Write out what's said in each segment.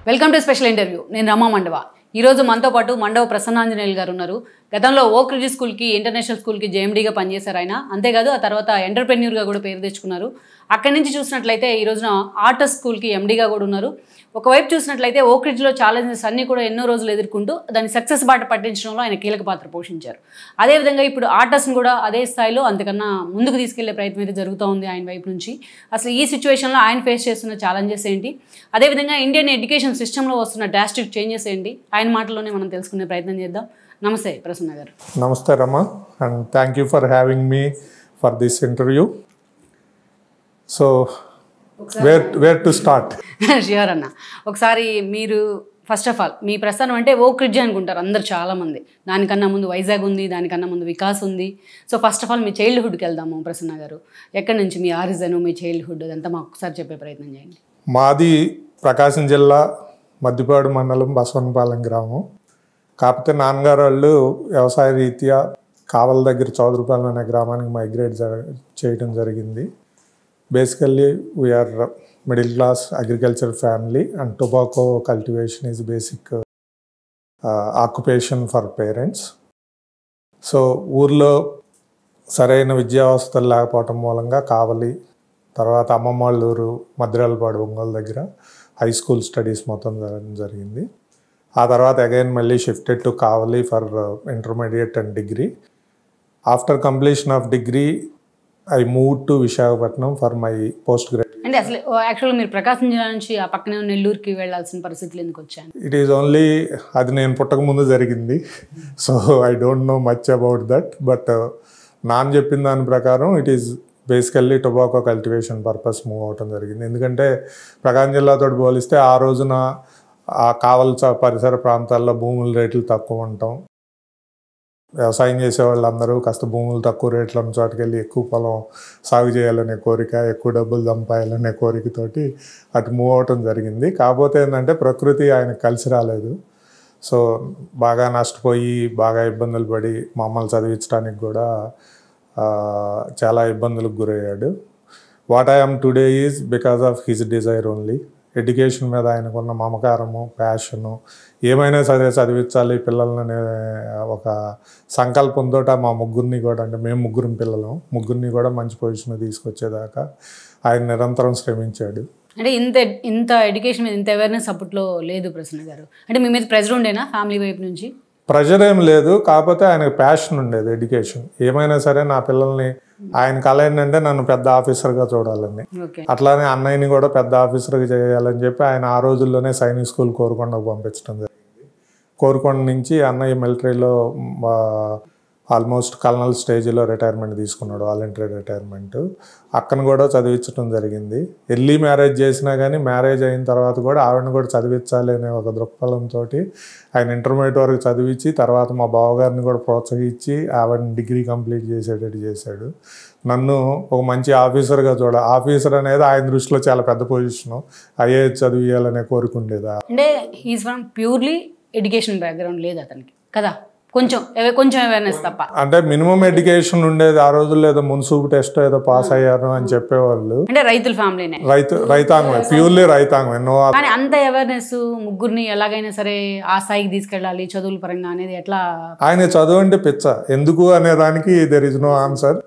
Welcome to special interview. నేను రమా మండవ. ఈరోజు మనతో పాటు మండవ ప్రసన్నాంజనేయులు గారు ఉన్నారు. గతంలో ఓక్ రిడ్జ్ స్కూల్కి ఇంటర్నేషనల్ స్కూల్కి జేఎండీగా పనిచేశారు ఆయన. అంతేకాదు ఆ తర్వాత ఎంటర్ప్రెన్యూర్గా కూడా పేరు తెచ్చుకున్నారు. అక్కడి నుంచి చూసినట్లయితే ఈ రోజున ఆర్టస్ స్కూల్కి ఎండీగా కూడా ఉన్నారు. ఒకవైపు చూసినట్లయితే ఓక్ రిడ్జ్లో ఛాలెంజెస్ అన్నీ కూడా ఎన్నో రోజులు ఎదుర్కొంటూ దాన్ని సక్సెస్ బాట పట్టించడంలో ఆయన కీలక పాత్ర పోషించారు. అదేవిధంగా ఇప్పుడు ఆర్టస్ని కూడా అదే స్థాయిలో అంతకన్నా ముందుకు తీసుకెళ్లే ప్రయత్నం అయితే జరుగుతూ ఉంది ఆయన వైపు నుంచి. అసలు ఈ సిచ్యువేషన్లో ఆయన ఫేస్ చేస్తున్న ఛాలెంజెస్ ఏంటి, అదేవిధంగా ఇండియన్ ఎడ్యుకేషన్ సిస్టంలో వస్తున్న డ్రాస్టిక్ చేంజెస్ ఏంటి, ఆయన మాటల్లోనే మనం తెలుసుకునే ప్రయత్నం చేద్దాం. నమస్తే ప్రసన్న గారు. నమస్తే Rama, and thank you for having me for this interview. So where to start? Sure అన్న. ఒకసారి మీరు ఫస్ట్ ఆఫ్ ఆల్ మీ ప్రస్థానం అంటే ఓక్ రిడ్జ్ అనుకుంటారు అందరు చాలామంది. దానికన్నా ముందు వైజాగ్ ఉంది, దానికన్నా ముందు వికాస్ ఉంది. సో ఫస్ట్ ఆఫ్ ఆల్ మీ చైల్డ్హుడ్కి వెళ్దాము ప్రసన్న గారు. ఎక్కడి నుంచి మీ ఆరిజన్, మీ చైల్డ్హుడ్ అదంతా మాకు ఒకసారి చెప్పే ప్రయత్నం చేయండి. మాది ప్రకాశం జిల్లా మద్దిపాడు మండలం బసవనపాలెం గ్రామం. కాకపోతే నాన్నగారు వాళ్ళు వ్యవసాయ రీత్యా కావల దగ్గర చౌదరిపాలెం అనే గ్రామానికి మైగ్రేట్ చేయడం జరిగింది. Basically we are middle class agriculture family and tobacco cultivation is basic occupation for parents. So ఊర్లో సరైన విద్యావస్థలు లేకపోవటం మూలంగా కావలి, తర్వాత అమ్మమ్మ వాళ్ళ ఊరు మద్రాలపాడు ఒంగోలు దగ్గర హై స్కూల్ స్టడీస్ మొత్తం జరిగింది. ఆ తర్వాత అగైన్ మళ్ళీ shifted to Kavali for intermediate and degree. After completion of degree I move to Visakhapatnam for my post graduation. అంటే అసలు యాక్చువల్గా మీరు ప్రకాశం జిల్లా నుంచి ఆ పక్కనే నెల్లూరుకి వెళ్ళాల్సిన పరిస్థితులు ఎందుకు వచ్చాను? ఇట్ ఈజ్ ఓన్లీ అది నేను పుట్టక ముందు జరిగింది. So I don't know much about that. But నాన్న చెప్పిన దాని ప్రకారం it is basically tobacco cultivation purpose move అవటం జరిగింది. ఎందుకంటే ప్రకాశం జిల్లాతో పోలిస్తే ఆ రోజున ఆ కావలస పరిసర ప్రాంతాల్లో భూముల రేట్లు తక్కువ ఉండటం, వ్యవసాయం చేసే వాళ్ళందరూ కాస్త భూములు తక్కువ రేట్లు ఉన్న చోటుకెళ్ళి ఎక్కువ పొలం సాగు చేయాలనే కోరిక, ఎక్కువ డబ్బులు సంపాయాలనే కోరికతోటి అటు మూవ్ అవటం జరిగింది. కాకపోతే ఏంటంటే ప్రకృతి ఆయనకు కలిసి రాలేదు. సో బాగా నష్టపోయి బాగా ఇబ్బందులు పడి మమ్మల్ని చదివించడానికి కూడా చాలా ఇబ్బందులకు గురయ్యాడు. What I'm today is because of his desire only. Education మీద ఆయనకున్న మమకారము, ప్యాషను, ఏమైనా సరే చదివించాలి పిల్లల్ని ఒక సంకల్పంతో మా ముగ్గురిని కూడా, అంటే మేము ముగ్గురం పిల్లలం, ముగ్గురిని కూడా మంచి పొజిషన్ తీసుకొచ్చేదాకా ఆయన నిరంతరం శ్రమించాడు. అంటే ఇంత ఎడ్యుకేషన్ మీద ఇంత అవేర్నెస్ అప్పట్లో లేదు ప్రసన్న గారు. అంటే మీ మీద ప్రెజర్ ఉండేనా ఫ్యామిలీ వైపు నుంచి? ప్రెజర్ ఏం లేదు, కాకపోతే ఆయనకు ప్యాషన్ ఉండేది ఎడ్యుకేషన్. ఏమైనా సరే నా పిల్లల్ని, ఆయన కళ ఏంటంటే నన్ను పెద్ద ఆఫీసర్గా చూడాలని, అట్లానే అన్నయ్యని కూడా పెద్ద ఆఫీసర్గా చేయాలని చెప్పి ఆయన ఆ రోజుల్లోనే సైనిక్ స్కూల్ కోరుకొండకు పంపించడం జరిగింది. కోరుకొండ నుంచి అన్నయ్య మిలిటరీలో ఆల్మోస్ట్ కల్నల్ స్టేజ్లో రిటైర్మెంట్ తీసుకున్నాడు, వాలంటరీ రిటైర్మెంట్. అక్కను కూడా చదివించడం జరిగింది. ఎర్లీ మ్యారేజ్ చేసినా కానీ మ్యారేజ్ అయిన తర్వాత కూడా ఆవిడని కూడా చదివించాలి అనే ఒక దృక్పథంతో ఆయన ఇంటర్మీడియట్ వరకు చదివించి తర్వాత మా బావగారిని కూడా ప్రోత్సహించి ఆవిడని డిగ్రీ కంప్లీట్ చేసేటట్టు చేశాడు. నన్ను ఒక మంచి ఆఫీసర్గా ఆఫీసర్ అనేది ఆయన దృష్టిలో చాలా పెద్ద పొజిషను, ఐఏఎస్ చదివియాలనే కోరుకుండేదా. అంటే he's from purely education background లేదు అతనికి కదా, కొంచెం అవేర్నెస్ తప్ప. అంటే మినిమం ఎడ్యుకేషన్ ఉండేది ఆ రోజుల్లో. ఏదో మున్సిపల్ టెస్ట్ ఏదో పాస్ అయ్యారు అని చెప్పేవాళ్ళు. అంటే రైతుల ఫ్యామిలీనే, రైతాంగమే, ప్యూర్లీ రైతాంగమే. కానీ అంత అవేర్నెస్ ముగ్గురిని ఎలాగైనా సరే ఆ స్థాయికి తీసుకెళ్ళాలి చదువుల పరంగా అనేది ఎట్లా? ఆయన చదువు అంటే పిచ్చ. ఎందుకు అనే దానికి దెర్ ఇస్ నో ఆన్సర్.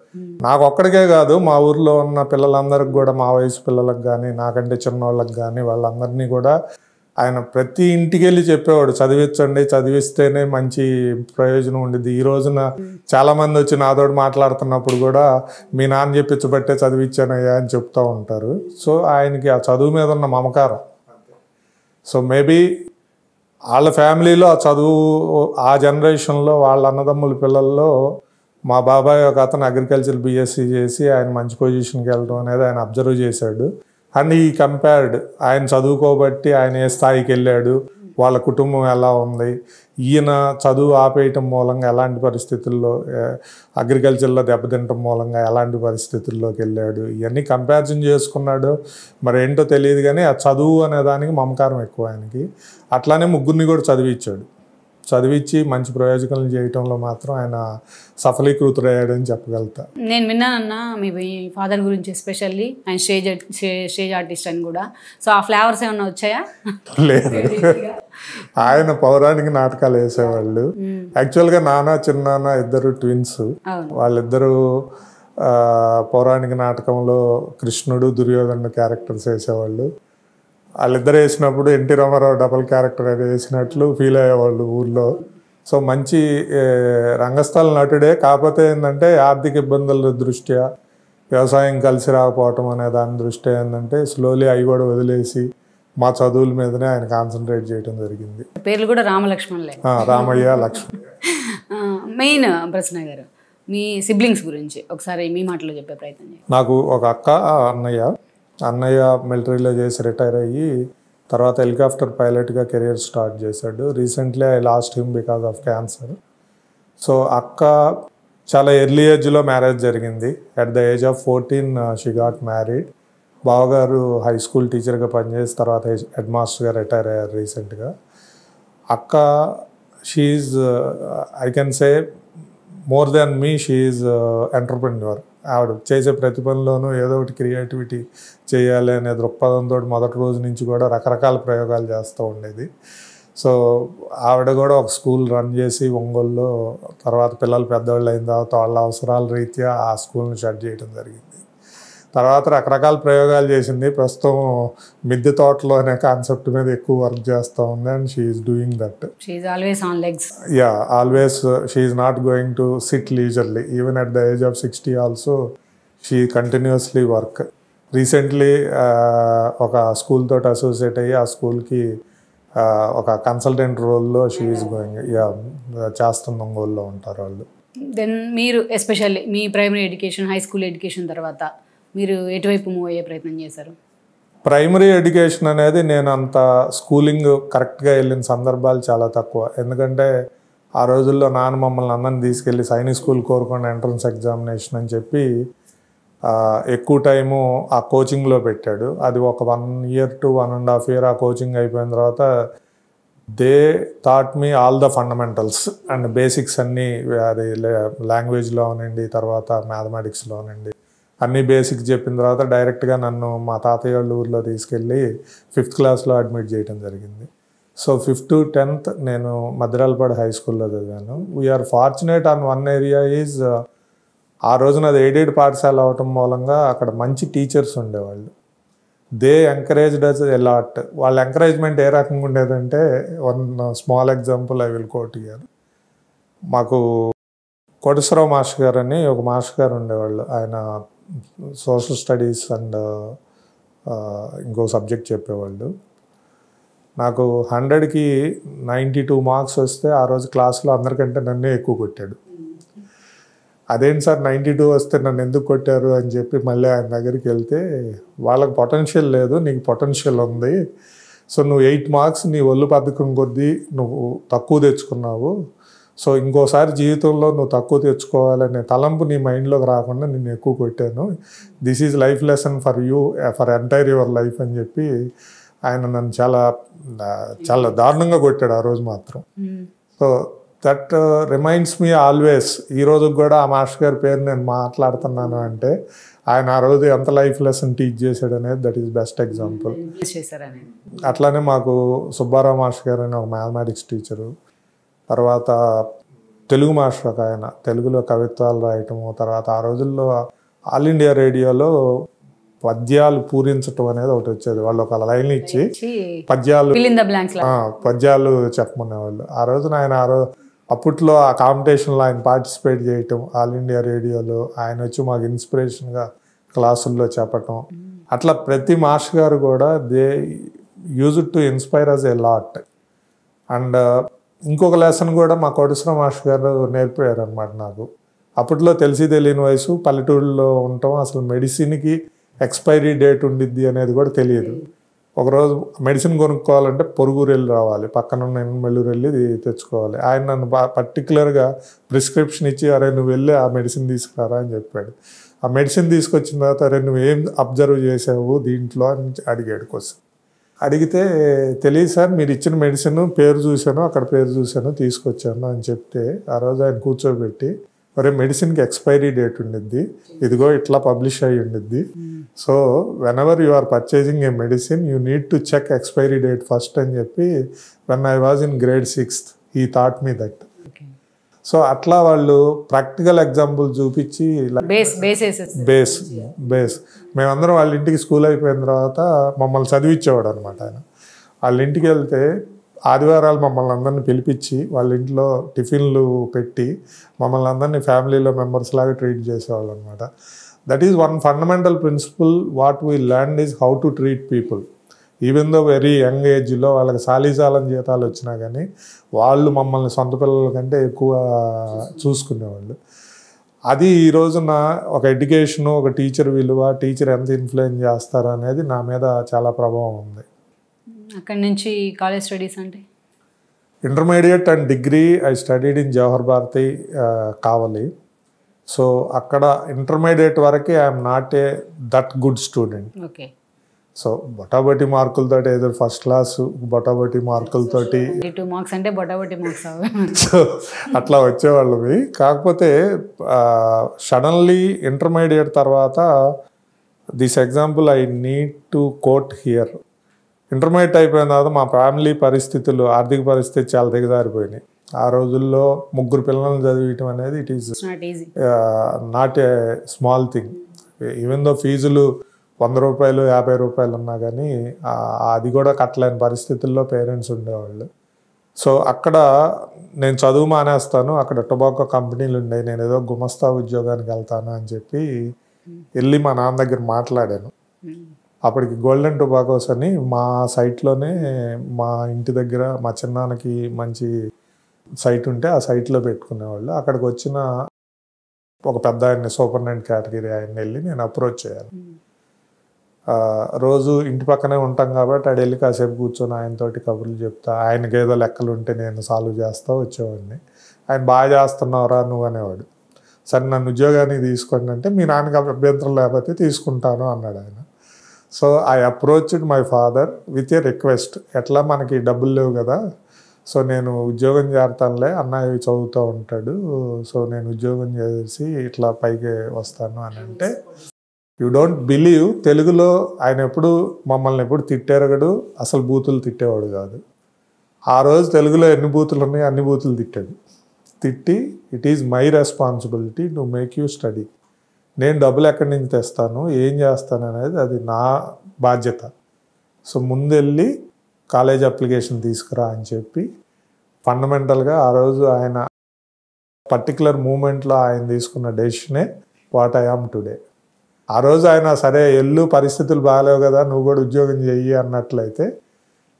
నాకు ఒక్కడికే కాదు, మా ఊర్లో ఉన్న పిల్లలందరికి కూడా, మా వయసు పిల్లలకు కానీ నాకంటే చిన్నోళ్ళకి కానీ వాళ్ళందరినీ కూడా ఆయన ప్రతి ఇంటికి వెళ్ళి చెప్పేవాడు, చదివించండి, చదివిస్తేనే మంచి ప్రయోజనం ఉండేది. ఈ రోజున చాలామంది వచ్చి నాతో మాట్లాడుతున్నప్పుడు కూడా మీ నాన్న చెప్పించబట్టే చదివించానయ్యా అని చెప్తూ ఉంటారు. సో ఆయనకి ఆ చదువు మీద ఉన్న మమకారం. సో మేబీ వాళ్ళ ఫ్యామిలీలో ఆ చదువు, ఆ జనరేషన్లో వాళ్ళ అన్నదమ్ముల పిల్లల్లో మా బాబాయ్ ఒక అతను అగ్రికల్చర్ బీఎస్సీ చేసి ఆయన మంచి పొజిషన్కి వెళ్ళడం అనేది ఆయన అబ్జర్వ్ చేశాడు. అండ్ ఈ కంపేర్డ్ ఆయన చదువుకోబట్టి ఆయన ఏ స్థాయికి వెళ్ళాడు, వాళ్ళ కుటుంబం ఎలా ఉంది, ఈయన చదువు ఆపేయటం మూలంగా ఎలాంటి పరిస్థితుల్లో, అగ్రికల్చర్లో దెబ్బతింటం మూలంగా ఎలాంటి పరిస్థితుల్లోకి వెళ్ళాడు, ఇవన్నీ కంపారిజన్ చేసుకున్నాడు. మరి ఏంటో తెలియదు కానీ ఆ చదువు అనే దానికి మమకారం ఎక్కువ ఆయనకి. అట్లానే ముగ్గురిని కూడా చదివించాడు. చదివించి మంచి ప్రయోజకులను చేయటంలో మాత్రం ఆయన సఫలీకృతుడయ్యాడని చెప్పగలుగుతా. నేను విన్నానన్నా మీ ఫాదర్ గురించి ఎస్పెషల్లీ ఆయన స్టేజ్ ఆర్టిస్ట్ అని కూడా. సో ఆ ఫ్లేవర్స్ ఏమన్నా వచ్చాయా? లేదు, ఆయన పౌరాణిక నాటకాలు వేసేవాళ్ళు. యాక్చువల్గా నాన్న చిన్నాన్న ఇద్దరు ట్విన్స్. వాళ్ళిద్దరూ పౌరాణిక నాటకంలో కృష్ణుడు దుర్యోధనుడు క్యారెక్టర్స్ వేసేవాళ్ళు. వాళ్ళిద్దరు వేసినప్పుడు ఎన్టీ రామారావు డబుల్ క్యారెక్టర్ వేసినట్లు ఫీల్ అయ్యేవాళ్ళు ఊర్లో. సో మంచి రంగస్థల నటుడే. కాకపోతే ఏంటంటే ఆర్థిక ఇబ్బందుల దృష్ట్యా, వ్యవసాయం కలిసి రాకపోవటం అనే దాని దృష్ట్యా ఏంటంటే స్లోలీ అవి కూడా వదిలేసి మా చదువుల మీదనే ఆయన కాన్సన్ట్రేట్ చేయడం జరిగింది. పేర్లు కూడా రామలక్ష్మణులే, రామయ్య లక్ష్మణ్. మెయిన్ ప్రశ్న గారు, మీ సిబ్లింగ్స్ గురించి ఒకసారి మీ మాటలో చెప్పే ప్రయత్నం చేయండి. నాకు ఒక అక్క, అన్నయ్య మిలిటరీలో చేసి రిటైర్ అయ్యి తర్వాత హెలికాప్టర్ పైలట్గా కెరియర్ స్టార్ట్ చేశాడు. Recently I lost him because of cancer. So అక్క చాలా ఎర్లీ ఏజ్లో మ్యారేజ్ జరిగింది. At the age of 14 she got married. బావగారు హై స్కూల్ టీచర్గా పనిచేసి తర్వాత హెడ్ మాస్టర్గా రిటైర్ అయ్యారు రీసెంట్గా. అక్క she's I can say more than me, she's entrepreneur. ఆవిడ చేసే ప్రతి పనిలోనూ ఏదో ఒకటి క్రియేటివిటీ చేయాలి అనే దృక్పథంతో మొదటి రోజు నుంచి కూడా రకరకాల ప్రయోగాలు చేస్తూ ఉండేది. సో ఆవిడ కూడా ఒక స్కూల్ రన్ చేసి ఒంగోలులో, తర్వాత పిల్లలు పెద్దవాళ్ళు అయిన తర్వాత వాళ్ళ అవసరాల రీత్యా ఆ స్కూల్ని షట్ చేయడం జరిగింది. తర్వాత రకరకాల ప్రయోగాలు చేసింది. ప్రస్తుతం మిద్దె తోటలో అనే కాన్సెప్ట్ మీద ఎక్కువ వర్క్ చేస్తూ ఉంది. And she is doing that. Always on legs. Yeah, always. She is not going to sit leisurely. Even at the age of 60 also she continuously work. Recently ఒక స్కూల్ తోటి అసోసియేట్ అయ్యి ఆ స్కూల్కి ఒక కన్సల్టెంట్ రోల్లో she is going. Yeah, చేస్తున్న ఒంగోలులో ఉంటారు వాళ్ళు. దెన్ మీరు ఎస్పెషల్లీ మీ primary education, high school education తర్వాత మీరు ఎటువైపు మూవ్ అయ్యే ప్రయత్నం చేశారు? ప్రైమరీ ఎడ్యుకేషన్ అనేది నేను అంత స్కూలింగ్ కరెక్ట్గా వెళ్ళిన సందర్భాలు చాలా తక్కువ. ఎందుకంటే ఆ రోజుల్లో నాన్న మమ్మల్ని అందరిని తీసుకెళ్ళి సైనిక్ స్కూల్ కోరుకొని ఎంట్రన్స్ ఎగ్జామినేషన్ అని చెప్పి ఎక్కువ టైము ఆ కోచింగ్లో పెట్టాడు. అది ఒక 1 year to 1.5 years ఆ కోచింగ్ అయిపోయిన తర్వాత they thought me all the fundamentals and basics అన్నీ. అది లాంగ్వేజ్లో అనండి, తర్వాత మ్యాథమెటిక్స్లో అనండి, అన్నీ బేసిక్స్ చెప్పిన తర్వాత డైరెక్ట్గా నన్ను మా తాతయ్య వాళ్ళ ఊర్లో తీసుకెళ్ళి 5th క్లాస్లో అడ్మిట్ చేయడం జరిగింది. సో 5th to 10th నేను మద్రాలపాడు హై స్కూల్లో చదివాను. We are fortunate on one area is, ఆ రోజున అది ఎయిడెడ్ పాఠశాల అవటం మూలంగా అక్కడ మంచి టీచర్స్ ఉండేవాళ్ళు. They encouraged us a lot. వాళ్ళ ఎంకరేజ్మెంట్ ఏ రకంగా ఉండేదంటే, one small example I will quote here. మాకు కోటేశ్వరరావు మాస్టర్ గారు అని ఒక మాస్టర్ గారు ఉండేవాళ్ళు. ఆయన సోషల్ స్టడీస్ అండ్ ఇంకో సబ్జెక్ట్ చెప్పేవాళ్ళు. నాకు 100కి 92 మార్క్స్ వస్తే ఆ రోజు క్లాస్లో అందరికంటే నన్నే ఎక్కువ కొట్టాడు. అదేంటి సార్ 92 వస్తే నన్ను ఎందుకు కొట్టారు అని చెప్పి మళ్ళీ ఆయన దగ్గరికి వెళ్తే, వాళ్ళకి పొటెన్షియల్ లేదు, నీకు పొటెన్షియల్ ఉంది. సో నువ్వు 8 మార్క్స్ నీ ఒళ్ళు పథకం కొద్దీ నువ్వు తక్కువ తెచ్చుకున్నావు. సో ఇంకోసారి జీవితంలో నువ్వు తక్కువ తెచ్చుకోవాలనే తలంపు నీ మైండ్లోకి రాకుండా నేను ఎక్కువ కొట్టాను. This is life lesson for you, for entire your life అని చెప్పి ఆయన నన్ను చాలా చాలా దారుణంగా కొట్టాడు ఆ రోజు మాత్రం. So that reminds me always. ఈ రోజు కూడా ఆ మాస్టర్ గారి పేరు నేను మాట్లాడుతున్నాను అంటే ఆయన ఆ రోజు ఎంత లైఫ్ లెసన్ టీచ్ చేశాడు అనేది దట్ ఈస్ బెస్ట్ ఎగ్జాంపుల్. అట్లానే మాకు సుబ్బారావు మాస్టర్ గారు అని ఒక మ్యాథమెటిక్స్ టీచరు, తర్వాత తెలుగు మాస్టర్ ఒక ఆయన, తెలుగులో కవిత్వాలు రాయటము, తర్వాత ఆ రోజుల్లో ఆల్ ఇండియా రేడియోలో పద్యాలు పూరించటం అనేది ఒకటి వచ్చేది. వాళ్ళు ఒక లైన్ ఇచ్చి పద్యాలు చెప్పమనేవాళ్ళు. ఆ రోజున ఆయన అప్పట్లో ఆ కాంపిటీషన్లో ఆయన పార్టిసిపేట్ చేయటం ఆల్ ఇండియా రేడియోలో, ఆయన వచ్చి మాకు ఇన్స్పిరేషన్గా క్లాసుల్లో చెప్పటం. అట్లా ప్రతి మాస్టర్ గారు కూడా they used to inspire us a lot. And ఇంకొక లెసన్ కూడా మా కోటేశ్వర మాస్టర్ గారు నేర్పారు అనమాట నాకు. అప్పట్లో తెలిసి తెలియని వయసు, పల్లెటూరులో ఉంటాం, అసలు మెడిసిన్కి ఎక్స్పైరీ డేట్ ఉండిద్ది అనేది కూడా తెలియదు. ఒకరోజు మెడిసిన్ కొనుక్కోవాలంటే పొరుగురు వెళ్ళి రావాలి, పక్కన నెల్లూరు వెళ్ళి తెచ్చుకోవాలి. ఆయన నన్ను పర్టికులర్గా ప్రిస్క్రిప్షన్ ఇచ్చి, అరే నువ్వు వెళ్ళి ఆ మెడిసిన్ తీసుకురారా అని చెప్పాడు. ఆ మెడిసిన్ తీసుకొచ్చిన తర్వాత, అరే నువ్వు ఏం అబ్జర్వ్ చేసావు దీంట్లో అని అడిగాడు క్వశ్చన్. అడిగితే తెలియదు సార్, మీరు ఇచ్చిన మెడిసిన్ పేరు చూశాను, అక్కడ పేరు చూశాను, తీసుకొచ్చాను అని చెప్తే ఆ రోజు ఆయన కూర్చోబెట్టి, మరి మెడిసిన్కి ఎక్స్పైరీ డేట్ ఉండిద్ది, ఇదిగో ఇట్లా పబ్లిష్ అయ్యి ఉండిద్ది, so whenever you are purchasing a medicine you need to check expiry date first అని చెప్పి when I was in grade 6th he thought me that. So అట్లా వాళ్ళు ప్రాక్టికల్ ఎగ్జాంపుల్ చూపించి బేస్ మేమందరం వాళ్ళ ఇంటికి స్కూల్ అయిపోయిన తర్వాత మమ్మల్ని చదివించేవాడు అనమాట ఆయన. వాళ్ళ ఇంటికి వెళ్తే ఆదివారాలు మమ్మల్ని అందరినీ పిలిపించి వాళ్ళ ఇంట్లో టిఫిన్లు పెట్టి మమ్మల్ని అందరినీ ఫ్యామిలీలో మెంబర్స్ లాగా ట్రీట్ చేసేవాళ్ళు అనమాట. That is one fundamental principal what we learn is how to treat people. Even though very young ఏజ్లో వాళ్ళకి సాలీసాలం జీతాలు వచ్చినా కానీ వాళ్ళు మమ్మల్ని సొంత పిల్లల కంటే ఎక్కువ చూసుకునేవాళ్ళు. అది ఈ రోజున ఒక ఎడ్యుకేషను, ఒక టీచర్ విలువ, టీచర్ ఎంత ఇన్ఫ్లుయెన్స్ చేస్తారు అనేది నా మీద చాలా ప్రభావం ఉంది. అక్కడి నుంచి కాలేజ్ స్టడీస్ అంటే intermediate and degree I studied in Jawahar Bharati Kavali. So అక్కడ ఇంటర్మీడియట్ వరకే I'm not a that good student. Okay. So బొటాబొటి మార్కులతోటి ఏదో ఫస్ట్ క్లాస్ బొటాబొటి మార్కులతోటి 2 మార్క్స్ అంటే బొటాబొటి మార్క్స్ సో అట్లా వచ్చేవాళ్ళవి. కాకపోతే సడన్లీ ఇంటర్మీడియట్ తర్వాత this example I need to quote here. Intermediate అయిపోయిన తర్వాత మా ఫ్యామిలీ పరిస్థితులు, ఆర్థిక పరిస్థితి చాలా దిగజారిపోయినాయి. ఆ రోజుల్లో 3 పిల్లలను చదివించడం అనేది it is not a small thing. Even though ఫీజులు 100 రూపాయలు 50 రూపాయలు ఉన్నా కానీ అది కూడా కట్టలేని పరిస్థితుల్లో పేరెంట్స్ ఉండేవాళ్ళు. సో అక్కడ నేను చదువు మానేస్తాను, అక్కడ టొబాకో కంపెనీలు ఉండేవి, నేను ఏదో గుమస్తా ఉద్యోగానికి వెళ్తాను అని చెప్పి వెళ్ళి మా నాన్న దగ్గర మాట్లాడాను. అప్పటికి గోల్డెన్ టొబాకోస్ అని మా సైట్లోనే, మా ఇంటి దగ్గర మా చిన్నాన్నకి మంచి సైట్ ఉంటే ఆ సైట్లో పెట్టుకునేవాళ్ళు. అక్కడికి వచ్చిన ఒక పెద్ద ఆయన్ని, సూపరింటెండెంట్ కేటగిరీ ఆయన్ని వెళ్ళి నేను అప్రోచ్ చేయాలి. రోజు ఇంటి పక్కనే ఉంటాం కాబట్టి ఆడ వెళ్ళి కాసేపు కూర్చొని ఆయనతోటి కబుర్లు చెప్తా, ఆయనకి ఏదో లెక్కలు ఉంటే నేను సాల్వ్ చేస్తూ వచ్చేవాడిని. ఆయన బాగా చేస్తున్నావురా నువ్వు అనేవాడు. సరే నన్ను ఉద్యోగానికి తీసుకోండి అంటే, మీ నాన్నకి అభ్యంతరం లేకపోతే తీసుకుంటాను అన్నాడు ఆయన. So I approached my father with a request, ఎట్లా మనకి డబ్బులు లేవు కదా, సో నేను ఉద్యోగం చేస్తానులే, అన్నయ్య చదువుతూ ఉంటాడు, సో నేను ఉద్యోగం చేసి ఇట్లా పైకి వస్తాను అని అంటే, యూ డోంట్ బిలీవ్, తెలుగులో ఆయన ఎప్పుడు మమ్మల్ని ఎప్పుడు తిట్టేరగడు, అసలు బూతులు తిట్టేవాడు కాదు. ఆ రోజు తెలుగులో ఎన్ని బూతులు ఉన్నాయో అన్ని బూతులు తిట్టాడు. తిట్టి, it is my responsibility to make you study, నేను డబ్బులు ఎక్కడి నుంచి తెస్తాను, ఏం చేస్తాను అనేది అది నా బాధ్యత, సో ముందెళ్ళి కాలేజ్ అప్లికేషన్ తీసుకురా అని చెప్పి ఫండమెంటల్గా ఆ రోజు ఆయన పర్టికులర్ మూమెంట్లో ఆయన తీసుకున్న డెసిషనే వాట్ ఐ ఆమ్ టుడే. ఆ రోజు ఆయన సరే ఎల్లు, పరిస్థితులు బాగాలేవు కదా, నువ్వు కూడా ఉద్యోగం చెయ్యి అన్నట్లయితే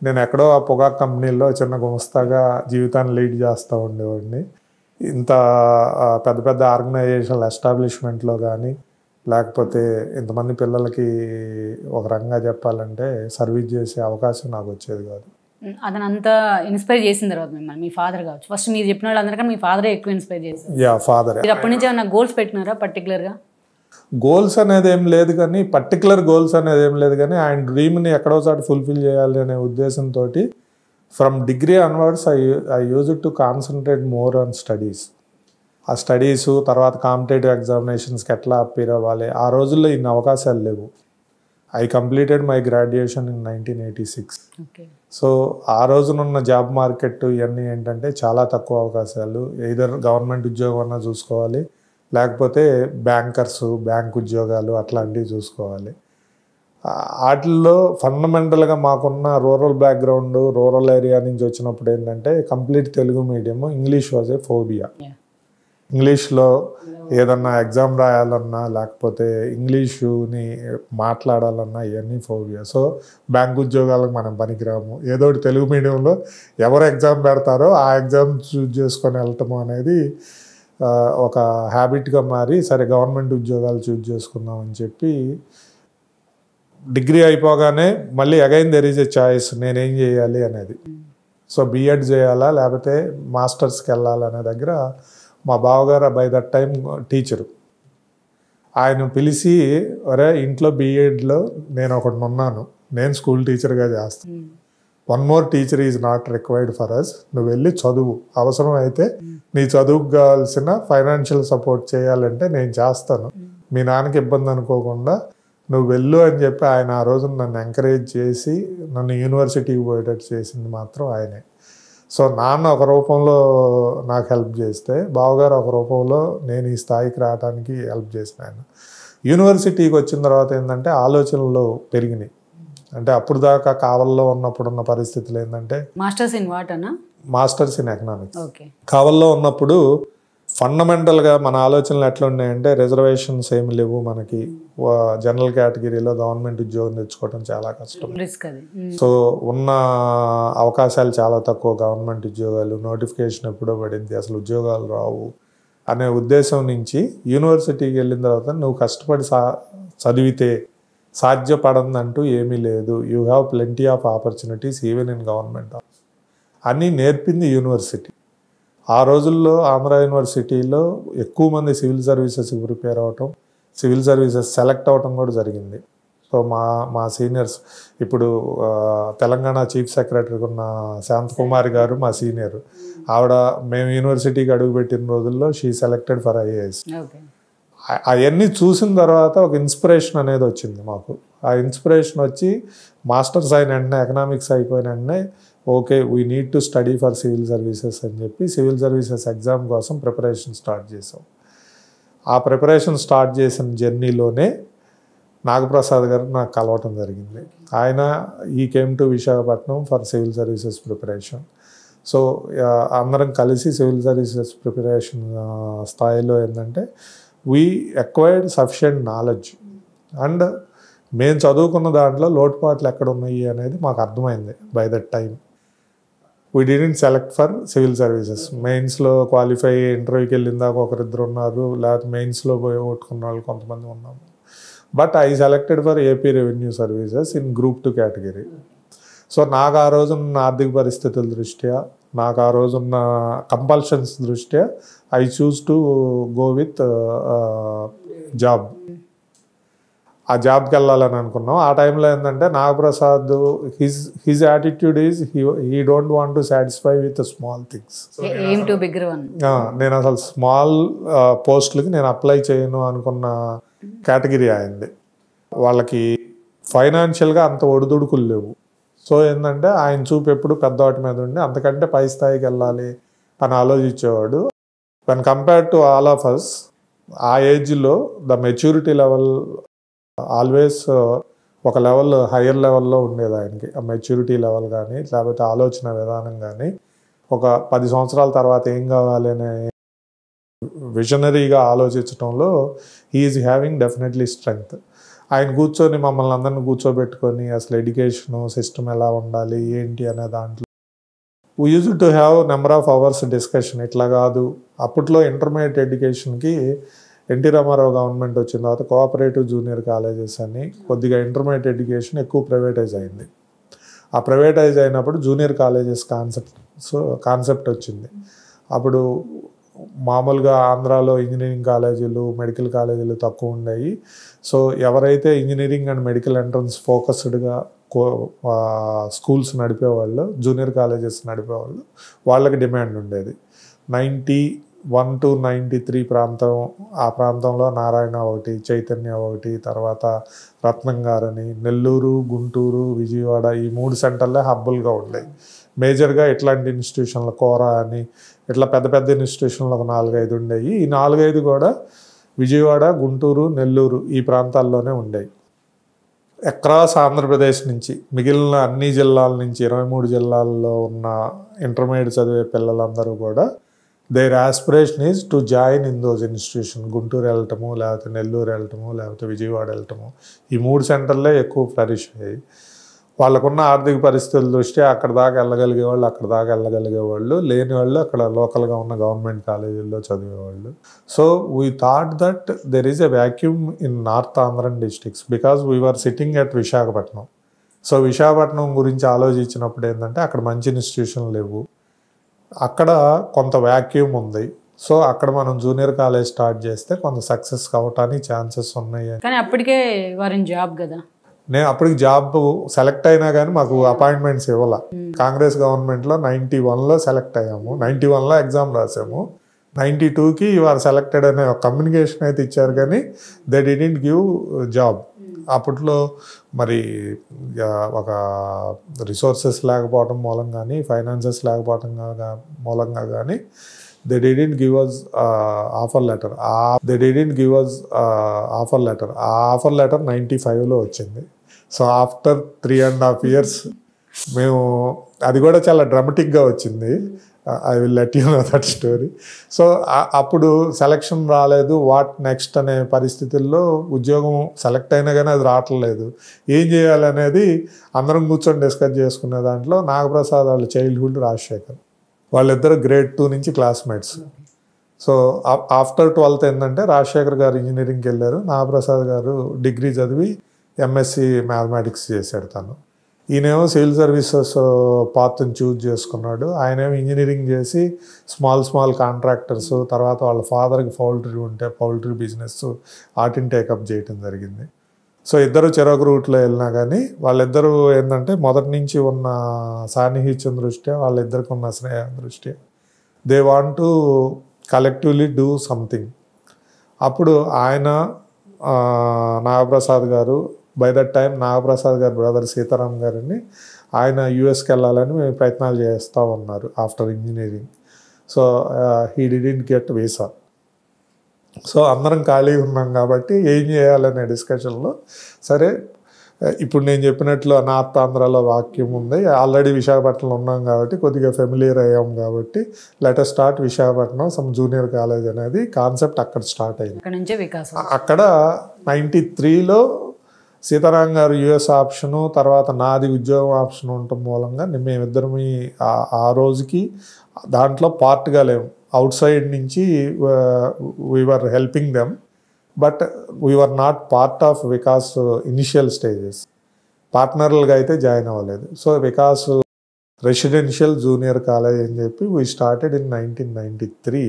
నేను ఎక్కడో ఆ పొగాకు కంపెనీలో చిన్న గుమస్తాగా జీవితాన్ని లీడ్ చేస్తూ ఉండేవాడిని. ఇంత పెద్ద పెద్ద ఆర్గనైజేషనల్ ఎస్టాబ్లిష్మెంట్లో కానీ, లేకపోతే ఇంతమంది పిల్లలకి ఒక రకంగా చెప్పాలంటే సర్వీస్ చేసే అవకాశం నాకు వచ్చేది కాదు. అతను అంతా ఇన్స్పైర్ చేసిన తర్వాత మిమ్మల్ని మీ ఫాదర్ కావచ్చు, ఫస్ట్ మీరు చెప్పిన వాళ్ళందరికీ మీ ఫాదరే ఎక్కువ ఇన్స్పైర్ చేశారు. యా, ఫాదరే. మీరు అప్పటి నుంచి ఏమైనా గోల్స్ పెట్టినారా పర్టికులర్గా? గోల్స్ అనేది ఏం లేదు కానీ, పర్టికులర్ గోల్స్ అనేది ఏం లేదు కానీ, ఆయన డ్రీమ్ని ఎక్కడో చోట ఫుల్ఫిల్ చేయాలి అనే ఉద్దేశంతో from degree onwards I use to concentrate more on studies. ఆ స్టడీస్ తర్వాత కాంపిటేటివ్ ఎగ్జామినేషన్స్కి ఎట్లా అపీర్ అవ్వాలి. ఆ రోజుల్లో ఇన్ని అవకాశాలు లేవు. I completed my graduation in 1986. So ఆ రోజునున్న జాబ్ మార్కెట్ ఇవన్నీ ఏంటంటే చాలా తక్కువ అవకాశాలు. ఎయిదర్ గవర్నమెంట్ ఉద్యోగం అన్నా చూసుకోవాలి, లేకపోతే బ్యాంకర్స్, బ్యాంక్ ఉద్యోగాలు అట్లాంటివి చూసుకోవాలి. వాటిల్లో ఫండమెంటల్గా మాకున్న రూరల్ బ్యాక్గ్రౌండ్, రూరల్ ఏరియా నుంచి వచ్చినప్పుడు ఏంటంటే complete Telugu medium, English was a phobia. ఇంగ్లీష్లో ఏదన్నా ఎగ్జామ్ రాయాలన్నా లేకపోతే ఇంగ్లీషుని మాట్లాడాలన్నా ఇవన్నీ ఫోబియా. సో బ్యాంక్ ఉద్యోగాలకు మనం పనికిరాము, ఏదో ఒకటి తెలుగు మీడియంలో ఎవరు ఎగ్జామ్ పెడతారో ఆ ఎగ్జామ్ చూజ్ చేసుకొని వెళ్ళటము అనేది ఒక హ్యాబిట్గా మారి, సరే గవర్నమెంట్ ఉద్యోగాలు చూజ్ చేసుకుందాం అని చెప్పి డిగ్రీ అయిపోగానే మళ్ళీ again there is a choice, నేనేం చేయాలి అనేది. సో బీఎడ్ చేయాలా లేకపోతే మాస్టర్స్కి వెళ్ళాలనే దగ్గర మా బావగారు బై దట్ టైం టీచరు, ఆయన పిలిచి ఒరే ఇంట్లో బీఎడ్లో నేను ఒకటి ఉన్నాను, నేను స్కూల్ టీచర్గా చేస్తాను, 1 more teacher is not required for us, నువ్వు వెళ్ళి చదువు, అవసరం అయితే నీ చదువుకు కావాల్సిన ఫైనాన్షియల్ సపోర్ట్ చేయాలంటే నేను చేస్తాను, మీ నాన్నకి ఇబ్బంది అనుకోకుండా నువ్వు వెళ్ళు అని చెప్పి ఆయన ఆ రోజు నన్ను ఎంకరేజ్ చేసి నన్ను యూనివర్సిటీకి పోయేటట్టు చేసింది మాత్రం ఆయనే. సో నాన్న ఒక రూపంలో నాకు హెల్ప్ చేస్తే బావగారు ఒక రూపంలో నేను ఈ స్థాయికి రావడానికి హెల్ప్ చేసిన ఆయన. యూనివర్సిటీకి వచ్చిన తర్వాత ఏంటంటే ఆలోచనలు పెరిగినాయి. అంటే అప్పుడు దాకా కావల్లో ఉన్నప్పుడున్న పరిస్థితులు ఏంటంటే మాస్టర్స్ ఇన్ వాట్ అన్నా? Masters in economics. ఓకే. కావల్లో ఉన్నప్పుడు ఫండమెంటల్గా మన ఆలోచనలు ఎట్లా ఉన్నాయంటే రిజర్వేషన్స్ ఏమి లేవు మనకి, జనరల్ కేటగిరీలో గవర్నమెంట్ ఉద్యోగం తెచ్చుకోవడం చాలా కష్టం, రిస్క్ అది. సో ఉన్న అవకాశాలు చాలా తక్కువ, గవర్నమెంట్ ఉద్యోగాలు నోటిఫికేషన్ ఎప్పుడో పడింది, అసలు ఉద్యోగాలు రావు అనే ఉద్దేశం నుంచి యూనివర్సిటీకి వెళ్ళిన తర్వాత నువ్వు కష్టపడి చదివితే సాధ్యపడందంటూ ఏమీ లేదు, you have plenty of opportunities even in government అని నేర్పింది యూనివర్సిటీ. ఆ రోజుల్లో ఆంధ్ర యూనివర్సిటీలో ఎక్కువ మంది సివిల్ సర్వీసెస్కి ప్రిపేర్ అవ్వటం, సివిల్ సర్వీసెస్ సెలెక్ట్ అవ్వటం కూడా జరిగింది. సో మా సీనియర్స్, ఇప్పుడు తెలంగాణ చీఫ్ సెక్రటరీ ఉన్న శాంతకుమారి గారు మా సీనియర్, ఆవిడ మేము యూనివర్సిటీకి అడుగుపెట్టిన రోజుల్లో షీ సెలెక్టెడ్ ఫర్ ఐఏఎస్. అవన్నీ చూసిన తర్వాత ఒక ఇన్స్పిరేషన్ అనేది వచ్చింది మాకు. ఆ ఇన్స్పిరేషన్ వచ్చి మాస్టర్స్ అయిన వెంటనే, ఎకనామిక్స్ అయిపోయిన వెంటనే okay we need to study for civil services అని చెప్పి సివిల్ సర్వీసెస్ ఎగ్జామ్ కోసం ప్రిపరేషన్ స్టార్ట్ చేసాం. ఆ ప్రిపరేషన్ స్టార్ట్ చేసిన జర్నీలోనే నాగప్రసాద్ గారు నాకు కలవటం జరిగింది. ఆయన ఈ came to Visakhapatnam for civil services preparation. So అందరం కలిసి సివిల్ సర్వీసెస్ ప్రిపరేషన్ స్థాయిలో ఏంటంటే we acquired sufficient knowledge and మేము చదువుకున్న దాంట్లో లోటుపాట్లు ఎక్కడ ఉన్నాయి అనేది మాకు అర్థమైంది by that time. We didn't select for civil services. మెయిన్స్లో క్వాలిఫై ఇంటర్వ్యూకి వెళ్ళిన దాకా ఒకరిద్దరు ఉన్నారు, లేకపోతే మెయిన్స్లో పోయి కొట్టుకున్న వాళ్ళు కొంతమంది ఉన్నాము. But I selected for AP revenue services in Group 2 category. So నాకు ఆ రోజున్న ఆర్థిక పరిస్థితుల దృష్ట్యా, నాకు ఆ రోజున్న కంపల్షన్స్ దృష్ట్యా I choose to go with job. ఆ జాబ్కి వెళ్ళాలని అనుకున్నాం. ఆ టైంలో ఏంటంటే Nagaprasad his attitude is he don't want to satisfy with small things. నేను అసలు స్మాల్ పోస్టులకి నేను అప్లై చేయను అనుకున్న కేటగిరీ అయింది. వాళ్ళకి ఫైనాన్షియల్గా అంత ఒడిదుడుకులు లేవు. సో ఏంటంటే ఆయన చూపు ఎప్పుడు పెద్దవాటి మీద ఉండి అంతకంటే పై స్థాయికి వెళ్ళాలి అని ఆలోచించేవాడు. When compared to all of us, ఆ ఏజ్లో ద మెచ్యూరిటీ లెవెల్ ఆల్వేస్ ఒక లెవెల్ హయ్యర్ లెవెల్లో ఉండేది ఆయనకి. ఆ మెచ్యూరిటీ లెవెల్ కానీ లేకపోతే ఆలోచన విధానం కానీ, ఒక 10 సంవత్సరాల తర్వాత ఏం కావాలి అనే విజనరీగా ఆలోచించడంలో హీఈస్ హ్యావింగ్ డెఫినెట్లీ స్ట్రెంగ్త్. ఆయన కూర్చొని మమ్మల్ని అందరిని కూర్చోబెట్టుకొని అసలు ఎడ్యుకేషను సిస్టమ్ ఎలా ఉండాలి ఏంటి అనే దాంట్లో we use to have number of hours discussion. ఇట్లా కాదు, అప్పట్లో ఇంటర్మీడియట్ ఎడ్యుకేషన్కి ఎన్టీ రామారావు గవర్నమెంట్ వచ్చిన తర్వాత కోఆపరేటివ్ జూనియర్ కాలేజెస్ అని కొద్దిగా ఇంటర్మీడియట్ ఎడ్యుకేషన్ ఎక్కువ ప్రైవేటైజ్ అయింది. ఆ ప్రైవేటైజ్ అయినప్పుడు జూనియర్ కాలేజెస్ కాన్సెప్ట్ వచ్చింది. అప్పుడు మామూలుగా ఆంధ్రాలో ఇంజనీరింగ్ కాలేజీలు మెడికల్ కాలేజీలు తక్కువ ఉన్నాయి. సో ఎవరైతే ఇంజనీరింగ్ అండ్ మెడికల్ ఎంట్రన్స్ ఫోకస్డ్గా స్కూల్స్ నడిపేవాళ్ళు, జూనియర్ కాలేజెస్ నడిపేవాళ్ళు, వాళ్ళకి డిమాండ్ ఉండేది. 91 to 93 ప్రాంతం, ఆ ప్రాంతంలో నారాయణ ఒకటి, చైతన్య ఒకటి, తర్వాత రత్నంగారని, నెల్లూరు, గుంటూరు, విజయవాడ, ఈ 3 సెంటర్లే హబ్బులుగా ఉండేవి. మేజర్గా ఇట్లాంటి ఇన్స్టిట్యూషన్లు కోరా అని ఇట్లా పెద్ద పెద్ద ఇన్స్టిట్యూషన్లు ఒక 4-5 ఉండేవి. ఈ 4-5 కూడా విజయవాడ, గుంటూరు, నెల్లూరు ఈ ప్రాంతాల్లోనే ఉండేవి. అక్రాస్ ఆంధ్రప్రదేశ్ నుంచి మిగిలిన అన్ని జిల్లాల నుంచి 23 జిల్లాల్లో ఉన్న ఇంటర్మీడియట్ చదివే పిల్లలందరూ కూడా their aspiration is to join in those institution. Guntur వెళ్ళటము, లేకపోతే నెల్లూరు వెళ్ళటము, లేకపోతే విజయవాడ వెళ్ళటము, ఈ 3 సెంటర్లే ఎక్కువ ఫ్లరిష్ అయ్యాయి. వాళ్ళకున్న ఆర్థిక పరిస్థితుల దృష్ట్యా అక్కడ దాకా వెళ్ళగలిగేవాళ్ళు, లేని వాళ్ళు అక్కడ లోకల్గా ఉన్న గవర్నమెంట్ కాలేజీల్లో చదివేవాళ్ళు. So we thought that there is a vacuum in north Andhran districts because we are sitting at Visakhapatnam. So Visakhapatnam గురించి ఆలోచించినప్పుడు ఏంటంటే అక్కడ మంచి ఇన్స్టిట్యూషన్లు లేవు, అక్కడ కొంత వ్యాక్యూమ్ ఉంది. సో అక్కడ మనం జూనియర్ కాలేజ్ స్టార్ట్ చేస్తే కొంత సక్సెస్ కావటానికి ఛాన్సెస్ ఉన్నాయి. కానీ అప్పటికే వారిని జాబ్ కదా, నేను అప్పటికి జాబ్ సెలెక్ట్ అయినా కానీ మాకు అపాయింట్మెంట్స్ ఇవ్వాల. కాంగ్రెస్ గవర్నమెంట్లో 91లో సెలెక్ట్ అయ్యాము, 91లో ఎగ్జామ్ రాసాము, 92కి వారు సెలెక్టెడ్ అనే ఒక కమ్యూనికేషన్ అయితే ఇచ్చారు కానీ దే డిడ్ంట్ గివ్ జాబ్. అప్పట్లో మరి ఒక రిసోర్సెస్ లేకపోవడం మూలంగా కానీ ఫైనాన్సెస్ లేకపోవడం మూలంగా కానీ they didn't give us offer letter. They didn't give us offer letter. Offer letter 95లో వచ్చింది. సో ఆఫ్టర్ 3.5 years మేము, అది కూడా చాలా డ్రామాటిక్గా వచ్చింది. I will let you know that story. So అప్పుడు సెలక్షన్ రాలేదు, వాట్ నెక్స్ట్ అనే పరిస్థితుల్లో ఉద్యోగం సెలెక్ట్ అయినా కానీ అది రావట్లేదు, ఏం చేయాలనేది అందరం కూర్చొని డిస్కస్ చేసుకునే దాంట్లో నాగప్రసాద్ వాళ్ళ చైల్డ్హుడ్ రాజశేఖర్, వాళ్ళిద్దరు గ్రేడ్ 2 నుంచి క్లాస్మేట్స్. సో ఆఫ్టర్ 12th ఏంటంటే రాజశేఖర్ గారు ఇంజనీరింగ్కి వెళ్ళారు, నాగప్రసాద్ గారు డిగ్రీ చదివి ఎంఎస్సి మ్యాథమెటిక్స్ చేశాడు తను. ఈయనేమో సివిల్ సర్వీసెస్ పాత్ని చూజ్ చేసుకున్నాడు. ఆయనేమో ఇంజనీరింగ్ చేసి స్మాల్ కాంట్రాక్టర్స్, తర్వాత వాళ్ళ ఫాదర్కి పౌల్ట్రీ ఉంటే పౌల్ట్రీ బిజినెస్ వాటిని టేకప్ చేయటం జరిగింది. సో ఇద్దరు చెరొక రూట్లో వెళ్ళినా కానీ వాళ్ళిద్దరూ ఏంటంటే మొదటి నుంచి ఉన్న సాన్నిహిత్యం దృష్ట్యా, వాళ్ళిద్దరికి ఉన్న స్నేహం దృష్ట్యా they want to collectively do something. అప్పుడు ఆయన నాగప్రసాద్ గారు, బై దట్ టైం నాగప్రసాద్ గారి బ్రదర్ సీతారాం గారిని ఆయన యూఎస్కి వెళ్ళాలని మేము ప్రయత్నాలు చేస్తూ ఉన్నారు after engineering. So he didn't get visa. So అందరం ఖాళీగా ఉన్నాం కాబట్టి ఏం చేయాలనే డిస్కషన్లో, సరే ఇప్పుడు నేను చెప్పినట్లు నార్త్ ఆంధ్రాలో వాక్యం ఉంది, ఆల్రెడీ విశాఖపట్నంలో ఉన్నాం కాబట్టి కొద్దిగా ఫెమిలియర్ అయ్యాం కాబట్టి letter start Visakhapatnam some junior college అనేది కాన్సెప్ట్ అక్కడ స్టార్ట్ అయింది. అక్కడ 93లో సీతారాం గారు యుఎస్ ఆప్షను, తర్వాత నాది ఉద్యోగం ఆప్షన్ ఉండటం మూలంగా మేమిద్దరం ఆ రోజుకి దాంట్లో పార్ట్గా లేము. అవుట్ సైడ్ నుంచి we are helping them, but we are not part of Vikas initial stages. పార్ట్నర్లుగా అయితే జాయిన్ అవ్వలేదు. So Vikas residential junior college అని చెప్పి we started in 1993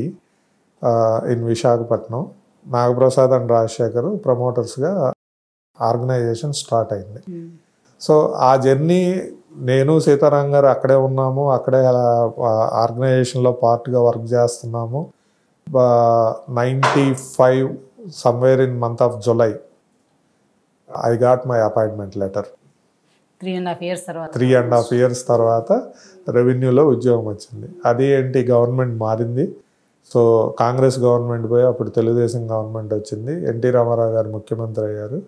in Visakhapatnam. Nagaprasad and Rajasekhar ప్రమోటర్స్గా ఆర్గనైజేషన్ స్టార్ట్ అయింది. సో ఆ జర్నీ నేను సీతారాం గారు అక్కడే ఉన్నాము, అక్కడే ఆర్గనైజేషన్లో పార్ట్గా వర్క్ చేస్తున్నాము. 95 somewhere in month of July I got my appointment letter. 3.5 years తర్వాత రెవెన్యూలో ఉద్యోగం వచ్చింది. అది ఏంటి, గవర్నమెంట్ మారింది. సో కాంగ్రెస్ గవర్నమెంట్ పోయి అప్పుడు తెలుగుదేశం గవర్నమెంట్ వచ్చింది, ఎన్టీ రామారావు గారు ముఖ్యమంత్రి అయ్యారు.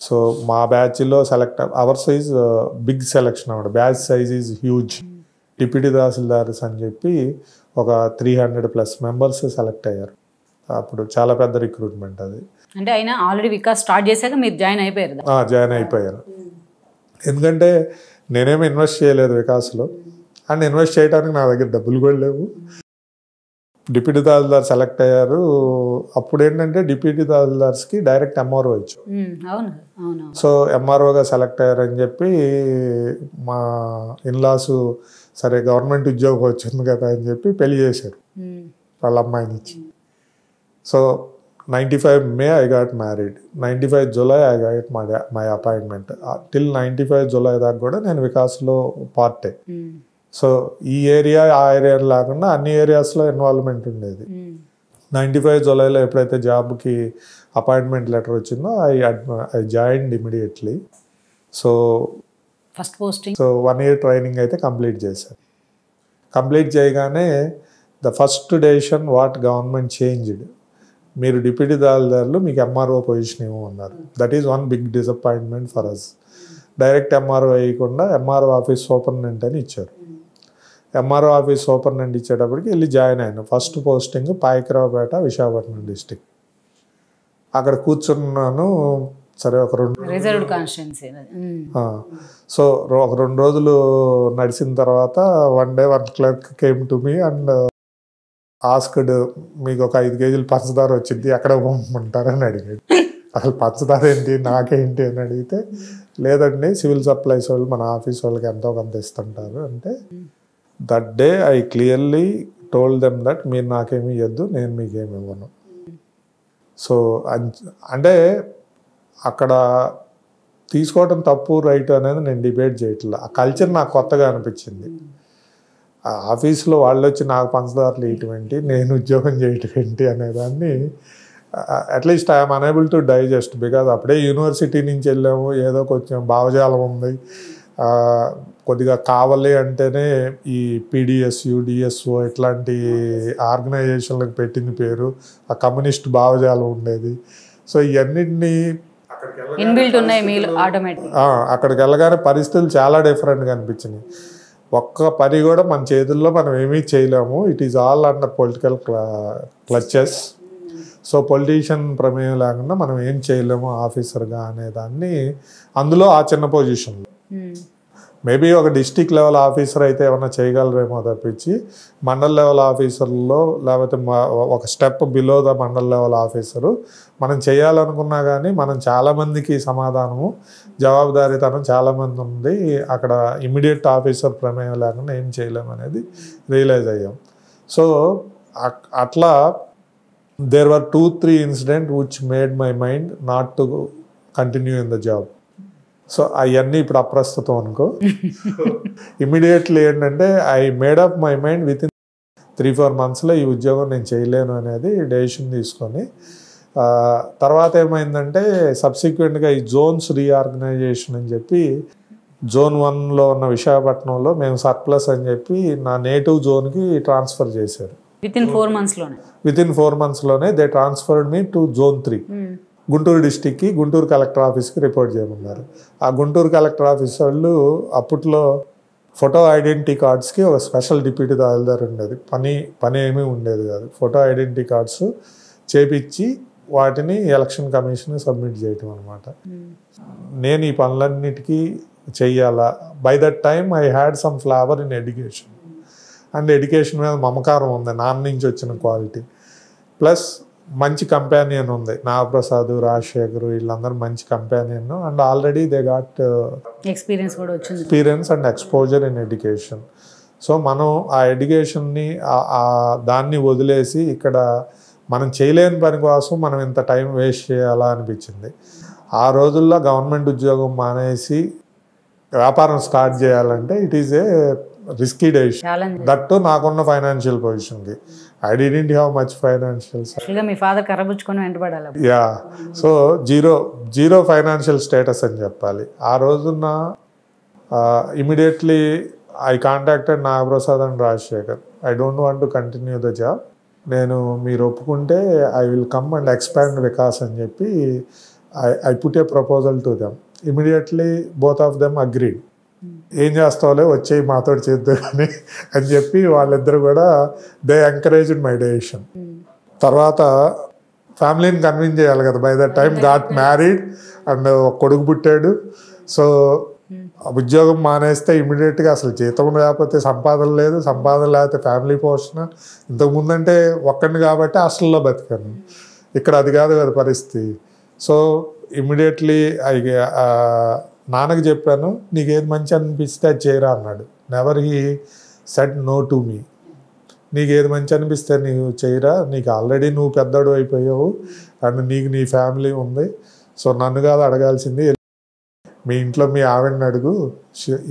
సో మా బ్యాచ్లో select, our size big selection అన్నమాట, batch size is huge. Deputy tahsildars అని చెప్పి ఒక 300+ మెంబర్స్ సెలెక్ట్ అయ్యారు. అప్పుడు చాలా పెద్ద రిక్రూట్మెంట్ అది. అంటే అయినా ఆల్రెడీ వికాస్ స్టార్ట్ చేశాక మీరు జాయిన్ అయిపోయారు? ఎందుకంటే నేనేమి ఇన్వెస్ట్ చేయలేదు వికాస్లో, అండ్ ఇన్వెస్ట్ చేయడానికి నా దగ్గర డబ్బులు కూడా లేవు. డిప్యూటీ తహసీల్దార్ సెలెక్ట్ అయ్యారు. అప్పుడు ఏంటంటే డిప్యూటీ తహసీల్దార్స్కి డైరెక్ట్ ఎంఆర్ఓ ఇచ్చాం. సో ఎంఆర్ఓగా సెలెక్ట్ అయ్యారని చెప్పి మా ఇన్లాస్, సరే గవర్నమెంట్ ఉద్యోగం వచ్చింది కదా అని చెప్పి పెళ్లి చేశారు వాళ్ళ అమ్మాయిని ఇచ్చి. So 95 May I got married. 95 July I got my appointment. Till 95 July దాకా కూడా నేను వికాస్లో పార్టే. సో ఈ ఏరియా ఆ ఏరియా లేకుండా అన్ని ఏరియాస్లో ఇన్వాల్వ్మెంట్ ఉండేది. 95 Julyలో ఎప్పుడైతే జాబ్కి అపాయింట్మెంట్ లెటర్ వచ్చిందో I joined immediately. So first posting, so 1 year training అయితే కంప్లీట్ చేశాను. కంప్లీట్ చేయగానే the first decision what government changed, మీరు డిప్యూటీ తహసీల్దార్లు మీకు ఎంఆర్ఓ పొజిషన్ ఇవ్వమన్నారు. That is one big disappointment for us. Direct MRO వేయకుండా MRO office superintendent అని ఇచ్చారు. ఎంఆర్ఓ ఆఫీస్ సూపరింటెండెంట్ ఇచ్చేటప్పటికి వెళ్ళి జాయిన్ అయ్యాను. First posting Payakaraopeta, Visakhapatnam district. అక్కడ కూర్చున్నాను. సరే ఒక 2 రోజులు నడిచిన తర్వాత one day one clerk came to me and asked, మీకు ఒక 5 kgs పంచదార వచ్చింది, ఎక్కడ పంపమంటారని అడిగాడు. అసలు పంచదార ఏంటి నాకేంటి అని అడిగితే, లేదండి సివిల్ సప్లైస్ వాళ్ళు మన ఆఫీస్ వాళ్ళకి ఎంతో కొంత ఇస్తుంటారు అంటే, that day I clearly told them that మీరు నాకేమి ఇవ్వద్దు, నేను మీకేమి ఇవ్వను. సో అంటే అక్కడ తీసుకోవడం తప్పు రైట్ అనేది నేను డిబేట్ చేయట్లేదు. ఆ కల్చర్ నాకు కొత్తగా అనిపించింది. ఆఫీస్లో వాళ్ళు వచ్చి నాకు పంచదారులు వేయటం ఏంటి, నేను ఉద్యోగం చేయటం ఏంటి అనేదాన్ని at least I'm unable to digest. Because అప్పుడే యూనివర్సిటీ నుంచి వెళ్ళాము, ఏదో కొంచెం భావజాలం ఉంది. కొద్దిగా కావాలి అంటేనే ఈ పీడిఎస్యు డిఎస్ఓ ఇట్లాంటి ఆర్గనైజేషన్లకు పెట్టిన పేరు ఆ కమ్యూనిస్ట్ భావజాలం ఉండేది. సో ఇవన్నిటినీ అక్కడికి వెళ్ళగానే పరిస్థితులు చాలా డిఫరెంట్గా అనిపించినాయి. ఒక్క పని కూడా మన చేతుల్లో మనం ఏమీ చేయలేము. It is all under political clutches. So politician ప్రమేయం లేకుండా మనం ఏం చేయలేము ఆఫీసర్గా అనేదాన్ని అందులో ఆ చిన్న పొజిషన్లో మేబీ ఒక డిస్టిక్ లెవెల్ ఆఫీసర్ అయితే ఏమన్నా చేయగలరేమో తప్పించి మండల్ లెవెల్ ఆఫీసర్లో లేకపోతే ఒక step below the mandal level officer మనం చేయాలనుకున్నా కానీ మనం చాలామందికి సమాధానము జవాబుదారీతనం చాలామంది ఉంది, అక్కడ ఇమ్మీడియట్ ఆఫీసర్ ప్రమేయం లేకుండా ఏం చేయలేము అనేది రియలైజ్ అయ్యాం. సో అట్లా there were 2-3 incident which made my mind not to continue in the job. So అవన్నీ ఇప్పుడు అప్రస్తుతం అనుకో. ఇమ్మీడియట్లీ ఏంటంటే I made up my mind within 3-4 monthsలో ఈ ఉద్యోగం నేను చేయలేను అనేది డెసిషన్ తీసుకొని తర్వాత ఏమైందంటే సబ్సిక్వెంట్గా ఈ జోన్స్ రీఆర్గనైజేషన్ అని చెప్పి జోన్ 1లో ఉన్న విశాఖపట్నంలో మేము సర్ప్లస్ అని చెప్పి నా నేటివ్ జోన్కి ట్రాన్స్ఫర్ చేశారు. విత్ ఇన్ 4 monthsలోనే they transferred me to zone 3 Guntur డిస్టిక్కి, గుంటూరు కలెక్టర్ ఆఫీస్కి రిపోర్ట్ చేయమన్నారు. ఆ గుంటూరు కలెక్టర్ ఆఫీస్ వాళ్ళు అప్పట్లో ఫోటో ఐడెంటిటీ కార్డ్స్కి ఒక స్పెషల్ డిప్యూటీ తహసీల్దార్ ఉండేది. పని ఏమీ ఉండేది కాదు. ఫోటో ఐడెంటిటీ కార్డ్స్ చేపించి వాటిని ఎలక్షన్ కమిషన్కి సబ్మిట్ చేయటం అనమాట. నేను ఈ పనులన్నిటికీ చెయ్యాలా. By that time I had some flavour in education and education మీద మమకారం ఉంది, నాన్న నుంచి వచ్చిన క్వాలిటీ. ప్లస్ మంచి కంపానియన్ ఉంది, నాగప్రసాద్, రాజశేఖర్ వీళ్ళందరూ మంచి companion. And already they got experience and exposure in education. So మనం ఆ ఎడ్యుకేషన్ని దాన్ని వదిలేసి ఇక్కడ మనం చేయలేని పని కోసం మనం ఇంత టైం వేస్ట్ చేయాలా అనిపించింది. ఆ రోజుల్లో గవర్నమెంట్ ఉద్యోగం మానేసి వ్యాపారం స్టార్ట్ చేయాలంటే it is a risky decision. That నాకున్న ఫైనాన్షియల్ పొజిషన్కి. I didn't have much financial. మీ ఫాదర్ కర్రబుచ్చుకొని వెంటబడాలి. Yeah, so zero financial status అని చెప్పాలి. ఆ రోజున immediately I contacted Nagaprasad and Rajasekhar. I don't want to continue the job. నేను మీరు ఒప్పుకుంటే I will come and expand Vikas అని చెప్పి I put a proposal to them. Immediately both of them agreed. ఏం చేస్తావులే వచ్చేయి మాతో చేద్దాం అని చెప్పి వాళ్ళిద్దరు కూడా దే ఎంకరేజ్డ్ మై డెసిషన్. తర్వాత ఫ్యామిలీని కన్విన్స్ చేయాలి కదా. By that time got married and కొడుకు పుట్టాడు. సో ఉద్యోగం మానేస్తే ఇమీడియట్గా అసలు జీతం లేకపోతే సంపాదన లేదు, సంపాదన లేకపోతే ఫ్యామిలీ పోషణ. ఇంతకుముందంటే ఒక్కడిని కాబట్టి హాస్టల్లో బతికాను, ఇక్కడ అది కాదు కదా పరిస్థితి. సో ఇమీడియట్లీ నాన్నకి చెప్పాను, నీకు ఏది మంచి అనిపిస్తే అది చేయరా అన్నాడు. Never he said no to me. నీకు ఏది మంచి అనిపిస్తే నీవు చేయరా, నీకు ఆల్రెడీ నువ్వు పెద్దడు అయిపోయావు అండ్ నీకు నీ ఫ్యామిలీ ఉంది. సో నన్ను కాదు అడగాల్సింది, మీ ఇంట్లో మీ ఆవిడని అడుగు,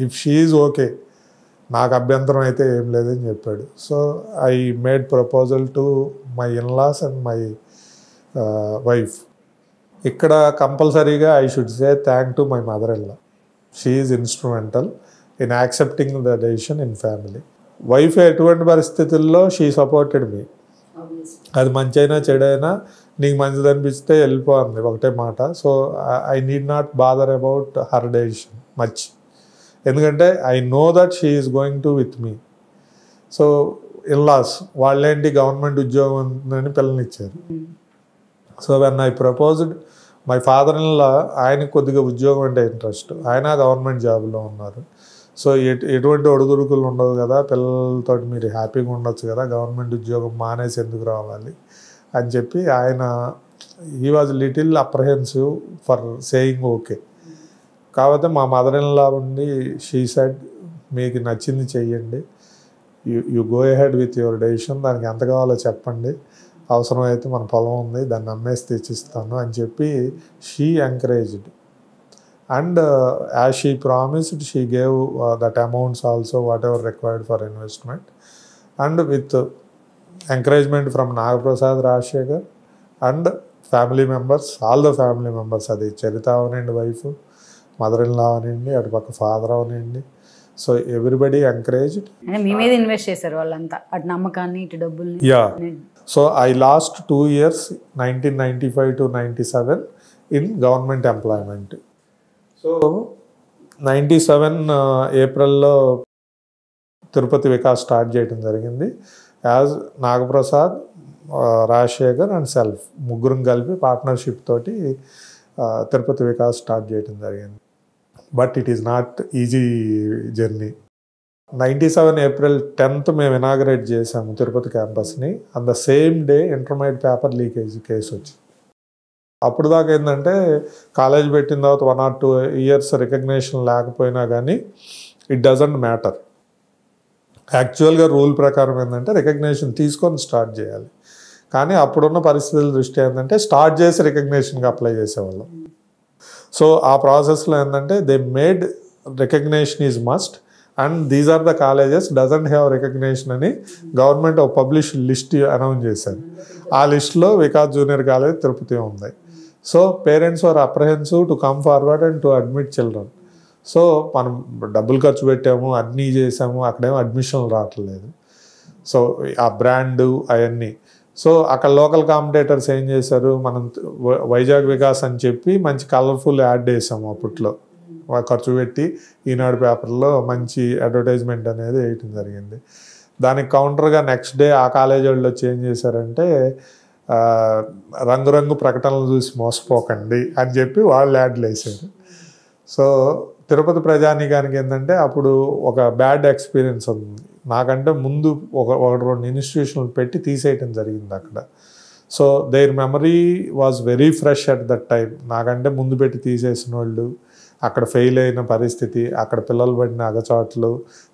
ఇఫ్ షీ ఈజ్ ఓకే, నాకు అభ్యంతరం అయితే ఏం లేదని చెప్పాడు. So I made proposal to my in laws and my wife. ఇక్కడ కంపల్సరీగా I should say thank to my mother in law. She is instrumental in accepting the decision in family. Wife ఎటువంటి పరిస్థితుల్లో షీ సపోర్టెడ్ మీ. అది మంచి అయినా చెడైనా నీకు మంచిది అనిపిస్తే వెళ్ళిపో అంది ఒకటే మాట. So I need not bother about her decision much, ఎందుకంటే I know that she is going to with me. So in laws వాళ్ళేంటి గవర్నమెంట్ ఉద్యోగం ఉందని పిల్లనిచ్చారు. So when I proposed, my father in law ఆయనకు కొద్దిగా ఉద్యోగం అంటే ఇంట్రెస్ట్, ఆయన గవర్నమెంట్ జాబ్లో ఉన్నారు. సో ఎటువంటి ఒడుదుడుకులు ఉండవు కదా, పిల్లలతో మీరు హ్యాపీగా ఉండొచ్చు కదా, గవర్నమెంట్ ఉద్యోగం మానేసి ఎందుకు రావాలి అని చెప్పి ఆయన he was little apprehensive for saying okay. కాకపోతే మా మదర్ ఇన్ లా ఉండి షీ సెడ్ మీకు నచ్చింది చెయ్యండి, you go ahead with your decision, దానికి ఎంత కావాలో చెప్పండి, అవసరమైతే మన పొలం ఉంది దాన్ని అమ్మేసి తెచ్చిస్తాను అని చెప్పి she encouraged. And as she promised she gave that amounts also whatever required for investment. And with encouragement from Nagaprasad, Rajasekhar and family members, all the family members, అది చరిత అవనండి వైఫ్, మదర్ ఇన్ లా అవనండి, అటుపక్క father అవనండి. So everybody encouraged. అంటే మీ మీద invest చేశారు వాళ్ళంతా, అటు నమ్మకాన్ని ఇటు డబ్బుల్ని. Yeah. So I lost 2 years 1995 to 97 in government employment. So 97 ఏప్రిల్లో తిరుపతి వికాస్ స్టార్ట్ చేయడం జరిగింది. As Nagaprasad, Rajasekhar and self ముగ్గురం కలిపి పార్ట్నర్షిప్ తోటి తిరుపతి వికాస్ స్టార్ట్ చేయడం జరిగింది. But it is not easy journey. 97 April 10th మేము ఇనాగరేట్ చేసాము తిరుపతి క్యాంపస్ని. On the same day intermediate paper leakage case వచ్చింది. అప్పుడు దాకా ఏంటంటే కాలేజ్ పెట్టిన తర్వాత 1 or 2 years రికగ్నేషన్ లేకపోయినా కానీ ఇట్ డజంట్ మ్యాటర్. యాక్చువల్గా రూల్ ప్రకారం ఏంటంటే రికగ్నేషన్ తీసుకొని స్టార్ట్ చేయాలి. కానీ అప్పుడున్న పరిస్థితుల దృష్ట్యా ఏంటంటే స్టార్ట్ చేసి రికగ్నేషన్కి అప్లై చేసేవాళ్ళం. సో ఆ ప్రాసెస్లో ఏంటంటే they made recognition is must and these are the colleges doesn't have recognition అని గవర్నమెంట్ ఒక పబ్లిష్ లిస్ట్ అనౌన్స్ చేశారు. ఆ లిస్ట్లో వికాస్ జూనియర్ కాలేజ్ తిరుపతి ఉంది. So parents are apprehensive to come forward and to admit children. So మనం డబ్బులు ఖర్చు పెట్టాము, అన్నీ చేసాము, అక్కడేమో అడ్మిషన్లు రావట్లేదు. సో ఆ బ్రాండు అవన్నీ. సో అక్కడ లోకల్ కాంపిటేటర్స్ ఏం చేశారు, మనం వైజాగ్ వికాస్ అని చెప్పి మంచి కలర్ఫుల్ యాడ్ వేసాము. అప్పట్లో ఖర్చు పెట్టి ఈనాడు పేపర్లో మంచి అడ్వర్టైజ్మెంట్ అనేది వేయటం జరిగింది. దానికి కౌంటర్గా నెక్స్ట్ డే ఆ కాలేజ్ వాళ్ళు వచ్చి ఏం చేశారంటే రంగురంగు ప్రకటనలు చూసి మోసపోకండి అని చెప్పి వాళ్ళు యాడ్లు వేసారు. సో తిరుపతి ప్రజానీకానికి ఏంటంటే అప్పుడు ఒక బ్యాడ్ ఎక్స్పీరియన్స్ ఉంది. నాకంటే ముందు ఒక 2 ఇన్స్టిట్యూషన్లు పెట్టి తీసేయటం జరిగింది అక్కడ. So their memory was very fresh at that time. నాకంటే ముందు పెట్టి తీసేసిన వాళ్ళు, అక్కడ ఫెయిల్ అయిన పరిస్థితి, అక్కడ పిల్లలు పడిన అగచాట్లు,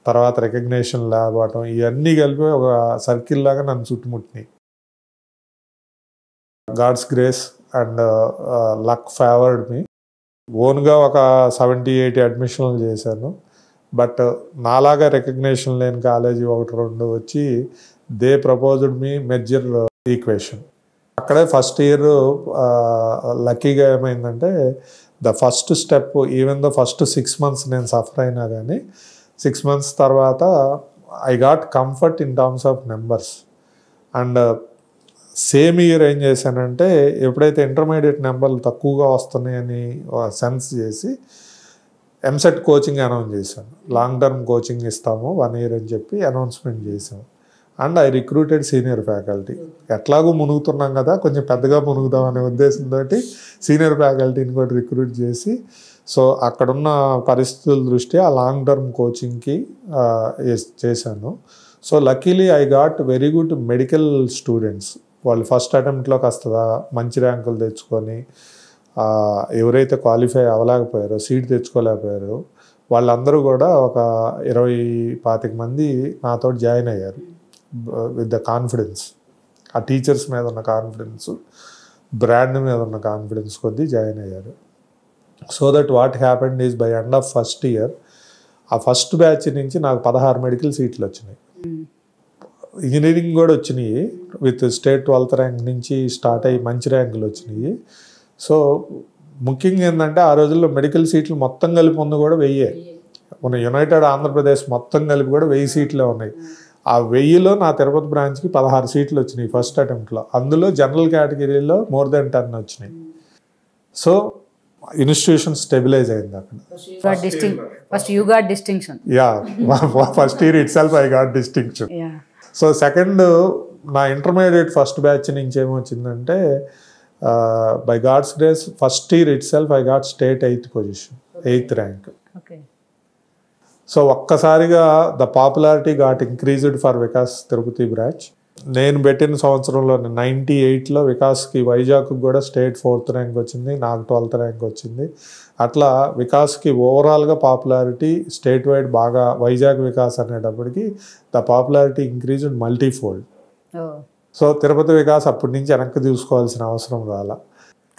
తర్వాత రికగ్నేషన్ లేకపోవటం, ఇవన్నీ కలిపి ఒక సర్కిల్ లాగా నన్ను చుట్టుముట్టినాయి. God's grace and luck favoured me. ఓన్గా ఒక 70-80 అడ్మిషన్లు చేశాను. బట్ నాలాగా రికగ్నేషన్ లేని కాలేజీ 1-2 వచ్చి they proposed me merger equation. అక్కడే ఫస్ట్ ఇయర్ లక్కీగా ఏమైందంటే the first step, even the first 6 months నేను సఫర్ అయినా కానీ 6 months తర్వాత I got comfort in terms of numbers. And same year ఏం చేశానంటే ఎప్పుడైతే ఇంటర్మీడియట్ నెంబర్లు తక్కువగా వస్తున్నాయని సెన్స్ చేసి ఎంసెట్ కోచింగ్ అనౌన్స్ చేశాను. లాంగ్ టర్మ్ కోచింగ్ ఇస్తాము 1 year అని చెప్పి అనౌన్స్మెంట్ చేసాము. And I recruited senior faculty. ఎట్లాగూ మునుగుతున్నాం కదా, కొంచెం పెద్దగా మునుగుదాం అనే ఉద్దేశంతో సీనియర్ ఫ్యాకల్టీని కూడా రిక్రూట్ చేసి, సో అక్కడున్న పరిస్థితుల దృష్ట్యా లాంగ్ టర్మ్ కోచింగ్కి చేశాను. So luckily I got very good medical students. వాళ్ళు ఫస్ట్ అటెంప్ట్లో కాస్త మంచి ర్యాంకులు తెచ్చుకొని ఎవరైతే క్వాలిఫై అవ్వలేకపోయారో, సీట్ తెచ్చుకోలేకపోయారో వాళ్ళందరూ కూడా ఒక 20-25 మంది నాతో జాయిన్ అయ్యారు విత్ ద కాన్ఫిడెన్స్. ఆ టీచర్స్ మీద ఉన్న కాన్ఫిడెన్స్, బ్రాండ్ మీద ఉన్న కాన్ఫిడెన్స్ కొద్దీ జాయిన్ అయ్యారు. So that what happened is by end of first year ఆ ఫస్ట్ బ్యాచ్ నుంచి నాకు 16 మెడికల్ సీట్లు వచ్చినాయి. ఇంజనీరింగ్ కూడా వచ్చినాయి. విత్ స్టేట్ 12th ర్యాంక్ నుంచి స్టార్ట్ అయ్యి మంచి ర్యాంకులు వచ్చినాయి. సో ముఖ్యంగా ఏంటంటే ఆ రోజుల్లో మెడికల్ సీట్లు మొత్తం కలిపి ఉంది కూడా 1000. మన యునైటెడ్ ఆంధ్రప్రదేశ్ మొత్తం కలిపి కూడా 1000 సీట్లే ఉన్నాయి. ఆ 1000లో నా తిరుపతి బ్రాంచ్కి 16 సీట్లు వచ్చినాయి ఫస్ట్ అటెంప్ట్లో. అందులో జనరల్ కేటగిరీలో more than 10 వచ్చినాయి. సో ఇన్స్టిట్యూషన్ స్టెబిలైజ్ అయింది అక్కడ. First you got distinction. Yeah, first year itself I got distinction. So second నా ఇంటర్మీడియట్ ఫస్ట్ బ్యాచ్ నుంచి ఏమొచ్చిందంటే by God's grace first year itself I got state 8th position, 8th rank. So ఒక్కసారిగా the popularity got increased for Vikas Tirupati branch. నేను పెట్టిన సంవత్సరంలో 98లో వికాస్కి వైజాగ్కి కూడా state 4th rank వచ్చింది, నాకు 12th ర్యాంక్ వచ్చింది. అట్లా వికాస్కి ఓవరాల్గా పాపులారిటీ స్టేట్ వైడ్ బాగా వైజాగ్ వికాస్ అనేటప్పటికి the popularity increased multifold. So Tirupati Vikas అప్పటి నుంచి వెనక్కి చూసుకోవాల్సిన అవసరం రాలా.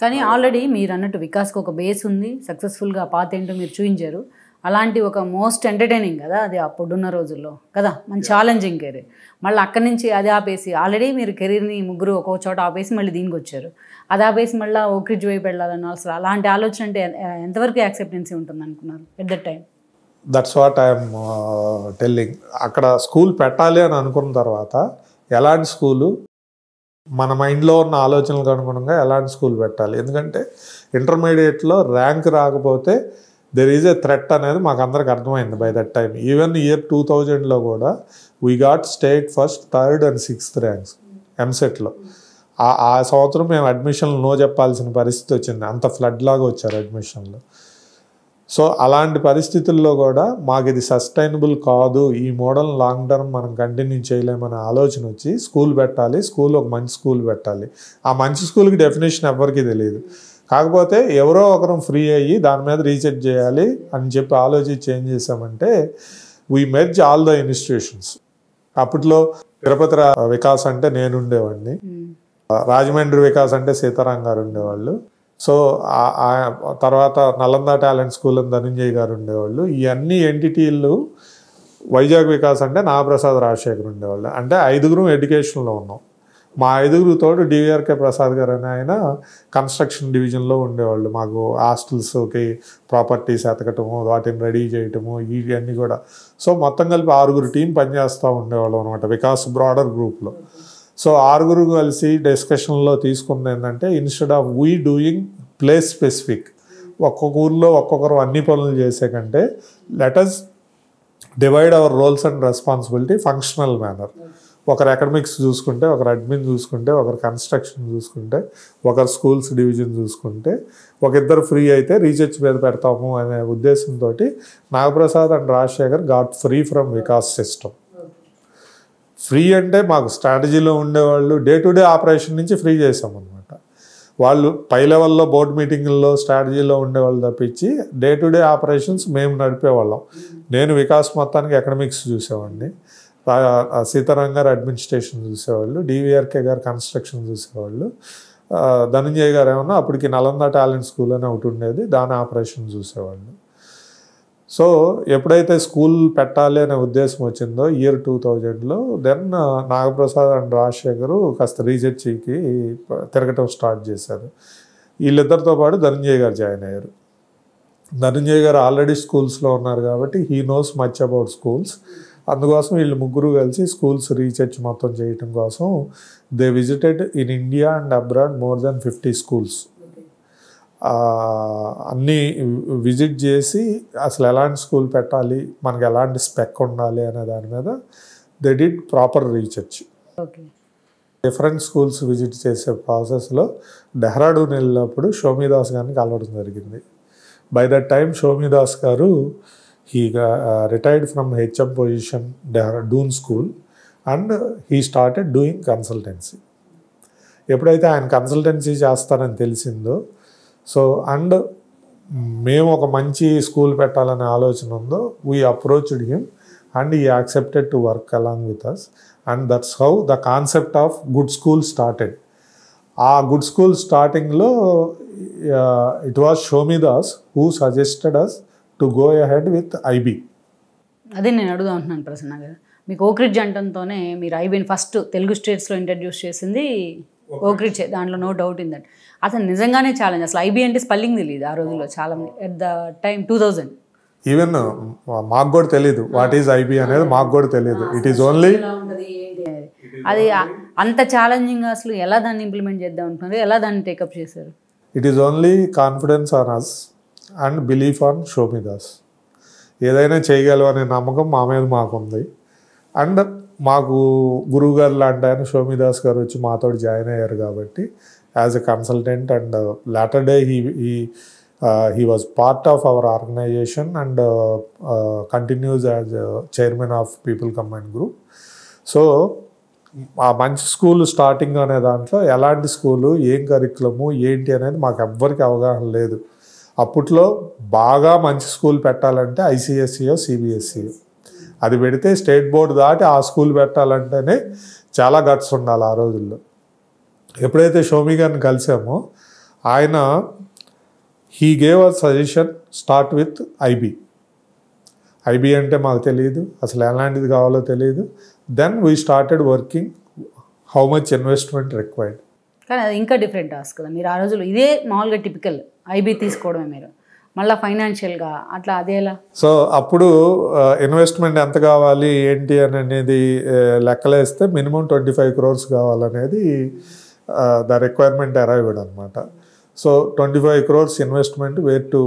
కానీ ఆల్రెడీ మీరు అన్నట్టు వికాస్కి ఒక బేస్ ఉంది, సక్సెస్ఫుల్గా పాత ఏంటో మీరు చూపించారు. అలాంటి ఒక మోస్ట్ ఎంటర్టైనింగ్ కదా అది అప్పుడున్న రోజుల్లో కదా, మంచి ఛాలెంజింగ్ కెరీర్. మళ్ళీ అక్కడి నుంచి అది ఆపేసి ఆల్రెడీ మీరు కెరీర్ని ముగ్గురు ఒక్కొక్క చోట ఆపేసి మళ్ళీ దీనికి వచ్చారు. అది ఆపేసి మళ్ళీ ఓక్ రిడ్జ్ వైపు వెళ్ళాలని అసలు అలాంటి ఆలోచన అంటే ఎంతవరకు యాక్సెప్టెన్సీ ఉంటుంది అనుకున్నారు at that time? That's what I'm telling. అక్కడ స్కూల్ పెట్టాలి అని అనుకున్న తర్వాత ఎలాంటి స్కూలు, మన మైండ్లో ఉన్న ఆలోచనలకు అనుగుణంగా ఎలాంటి స్కూల్ పెట్టాలి. ఎందుకంటే ఇంటర్మీడియట్లో ర్యాంక్ రాకపోతే దెర్ ఈజ్ ఎ థ్రెట్ అనేది మాకు అందరికి అర్థమైంది by that time. Even year 2000లో కూడా we got state first, 3rd and 6th ranks ఎంసెట్లో. ఆ సంవత్సరం మేము అడ్మిషన్లు నో చెప్పాల్సిన పరిస్థితి వచ్చింది, అంత ఫ్లడ్ లాగా వచ్చారు అడ్మిషన్లు. సో అలాంటి పరిస్థితుల్లో కూడా మాకు ఇది సస్టైనబుల్ కాదు, ఈ మోడల్ లాంగ్ టర్మ్ మనం కంటిన్యూ చేయలేమనే ఆలోచన వచ్చి స్కూల్ పెట్టాలి, స్కూల్ ఒక మంచి స్కూల్ పెట్టాలి. ఆ మంచి స్కూల్కి డెఫినేషన్ ఎవరికి తెలియదు. కాకపోతే ఎవరో ఒకరు ఫ్రీ అయ్యి దాని మీద రీసెర్చ్ చేయాలి అని చెప్పి ఆలోచించి ఏం చేసామంటే we merge all the institutions. అప్పట్లో తిరుపతి వికాస్ అంటే నేను ఉండేవాడిని, రాజమండ్రి వికాస్ అంటే సీతారాం గారు ఉండేవాళ్ళు. సో తర్వాత నలంద టాలెంట్ స్కూల్ అని ధనంజయ్ గారు ఉండేవాళ్ళు. ఈ అన్ని ఎంటిటీలు వైజాగ్ వికాస్ అంటే నాగప్రసాద్ రాజశేఖర్ ఉండేవాళ్ళు. అంటే 5గురు ఎడ్యుకేషన్లో ఉన్నాం. మా 5గురు తోడు డివిఆర్కే ప్రసాద్ గారు అని ఆయన కన్స్ట్రక్షన్ డివిజన్లో ఉండేవాళ్ళు. మాకు హాస్టల్స్కి ప్రాపర్టీస్ ఎతకటము, వాటిని రెడీ చేయటము, ఇవన్నీ కూడా. సో మొత్తం కలిపి 6గురు టీం పనిచేస్తూ ఉండేవాళ్ళం అనమాట వికాస్ బ్రాడర్ గ్రూప్లో. సో 6గురు కలిసి డిస్కషన్లో తీసుకుంది ఏంటంటే instead of we doing place specific, ఒక్కొక్క ఊర్లో ఒక్కొక్కరు అన్ని పనులు చేసే కంటే let us divide our roles and responsibility functional manner. ఒకరు అకాడమిక్స్ చూసుకుంటే, ఒకరు అడ్మిన్ చూసుకుంటే, ఒకరు కన్స్ట్రక్షన్ చూసుకుంటే, ఒకరు స్కూల్స్ డివిజన్ చూసుకుంటే, ఇద్దరు ఫ్రీ అయితే రీసెర్చ్ మీద పెడతాము అనే ఉద్దేశంతో Nagaprasad and Rajasekhar got free from Vikas system. Free అంటే మాకు స్ట్రాటజీలో ఉండేవాళ్ళు డే టు డే ఆపరేషన్ నుంచి ఫ్రీ చేసామన్నమాట. వాళ్ళు పై లెవెల్లో బోర్డు మీటింగుల్లో స్ట్రాటజీలో ఉండేవాళ్ళు తప్పించి డే టు డే ఆపరేషన్స్ మేము నడిపేవాళ్ళం. నేను వికాస్ మొత్తానికి ఎకనామిక్స్ చూసేవాడిని, సీతారాం గారు అడ్మినిస్ట్రేషన్ చూసేవాళ్ళు, డివిఆర్కే గారు కన్స్ట్రక్షన్ చూసేవాళ్ళు, ధనంజయ్ గారు ఏమన్నా అప్పటికి నలంద టాలెంట్ స్కూల్ అని ఒకటి ఉండేది, దాని ఆపరేషన్ చూసేవాళ్ళు. సో ఎప్పుడైతే స్కూల్ పెట్టాలి అనే ఉద్దేశం వచ్చిందో ఇయర్ 2000లో దెన్ నాగప్రసాద్ అండ్ రాజశేఖరు కాస్త రీసెర్చ్కి తిరగటం స్టార్ట్ చేశారు. వీళ్ళిద్దరితో పాటు ధనంజయ్ గారు జాయిన్ అయ్యారు. ధనంజయ్ గారు ఆల్రెడీ స్కూల్స్లో ఉన్నారు కాబట్టి he knows much about schools. అందుకోసం వీళ్ళు ముగ్గురు కలిసి స్కూల్స్ రీసెర్చ్ మొత్తం చేయటం కోసం they visited in India and abroad more than 50 schools. అన్నీ విజిట్ చేసి అసలు ఎలాంటి స్కూల్ పెట్టాలి, మనకి ఎలాంటి స్పెక్ ఉండాలి అనే దాని మీద they did proper research. Different schools visit చేసే ప్రాసెస్లో డెహ్రాడూన్ వెళ్ళినప్పుడు షోమిదాస్ గారిని కలవడం జరిగింది. బై దట్ టైమ్ షోమిదాస్ గారు he retired from HM position Dehradun school and he started doing consultancy. ఎప్పుడైతే ఆయన కన్సల్టెన్సీ చేస్తారని తెలిసిందో, సో అండ్ మేము ఒక మంచి స్కూల్ పెట్టాలనే ఆలోచన ఉందో, we approached him and he accepted to work along with us and that's how the concept of good school started. ఆ గుడ్ స్కూల్ స్టార్టింగ్లో it was Shomidas who suggested us to go ahead with IB. అదే నేను అడుగుదాం అంటున్నాను ప్రసన్న గారు, మీకు ఓక్ ridge అంటంతోనే మీరు ఐబీని ఫస్ట్ తెలుగు స్టేట్స్లో ఇంట్రడ్యూస్ చేసింది ఓక్ రిడ్జ్, దాంట్లో నో డౌట్ ఇన్ దట్. అసలు నిజంగానే ఛాలెంజ్, అసలు ఐబీ అంటే స్పెల్లింగ్ తెలియదు ఆ రోజుల్లో చాలా మంది ఎట్ ద టైం 2000. ఈవెన్ మాకు కూడా తెలియదు వాట్ ఈజ్ ఐబీ అనేది, మాకు కూడా తెలియదు. ఇట్ ఈస్ ఓన్లీ అది అంత ఛాలెంజింగ్. అసలు ఎలా దాన్ని ఇంప్లిమెంట్ చేద్దాం అనుకున్నారు, ఎలా దాన్ని టేకప్ చేశారు? It is only confidence on us and belief on Shomidas. ఏదైనా చేయగలవు అనే నమ్మకం మా మీద మాకుంది. అండ్ మాకు గురువుగారు లాంటి ఆయన షోమిదాస్ గారు వచ్చి మాతో జాయిన్ అయ్యారు కాబట్టి as a consultant and later day he was part of our organization and continues as chairman of People Combined Group. So ఆ మంచి స్కూల్ స్టార్టింగ్ అనే దాంట్లో ఎలాంటి స్కూలు, ఏం కరికులము, ఏంటి అనేది మాకు ఎవ్వరికి అవగాహన లేదు. అప్పట్లో బాగా మంచి స్కూల్ పెట్టాలంటే ఐసిఎస్సియో సిబిఎస్సియో, అది పెడితే స్టేట్ బోర్డు దాటి ఆ స్కూల్ పెట్టాలంటేనే చాలా గట్స్ ఉండాలి ఆ రోజుల్లో. ఎప్పుడైతే షోమి గారిని కలిసామో ఆయన he gave a suggestion, start with IB అంటే మాకు తెలియదు, అసలు ఎలాంటిది కావాలో తెలియదు. Then we started working how much investment required. కానీ అది ఇంకా డిఫరెంట్ టాస్క్ కదా. మీరు ఆ రోజులు ఇదే మామూలుగా టిపికల్ ఐబీ తీసుకోవడమే, మీరు మళ్ళీ ఫైనాన్షియల్గా అట్లా అదేలా? సో అప్పుడు ఇన్వెస్ట్మెంట్ ఎంత కావాలి ఏంటి అనేది లెక్కలేస్తే మినిమం 25 crores కావాలనేది ద రిక్వైర్మెంట్ అరైవ్డ్ అనమాట. So 25 crores investment where to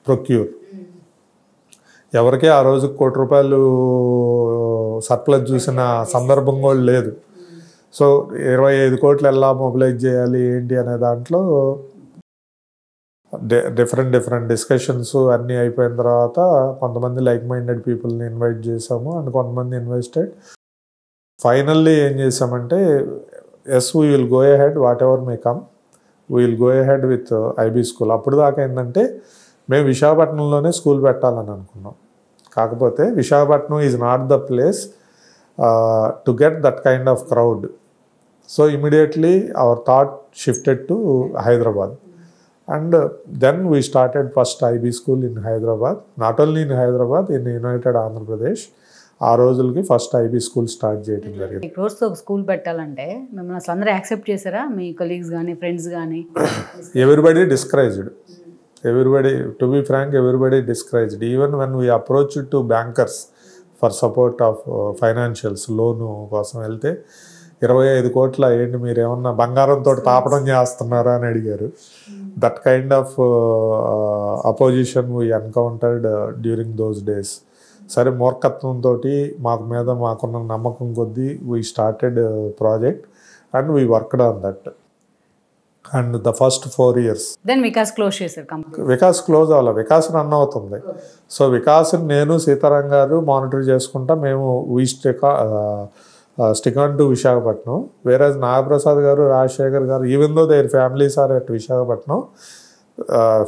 procure. ఎవరికే ఆ రోజు ₹1 సర్ప్లస్ చూసిన సందర్భం కూడా లేదు. సో 25 కోట్లు ఎలా మొబిలైజ్ చేయాలి ఏంటి అనే దాంట్లో డిఫరెంట్ డిస్కషన్స్ అన్నీ అయిపోయిన తర్వాత కొంతమంది లైక్ మైండెడ్ పీపుల్ని ఇన్వైట్ చేసాము అండ్ కొంతమంది ఇన్వెస్టెడ్. ఫైనల్లీ ఏం చేసామంటే yes we will go ahead whatever may come, we will go ahead with IB school. అప్పుడు దాకా ఏంటంటే మేము విశాఖపట్నంలోనే స్కూల్ పెట్టాలని అనుకున్నాం. కాకపోతే Visakhapatnam is not the place to get that kind of crowd. So immediately our thought shifted to Hyderabad. And then we started first IB school in Hyderabad, not only in Hyderabad, in United Andhra Pradesh. ఆ రోజులకి first IB school start చేయడం జరిగింది. రోజుతో ఒక school పెట్టాలంటే మిమ్మల్ని అసలు అందరూ యాక్సెప్ట్ చేశారా? మీ కొలీగ్స్ కానీ ఫ్రెండ్స్ కానీ? Everybody discouraged, everybody, to be frank, everybody discouraged. Even when we approach to bankers for support of financials, loan కోసం వెళ్తే 25 కోట్ల ఏంటి మీరు ఏమన్నా బంగారంతో తాపడం చేస్తున్నారా అని అడిగారు. That kind of opposition we encountered during those days. సరే మూర్ఖత్వంతో మాకున్న నమ్మకం కొద్దీ we started project and we worked on that. And the first 4 years then Vikas close చేశారు కంపెనీ. వికాస్ క్లోజ్ అవ్వాలి, వికాస్ రన్ అవుతుంది. సో వికాస్ నేను సీతారాం గారు మానిటర్ చేసుకుంటా మేము we stick on to Visakhapatnam, whereas Nagaprasad garu, Rajshekhar garu, even though their families are at Visakhapatnam,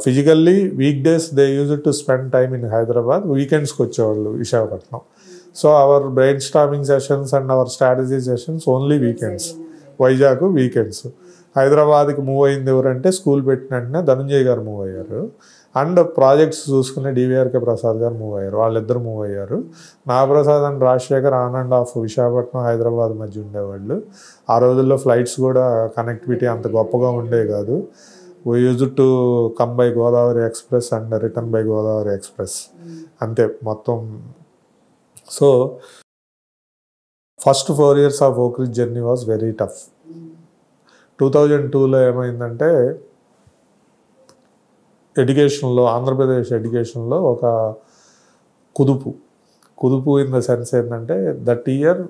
physically weekdays they used to spend time in Hyderabad, weekends kochevallu Visakhapatnam. So our brainstorming sessions and our strategy sessions only weekends. Vizag weekends. హైదరాబాద్కి move అయింది ఎవరంటే school పెట్టిన వెంటనే ధనంజయ్ గారు move అయ్యారు. And projects చూసుకునే డివిఆర్కే ప్రసాద్ గారు move అయ్యారు. వాళ్ళిద్దరు మూవ్ అయ్యారు. Nagaprasad and Rajasekhar on and of Visakhapatnam Hyderabad మధ్య ఉండేవాళ్ళు. ఆ రోజుల్లో ఫ్లైట్స్ కూడా కనెక్టివిటీ అంత గొప్పగా ఉండే కాదు. We use to come by Godavari express and return by Godavari express, అంతే మొత్తం. So first 4 years of Oakridge journey was very tough. 2002లో ఏమైందంటే ఎడ్యుకేషన్లో, ఆంధ్రప్రదేశ్ ఎడ్యుకేషన్లో ఒక కుదుపు ఇన్ ద సెన్స్ ఏంటంటే దట్ ఇయర్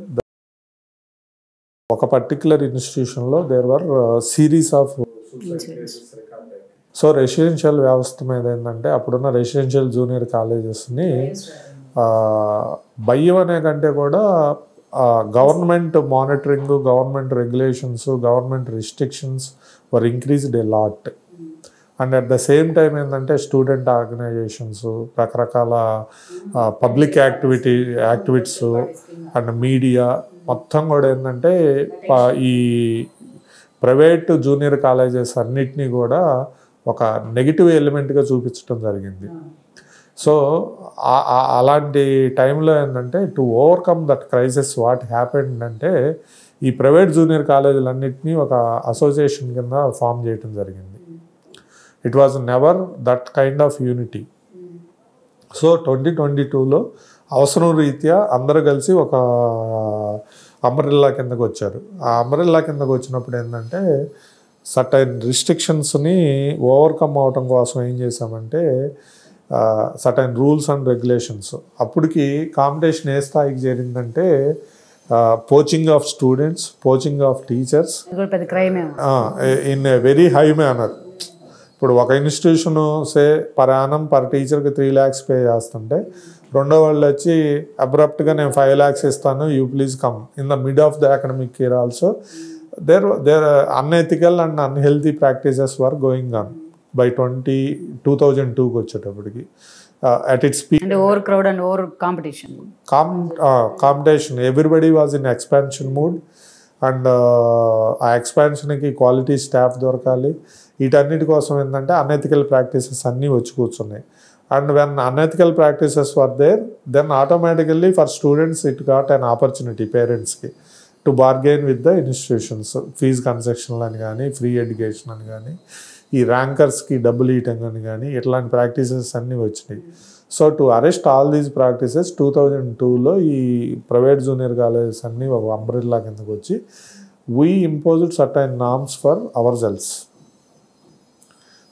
ఒక పర్టిక్యులర్ ఇన్స్టిట్యూషన్లో there were series of. So residential వ్యవస్థ మీద ఏంటంటే అప్పుడున్న రెసిడెన్షియల్ జూనియర్ కాలేజెస్ని భయం అనే కంటే కూడా government monitoring, government regulations, government restrictions were increased a lot. And at the same time ఏంటంటే స్టూడెంట్ ఆర్గనైజేషన్స్, రకరకాల పబ్లిక్ యాక్టివిటీస్ అండ్ మీడియా మొత్తం కూడా ఏంటంటే ఈ ప్రైవేట్ జూనియర్ కాలేజెస్ అన్నిటినీ కూడా ఒక నెగిటివ్ ఎలిమెంట్గా చూపించడం జరిగింది. సో అలాంటి టైంలో ఏంటంటే to overcome that crisis what happened అంటే ఈ ప్రైవేట్ జూనియర్ కాలేజీలన్నింటినీ ఒక అసోసియేషన్ కింద ఫామ్ చేయడం జరిగింది. It was never that kind of unity. So 2022లో అవసరం రీత్యా అందరూ కలిసి ఒక అంబ్రెల్లా కిందకు వచ్చారు. ఆ అంబ్రెల్లా కిందకు వచ్చినప్పుడు ఏంటంటే సర్టైన్ రిస్ట్రిక్షన్స్ని ఓవర్కమ్ అవటం కోసం ఏం చేశామంటే సర్టైన్ రూల్స్ అండ్ రెగ్యులేషన్స్. అప్పటికి కాంపిటీషన్ ఏ స్థాయికి చేరిందంటే poaching of students, poaching of teachers in a very high manner. ఇప్పుడు ఒక institution say per annum per టీచర్కి 3 lakhs పే చేస్తుంటే రెండో వాళ్ళు వచ్చి అబ్రప్ట్గా నేను 5 lakhs ఇస్తాను, you please come. In the mid of the academic year also there unethical and unhealthy practices were going on by 2002కి వచ్చేటప్పటికి. At its peak, అంటే over crowd and over competition, everybody was in expansion mood. And ఆ ఎక్స్పాన్షన్కి quality staff దొరకాలి. వీటన్నిటి కోసం ఏంటంటే unethical practices అన్నీ వచ్చి కూర్చున్నాయి. And when unethical practices were there, then automatically for students it got an opportunity పేరెంట్స్కి to bargain with the institutions. Fee కన్సెషన్లు అని కానీ, ఫ్రీ ఎడ్యుకేషన్ అని కానీ, ఈ ర్యాంకర్స్కి డబ్బులు ఇవ్వటం అని కానీ, ఇట్లాంటి ప్రాక్టీసెస్ అన్నీ వచ్చినాయి. So to arrest all these practices 2002లో ఈ ప్రైవేట్ జూనియర్ కాలేజెస్ అన్నీ ఒక అంబ్రెల్లా కిందకు వచ్చి we imposed certain norms for ourselves.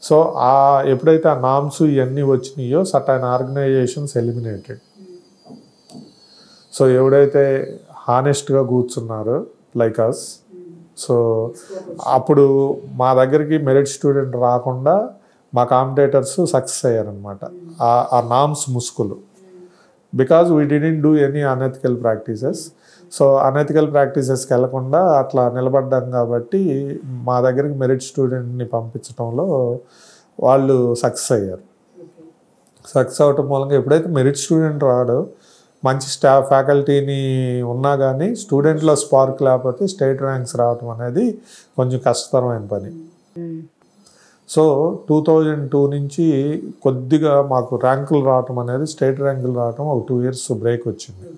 So ఎప్పుడైతే ఆ నామ్స్ ఇవన్నీ వచ్చినాయో సర్టైన్ ఆర్గనైజేషన్స్ ఎలిమినేటెడ్. సో ఎవడైతే హానెస్ట్గా కూర్చున్నారో లైక్ అస్, సో అప్పుడు మా దగ్గరికి మెరిట్ స్టూడెంట్ రాకుండా మా కాంపిటేటర్స్ సక్సెస్ అయ్యారనమాట ఆ నామ్స్ ముసుగులు. Because we didn't do any unethical practices. So unethical ప్రాక్టీసెస్కి వెళ్లకుండా అట్లా నిలబడ్డాం కాబట్టి మా దగ్గరికి మెరిట్ స్టూడెంట్ని పంపించడంలో వాళ్ళు సక్సెస్ అయ్యారు. సక్సెస్ అవటం మూలంగా ఎప్పుడైతే మెరిట్ స్టూడెంట్ రాడో, మంచి స్టాఫ్ ఫ్యాకల్టీని ఉన్నా కానీ స్టూడెంట్లో స్పార్క్ లేకపోతే స్టేట్ ర్యాంక్స్ రావటం అనేది కొంచెం కష్టతరమైన పని. సో 2002 నుంచి కొద్దిగా మాకు ర్యాంకులు రావటం అనేది, స్టేట్ ర్యాంకులు రావటం ఒక 2 years బ్రేక్ వచ్చింది.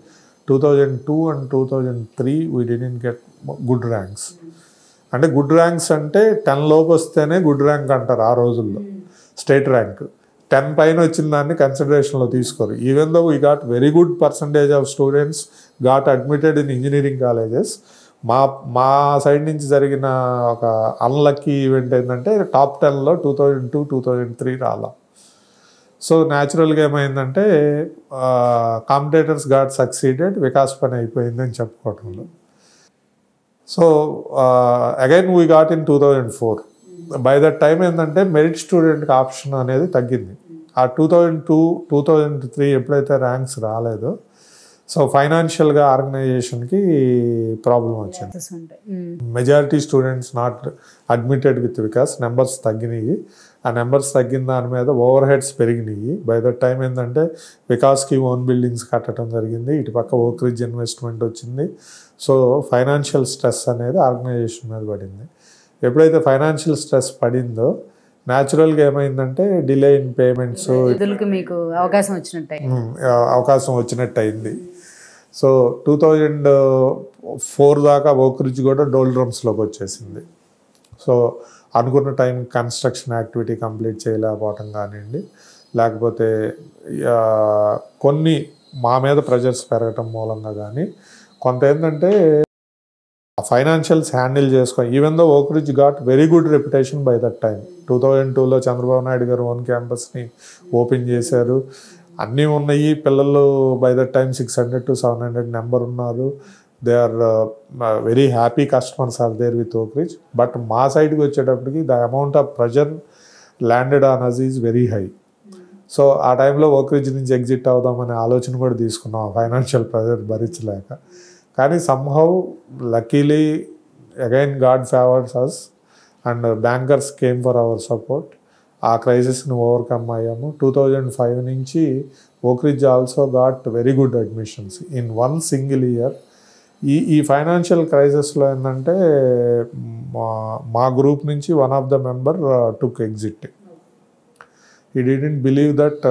2002 and 2003 we didn't get good ranks. అంటే గుడ్ ర్యాంక్స్ అంటే 10 లోపు వస్తేనే గుడ్ ర్యాంక్ అంటారు ఆ రోజుల్లో. స్టేట్ ర్యాంక్ 10 పైన వచ్చిన దాన్ని కన్సిడరేషన్లో తీసుకోరు. Even though we got very good percentage of students got admitted in engineering colleges. మా సైడ్ నుంచి జరిగిన ఒక అన్లక్కీ ఈవెంట్ ఏంటంటే టాప్ 10లో 2002, 2003 రాలా. సో న్యాచురల్గా ఏమైందంటే కాంపిటేటర్స్ గాట్ సక్సీడెడ్, వికాస్ పని అయిపోయిందని చెప్పుకోవటంలో. So again we got in 2004. By that time ఏంటంటే మెరిట్ స్టూడెంట్కి ఆప్షన్ అనేది తగ్గింది. ఆ 2002, 2003 ఎప్పుడైతే ర్యాంక్స్ రాలేదో, సో ఫైనాన్షియల్గా ఆర్గనైజేషన్కి ప్రాబ్లం వచ్చింది. Majority students not admitted with Vikas, numbers తగ్గినాయి. ఆ నెంబర్స్ తగ్గిన దాని మీద ఓవర్ హెడ్స్ పెరిగినాయి. బై దట్ టైం ఏంటంటే వికాస్కి ఓన్ బిల్డింగ్స్ కట్టడం జరిగింది, ఇటు పక్క ఓక్ రిడ్జ్ ఇన్వెస్ట్మెంట్ వచ్చింది. సో ఫైనాన్షియల్ స్ట్రెస్ అనేది ఆర్గనైజేషన్ మీద పడింది. ఎప్పుడైతే ఫైనాన్షియల్ స్ట్రెస్ పడిందో న్యాచురల్గా ఏమైందంటే డిలే ఇన్ పేమెంట్స్, మీకు అవకాశం వచ్చినట్టు అయింది. సో 2004 దాకా ఓక్ రిడ్జ్ కూడా డోల్డ్రమ్స్లోకి వచ్చేసింది. సో అనుకున్న టైం కన్స్ట్రక్షన్ యాక్టివిటీ కంప్లీట్ చేయలేకపోవటం కానివ్వండి, లేకపోతే కొన్ని మా మీద ప్రెజర్స్ పెరగటం మూలంగా కానీ కొంత ఏంటంటే ఫైనాన్షియల్స్ హ్యాండిల్ చేసుకోవాలి. Even though Oakridge got very good reputation by that time. 2002లో చంద్రబాబు నాయుడు గారు ఓన్ క్యాంపస్ని ఓపెన్ చేశారు, అన్నీ ఉన్నాయి. పిల్లలు by that time 600 to 700 number ఉన్నారు. They are very happy customers are there with Oakridge. But మా సైడ్కి వచ్చేటప్పటికి the amount of pressure landed on us is very high. So ఆ టైంలో ఓక్ రిడ్జ్ నుంచి ఎగ్జిట్ అవుదామనే ఆలోచన కూడా తీసుకున్నాం, ఫైనాన్షియల్ ప్రెజర్ భరించలేక. కానీ somehow luckily again God favours us and bankers came for our support. ఆ క్రైసిస్ని ఓవర్కమ్ అయ్యాము. 2005 నుంచి Oak Ridge also got very good admissions in one single year. ఈ ఫైనాన్షియల్ క్రైసిస్లో ఏంటంటే మా గ్రూప్ నుంచి one of the member took exit. He didn't believe that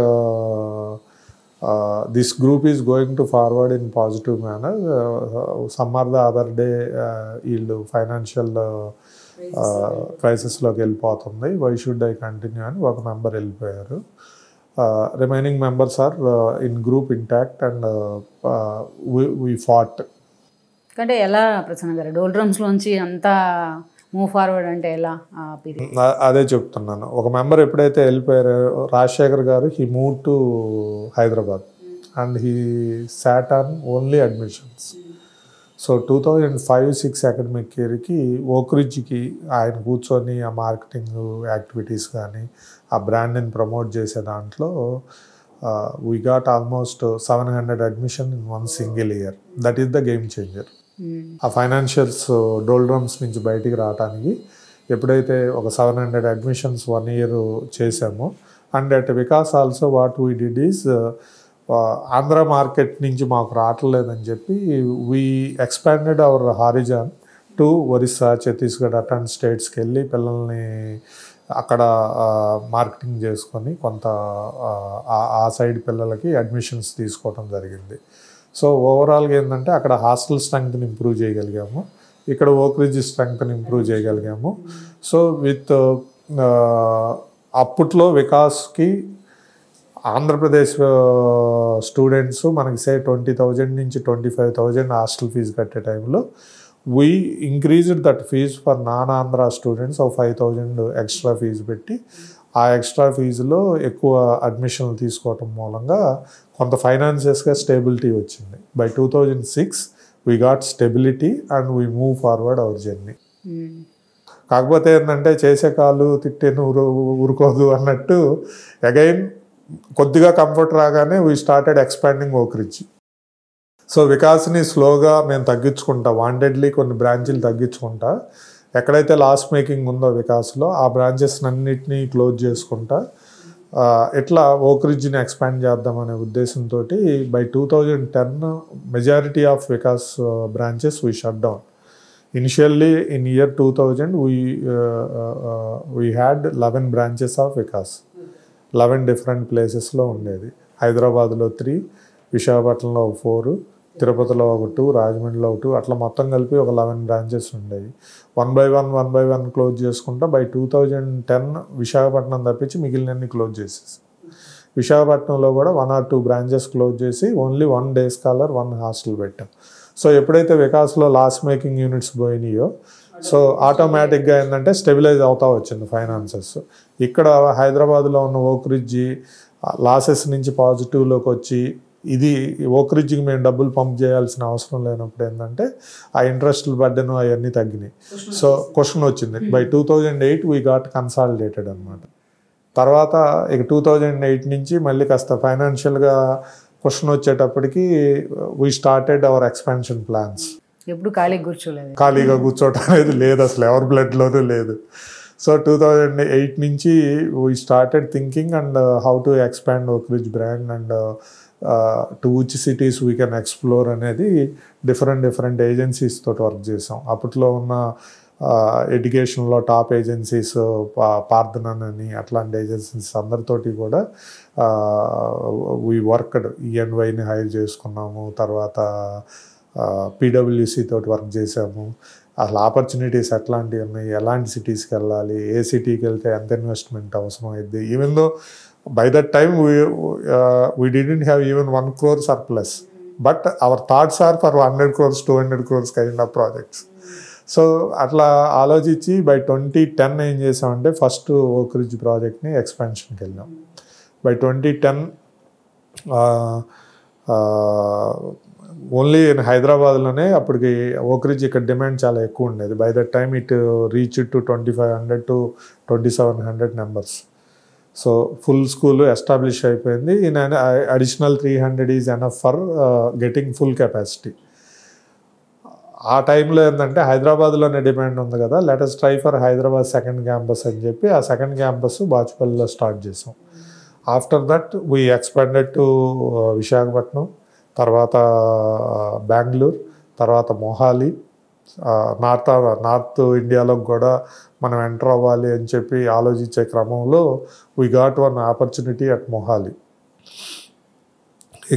this group is going to forward in positive manner. Some or the other day వీళ్ళు financial క్రైసిస్లోకి వెళ్ళిపోతుంది, why should I continue అని ఒక member వెళ్ళిపోయారు. Remaining members are in group intact and we fought. అంటే ఎలా ప్రసన్న గారు డోల్డ్రమ్స్లోంచి అంతా మూవ్ ఫార్వర్డ్ అంటే ఎలా? అదే చెప్తున్నాను. ఒక మెంబర్ ఎప్పుడైతే వెళ్ళిపోయారో రాజశేఖర్ గారు, he move to Hyderabad and he sat on only admissions. So 2005-06 academic ఇయర్కి ఓక్ రిడ్జ్కి ఆయన కూర్చొని ఆ మార్కెటింగ్ యాక్టివిటీస్ కానీ ఆ బ్రాండ్ని ప్రమోట్ చేసే దాంట్లో we got almost 700 admission in one single year. That is the game changer. ఆ ఫైనాన్షియల్స్ డోల్డ్రమ్స్ నుంచి బయటికి రావడానికి ఎప్పుడైతే ఒక 700 అడ్మిషన్స్ 1 year చేసామో, and at Vikas also what we did is Andhra market నుంచి మాకు రావట్లేదని చెప్పి we expanded our horizon to Orissa, Chhattisgarh అట్లాంటి స్టేట్స్కి వెళ్ళి పిల్లల్ని అక్కడ మార్కెటింగ్ చేసుకొని కొంత ఆ సైడ్ పిల్లలకి అడ్మిషన్స్ తీసుకోవడం జరిగింది. సో ఓవరాల్గా ఏంటంటే అక్కడ హాస్టల్ స్ట్రెంగ్త్ని ఇంప్రూవ్ చేయగలిగాము, ఇక్కడ ఓక్రిడ్జ్ స్ట్రెంగ్త్ని ఇంప్రూవ్ చేయగలిగాము. సో విత్ అప్పట్లో వికాస్కి ఆంధ్రప్రదేశ్ స్టూడెంట్స్ మనకి 20,000 నుంచి 25,000 హాస్టల్ ఫీజు కట్టే టైంలో we increased that fees for non Andhra students 5,000 extra fee పెట్టి ఆ ఎక్స్ట్రా ఫీజులో ఎక్కువ అడ్మిషన్లు తీసుకోవటం మూలంగా కొంత ఫైనాన్షియస్గా స్టేబిలిటీ వచ్చింది. By 2006 we got stability and we move forward our journey. కాకపోతే ఏంటంటే చేసే కాలు తిట్టేను ఊరుకోదు అన్నట్టు అగైన్ కొద్దిగా కంఫర్ట్ రాగానే we started expanding Oakridge. So వికాస్ని స్లోగా మేము తగ్గించుకుంటా, వాంటెడ్లీ కొన్ని బ్రాంచీలు తగ్గించుకుంటా, ఎక్కడైతే లాస్ మేకింగ్ ఉందో వికాస్లో ఆ బ్రాంచెస్ అన్నిటినీ క్లోజ్ చేసుకుంటా ఎట్లా ఓక్రిడ్జ్ని ఎక్స్పాండ్ చేద్దామనే ఉద్దేశంతో by 2010 majority of Vikas branches we shut down. Initially in year 2000 we had 11 branches of Vikas, 11 different ప్లేసెస్లో ఉండేది. హైదరాబాద్లో 3, విశాఖపట్నంలో 4, తిరుపతిలో 1, రాజమండ్రిలో 1, అట్లా మొత్తం కలిపి ఒక 11 branches ఉండేవి. 1 by 1 క్లోజ్ చేసుకుంటా బై 2010 విశాఖపట్నం తప్పించి మిగిలినన్ని క్లోజ్ చేసేసి, విశాఖపట్నంలో కూడా 1 or 2 branches క్లోజ్ చేసి ఓన్లీ 1 day scholar 1 hostel పెట్టాం. సో ఎప్పుడైతే వికాస్లో లాస్ మేకింగ్ యూనిట్స్ పోయినాయో సో ఆటోమేటిక్గా ఏంటంటే స్టెబిలైజ్ అవుతా వచ్చింది ఫైనాన్సెస్. ఇక్కడ హైదరాబాద్లో ఉన్న ఓక్రిడ్జ్ లాసెస్ నుంచి పాజిటివ్లోకి వచ్చి ఇది ఓక్రిడ్జ్కి మేము డబ్బులు పంప్ చేయాల్సిన అవసరం లేనప్పుడు ఏంటంటే ఆ ఇంట్రెస్ట్లు బర్డెను అవన్నీ తగ్గినాయి. సో క్వశ్చన్ వచ్చింది. బై 2008 వీ గాట్ కన్సాలిడేటెడ్ అనమాట. తర్వాత ఇక 2008 నుంచి మళ్ళీ కాస్త ఫైనాన్షియల్గా క్వశ్చన్ వచ్చేటప్పటికి we started our expansion plans. ఎప్పుడు ఖాళీగా కూర్చోవటం అనేది లేదు, అసలు ఎవరి బ్లడ్లోనూ లేదు. సో 2008 నుంచి we started thinking and how to expand Oakridge brand and to which cities we can explore అనేది డిఫరెంట్ ఏజెన్సీస్ తోటి వర్క్ చేసాం. అప్పట్లో ఉన్న ఎడ్యుకేషన్లో టాప్ ఏజెన్సీస్ పార్థనన్ అని అట్లాంటి ఏజెన్సీస్ అందరితోటి కూడా వీ వర్క్డ్. ఈఎన్వైని హైర్ చేసుకున్నాము, తర్వాత పీడబ్ల్యూసీ తోటి వర్క్ చేసాము. అసలు ఆపర్చునిటీస్ ఎట్లాంటివి ఉన్నాయి, ఎలాంటి సిటీస్కి వెళ్ళాలి, ఏ సిటీకి వెళ్తే ఎంత ఇన్వెస్ట్మెంట్ అవసరం అయింది. Even though by that time we didn't have even 1 crore surplus, but our thoughts are for 100 crores 200 crores kind of projects. So అట్లా ఆలోచించి బై 2010 ఏం చేసామంటే ఫస్ట్ ఓక్రిడ్జ్ ప్రాజెక్ట్ని ఎక్స్పాన్షన్కి వెళ్ళాం. బై 2010 ఓన్లీ హైదరాబాద్లోనే అప్పటికి ఓక్రిడ్జ్ ఇక్కడ డిమాండ్ చాలా ఎక్కువ ఉండేది. By that time it reach to 2500 to 2700 members. So full school establish అయిపోయింది. In additional 300 is enough for getting full capacity. ఆ టైంలో ఏంటంటే హైదరాబాద్లోనే డిమాండ్ ఉంది కదా, let us try for Hyderabad second campus అని చెప్పి ఆ సెకండ్ క్యాంపస్ బాచుపల్లిలో స్టార్ట్ చేసాం. After that we expanded to Visakhapatnam, తర్వాత బెంగళూరు, తర్వాత మొహాలి. నార్త్ ఇండియాలో కూడా మనం ఎంటర్ అవ్వాలి అని చెప్పి ఆలోచించే క్రమంలో we got one opportunity at Mohali.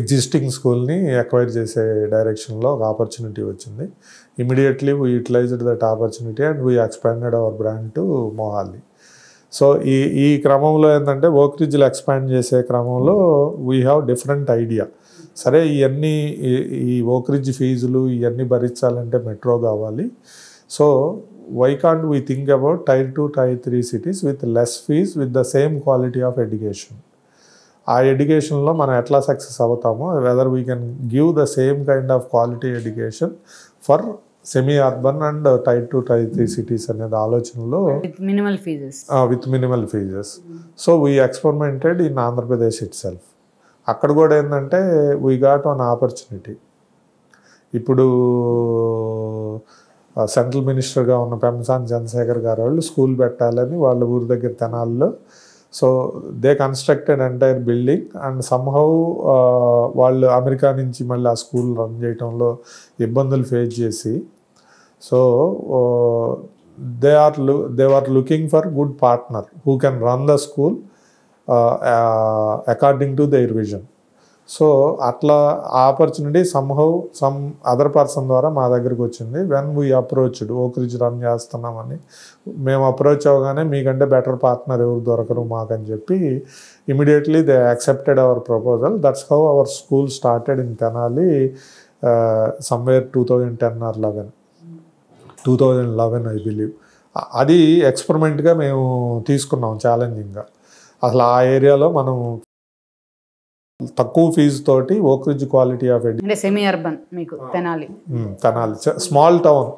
Existing స్కూల్ని ఎక్వైర్ చేసే డైరెక్షన్లో ఒక ఆపర్చునిటీ వచ్చింది. Immediately we utilised that opportunity and we expanded our brand to Mohali. So ఈ క్రమంలో ఏంటంటే ఓక్రిడ్జ్లో ఎక్స్పాండ్ చేసే క్రమంలో వీ హ్యావ్ డిఫరెంట్ ఐడియా. సరే ఈ ఓక్రిడ్జ్ ఫీజులు ఇవన్నీ భరించాలంటే మెట్రో కావాలి. So why can't we think about Tier 2, Tier 3 cities with less fees with the same quality of education. ఆ ఎడ్యుకేషన్లో మనం ఎట్లా సక్సెస్ అవుతామో, whether we can give the same kind of quality education for semi urban and Tier 2, Tier 3 cities అనేది ఆలోచనలో with minimal fees. So we experimented in Andhra Pradesh itself. అక్కడ కూడా ఏంటంటే వీ గాట్ వన్ ఆపర్చునిటీ. ఇప్పుడు central మినిస్టర్గా ఉన్న పెమ్మసాని చంద్రశేఖర్ గారు వాళ్ళు స్కూల్ పెట్టాలని వాళ్ళ ఊరి దగ్గర తెనాల్లో. So they constructed entire building and somehow వాళ్ళు అమెరికా నుంచి మళ్ళీ ఆ స్కూల్ రన్ చేయడంలో ఇబ్బందులు ఫేస్ చేసి, so they were looking for good partner who can run the school according to their vision. So అట్లా opportunity somehow some other person ద్వారా మా దగ్గరికి వచ్చింది. When we approached Oakridge run చేస్తున్నామని మేము అప్రోచ్ అవ్వగానే మీకంటే బెటర్ పార్ట్నర్ ఎవరు దొరకరు మాకని చెప్పి immediately they accepted our proposal. That's how our school started in Tenali somewhere 2010 or 2011 I believe. అది ఎక్స్పెరిమెంట్గా మేము తీసుకున్నాం ఛాలెంజింగ్గా. అసలు ఆ ఏరియాలో మనం తక్కువ ఫీజు తోటి ఓక్ రిడ్జ్ క్వాలిటీ ఆఫ్ అంటే సెమీ అర్బన్ మీకు తెనాలి స్మాల్ టౌన్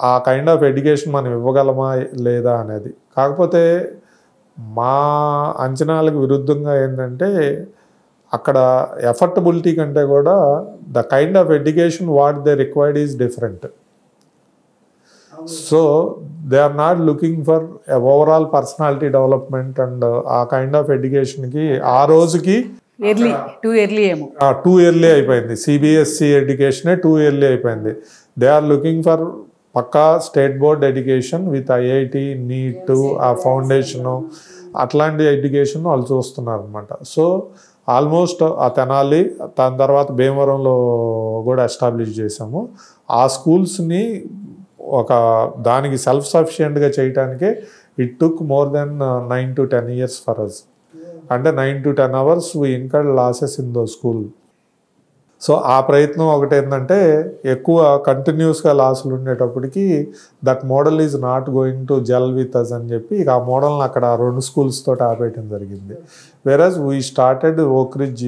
ఆ కైండ్ ఆఫ్ ఎడ్యుకేషన్ మనం ఇవ్వగలమా లేదా అనేది. కాకపోతే మా అంచనాలకు విరుద్ధంగా ఏంటంటే అక్కడ ఎఫర్టబిలిటీ కంటే కూడా the kind of education what they required is different. So they are not looking for overall personality development and ఆ కైండ్ ఆఫ్ ఎడ్యుకేషన్కి ఆ రోజుకి టూ ఇయర్లీ అయిపోయింది. సిబిఎస్ఈ ఎడ్యుకేషనే 2 yearly అయిపోయింది. They are looking for pakka state board education with IIT, NEET, ఆ foundation అట్లాంటి education వాళ్ళు చూస్తున్నారు అనమాట. సో ఆల్మోస్ట్ ఆ తెనాలి దాని తర్వాత భీమవరంలో కూడా ఎస్టాబ్లిష్ చేసాము. ఆ స్కూల్స్ని ఒక దానికి సెల్ఫ్ సఫిషియెంట్గా చేయడానికే it took more than 9 to 10 years for us. అంటే 9 to 10 hours we incurred losses in those school. So ఆ ప్రయత్నం ఒకటి ఏంటంటే ఎక్కువ కంటిన్యూస్గా లాసులు ఉండేటప్పటికి that model is not going to gel with us అని చెప్పి ఇక ఆ మోడల్ని అక్కడ 2 schools తోటి ఆపేయటం జరిగింది. Whereas we started Oakridge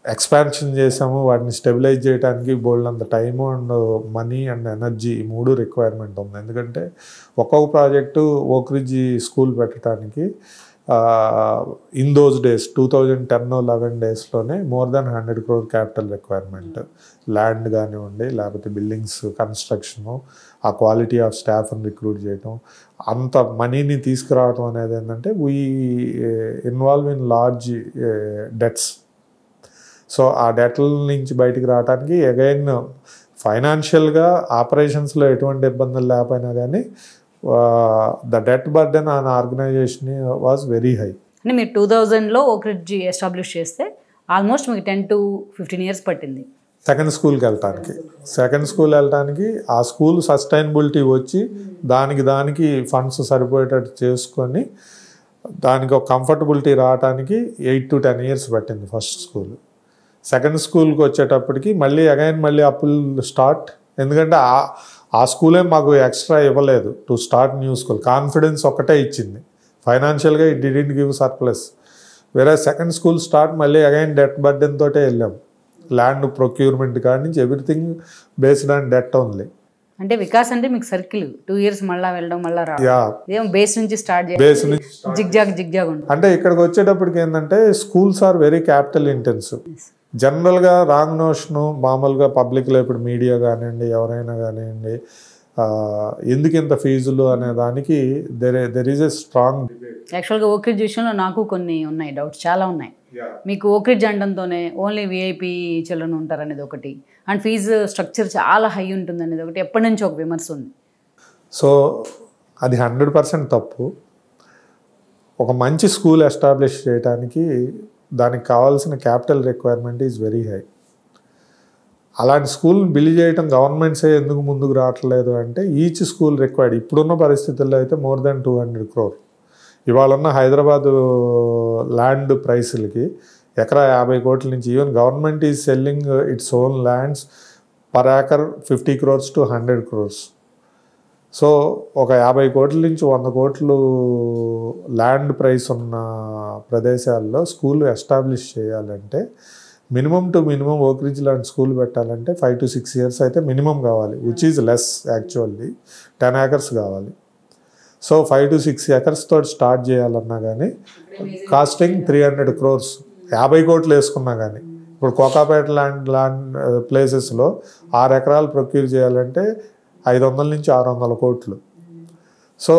expansion చేసాము. వాటిని స్టెబిలైజ్ చేయడానికి బోల్డ్ అంత time and money and energy ఈ 3 రిక్వైర్మెంట్ ఉంది. ఎందుకంటే ఒక్కొక్క ప్రాజెక్టు ఓక్ రిడ్జ్ స్కూల్ పెట్టడానికి ఇన్ దోస్ డేస్ 2010-11 డేస్లోనే more than 100 crore capital requirement. Land కానివ్వండి, లేకపోతే బిల్డింగ్స్ కన్స్ట్రక్షను, ఆ క్వాలిటీ ఆఫ్ స్టాఫ్ని రిక్రూట్ చేయటం, అంత మనీని తీసుకురావడం అనేది ఏంటంటే we involve in large debts. So ఆ డెట్ల నుంచి బయటికి రావడానికి అగైన్ ఫైనాన్షియల్గా ఆపరేషన్స్లో ఎటువంటి ఇబ్బందులు లేకపోయినా కానీ the debt burden on organisation was very high. అంటే మీరు 2000లో ఓక్ రిడ్జ్ ఎస్టాబ్లిష్ చేస్తే ఆల్మోస్ట్ మీకు 10 to 15 years పట్టింది సెకండ్ స్కూల్కి వెళ్ళటానికి. ఆ స్కూల్ సస్టైనబిలిటీ వచ్చి దానికి ఫండ్స్ సరిపోయేటట్టు చేసుకొని దానికి ఒక కంఫర్టబిలిటీ రావడానికి 8 to 10 years పట్టింది ఫస్ట్ స్కూల్. సెకండ్ స్కూల్కి వచ్చేటప్పటికి మళ్ళీ అప్పులు స్టార్ట్. ఎందుకంటే ఆ స్కూలే మాకు ఎక్స్ట్రా ఇవ్వలేదు to start new school. Confidence ఒక్కటే ఇచ్చింది, ఫైనాన్షియల్గా ఇట్ డిడెంట్ గివ్ సర్ప్లస్. వేరే సెకండ్ స్కూల్ స్టార్ట్ మళ్ళీ అగైన్ డెట్ బర్డెన్ తోటే వెళ్ళాం. ల్యాండ్ ప్రొక్యూర్మెంట్ కాడి నుంచి everything based on debt only. అంటే వికాస్ అంటే మీకు సర్కిల్ 2 years మళ్ళీ వెళ్ళడం మళ్ళీ రావడం బేస్ నుంచి స్టార్ట్ చేయాలి. జిగ్జాగ్ ఉంటుంది. అంటే ఇక్కడికి వచ్చేటప్పటికి ఏంటంటే schools are very capital intensive. జనరల్గా రాంగ్ నోషను మామూలుగా పబ్లిక్లో ఇప్పుడు మీడియా కానివ్వండి, ఎవరైనా కానివ్వండి, ఎందుకు ఇంత ఫీజులు అనే దానికి దెర్ ఈజ్ ఎ స్ట్రాంగ్. యాక్చువల్గా ఓక్ రిడ్జ్ విషయంలో నాకు కొన్ని ఉన్నాయి, డౌట్స్ చాలా ఉన్నాయి. మీకు ఓక్ రిడ్జ్ అనడంతోనే ఓన్లీ విఐపి చిల్డ్రన్ ఉంటారు అనేది ఒకటి, అండ్ ఫీజు స్ట్రక్చర్ చాలా హై ఉంటుంది అనేది ఒకటి ఎప్పటి నుంచి ఒక విమర్శ ఉంది. సో అది 100% తప్పు. ఒక మంచి స్కూల్ ఎస్టాబ్లిష్ చేయడానికి దానికి కావాల్సిన capital requirement is very high. అలాంటి స్కూల్ని బిల్డ్ చేయడం గవర్నమెంట్సే ఎందుకు ముందుకు రావట్లేదు అంటే ఈచ్ స్కూల్ రిక్వైర్డ్. ఇప్పుడున్న పరిస్థితుల్లో అయితే మోర్ దెన్ 200 crore. ఇవాళ ఉన్న హైదరాబాదు ల్యాండ్ ప్రైసులకి ఎకరా 50 కోట్ల నుంచి even government is selling its own lands per acre 50 crores to 100 crores. So ఒక 50 కోట్ల నుంచి 100 కోట్లు ల్యాండ్ ప్రైస్ ఉన్న ప్రదేశాల్లో స్కూల్ ఎస్టాబ్లిష్ చేయాలంటే మినిమం ఓక్ రిడ్జ్ లాంటి స్కూల్ పెట్టాలంటే 5 to 6 years అయితే మినిమం కావాలి, which is less actually 10 acres కావాలి. సో 5 to 6 acres తోటి స్టార్ట్ చేయాలన్నా కానీ కాస్టింగ్ 300 crores, 50 కోట్లు వేసుకున్నా కానీ. ఇప్పుడు కోకాపేట ల్యాండ్ ప్లేసెస్లో 6 ఎకరాలు ప్రొక్యూర్ చేయాలంటే 500 నుంచి 600 కోట్లు. So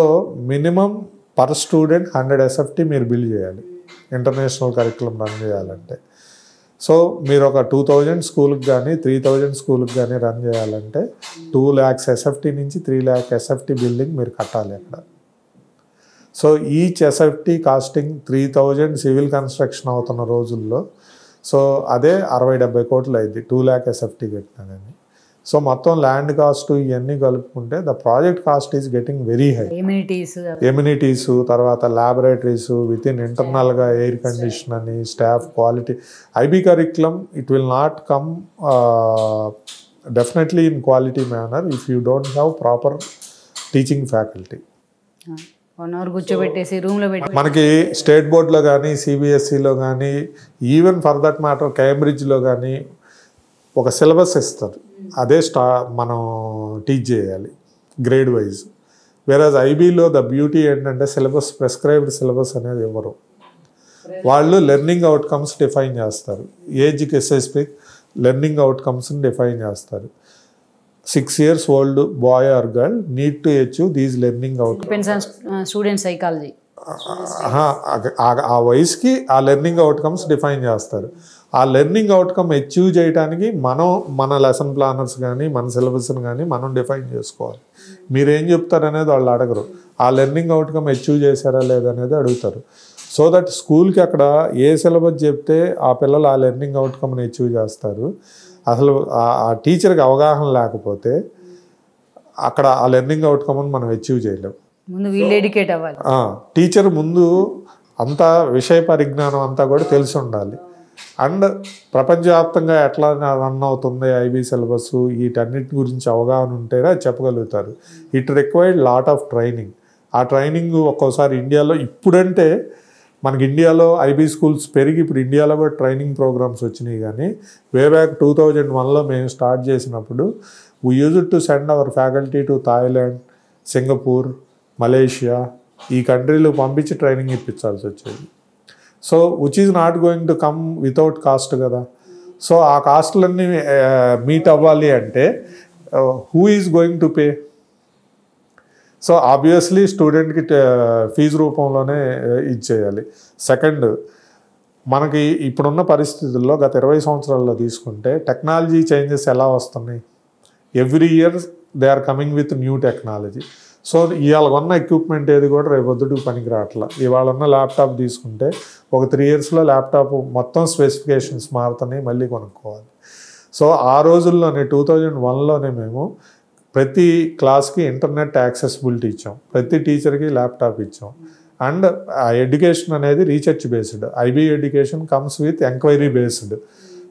minimum per student 100 SFT మీరు బిల్ చేయాలి ఇంటర్నేషనల్ కరికులం రన్ చేయాలంటే. సో మీరు ఒక 2000 స్కూల్కి కానీ 3000 స్కూల్కి కానీ రన్ చేయాలంటే 2 lakhs SFT నుంచి 3 lakh SFT బిల్డింగ్ మీరు కట్టాలి అక్కడ. So each SFT costing 3000 civil construction అవుతున్న రోజుల్లో. సో అదే 60-70 కోట్లు అయింది 2 lakh SFT కట్టినా కానీ. సో మొత్తం ల్యాండ్ కాస్ట్ ఇవన్నీ కలుపుకుంటే the project cost is getting very high. Amenities, తర్వాత ల్యాబొరేటరీస్, విత్ ఇన్ ఇంటర్నల్గా ఎయిర్ కండిషన్ అని, staff quality. IB curriculum it will not come definitely in quality manner if you don't have proper teaching faculty. కూర్చోబెట్టేసి రూమ్లో పెట్టి మనకి state బోర్డులో కానీ CBSEలో కానీ ఈవెన్ ఫర్ దట్ మ్యాటర్ కేంబ్రిడ్జ్లో కానీ ఒక సిలబస్ ఇస్తారు, అదే మనం టీచ్ చేయాలి గ్రేడ్ వైజ్. వేరేజ్ IBలో ద బ్యూటీ ఏంటంటే సిలబస్, ప్రిస్క్రైబ్డ్ సిలబస్ అనేది ఇవ్వరు. వాళ్ళు లెర్నింగ్ అవుట్కమ్స్ డిఫైన్ చేస్తారు, ఏజ్కి స్పెసిఫిక్ లెర్నింగ్ అవుట్కమ్స్ని డిఫైన్ చేస్తారు. 6 years old boy or girl need to achieve these learning outcomes. Depends on student psychology. ఆ వయసుకి ఆ లెర్నింగ్ అవుట్కమ్స్ డిఫైన్ చేస్తారు. ఆ లెర్నింగ్ అవుట్కమ్ అచీవ్ చేయడానికి మనం మన లెసన్ ప్లానర్స్ కానీ మన సిలబస్ని కానీ మనం డిఫైన్ చేసుకోవాలి. మీరేం చెప్తారనేది వాళ్ళు అడగరు, ఆ లెర్నింగ్ అవుట్కమ్ అచీవ్ చేశారా లేదనేది అడుగుతారు. సో దట్ స్కూల్కి అక్కడ ఏ సిలబస్ చెప్తే ఆ పిల్లలు ఆ లెర్నింగ్ అవుట్కమ్ని అచీవ్ చేస్తారు. అసలు ఆ టీచర్కి అవగాహన లేకపోతే అక్కడ ఆ లెర్నింగ్ అవుట్కమ్ని మనం అచీవ్ చేయలేం. ముందు వీళ్ళు ఎడ్యుకేట్ అవ్వాలి. టీచర్ ముందు అంతా విషయ పరిజ్ఞానం అంతా కూడా తెలిసి ఉండాలి. అండ్ ప్రపంచవ్యాప్తంగా ఎట్లా రన్ అవుతుంది IB సిలబస్, వీటన్నిటి గురించి అవగాహన ఉంటేనే చెప్పగలుగుతారు. It required lot of training. ఆ ట్రైనింగ్ ఒక్కోసారి ఇండియాలో ఇప్పుడంటే మనకి ఇండియాలో IB స్కూల్స్ పెరిగి ఇప్పుడు ఇండియాలో కూడా ట్రైనింగ్ ప్రోగ్రామ్స్ వచ్చినాయి. కానీ వే బ్యాక్ 2001లో మేము స్టార్ట్ చేసినప్పుడు we used to send hour faculty to Thailand, Singapore, Malaysia, ఈ కంట్రీలు పంపించి ట్రైనింగ్ ఇప్పించాల్సి వచ్చేది. So which is not going to come without cost కదా. సో ఆ కాస్ట్లన్నీ మీట్ అవ్వాలి అంటే who is going to pay? So obviously స్టూడెంట్కి ఫీజు రూపంలోనే ఇచ్చేయాలి. సెకండ్, మనకి ఇప్పుడున్న పరిస్థితుల్లో గత 20 సంవత్సరాల్లో తీసుకుంటే టెక్నాలజీ చేంజెస్ ఎలా వస్తున్నాయి? Every year they are coming with new technology. So ఇవాళ ఉన్న ఎక్విప్మెంట్ ఏది కూడా రేపొద్దుకు పనికి రావట్లా. ఇవాళ ఉన్న ల్యాప్టాప్ తీసుకుంటే ఒక 3 yearsలో ల్యాప్టాప్ మొత్తం స్పెసిఫికేషన్స్ మారుతున్నాయి, మళ్ళీ కొనుక్కోవాలి. సో ఆ రోజుల్లోనే 2001లోనే మేము ప్రతి క్లాస్కి ఇంటర్నెట్ యాక్సెసిబిలిటీ ఇచ్చాం, ప్రతి టీచర్కి ల్యాప్టాప్ ఇచ్చాం. అండ్ ఆ ఎడ్యుకేషన్ అనేది research based. IB education comes with enquiry based.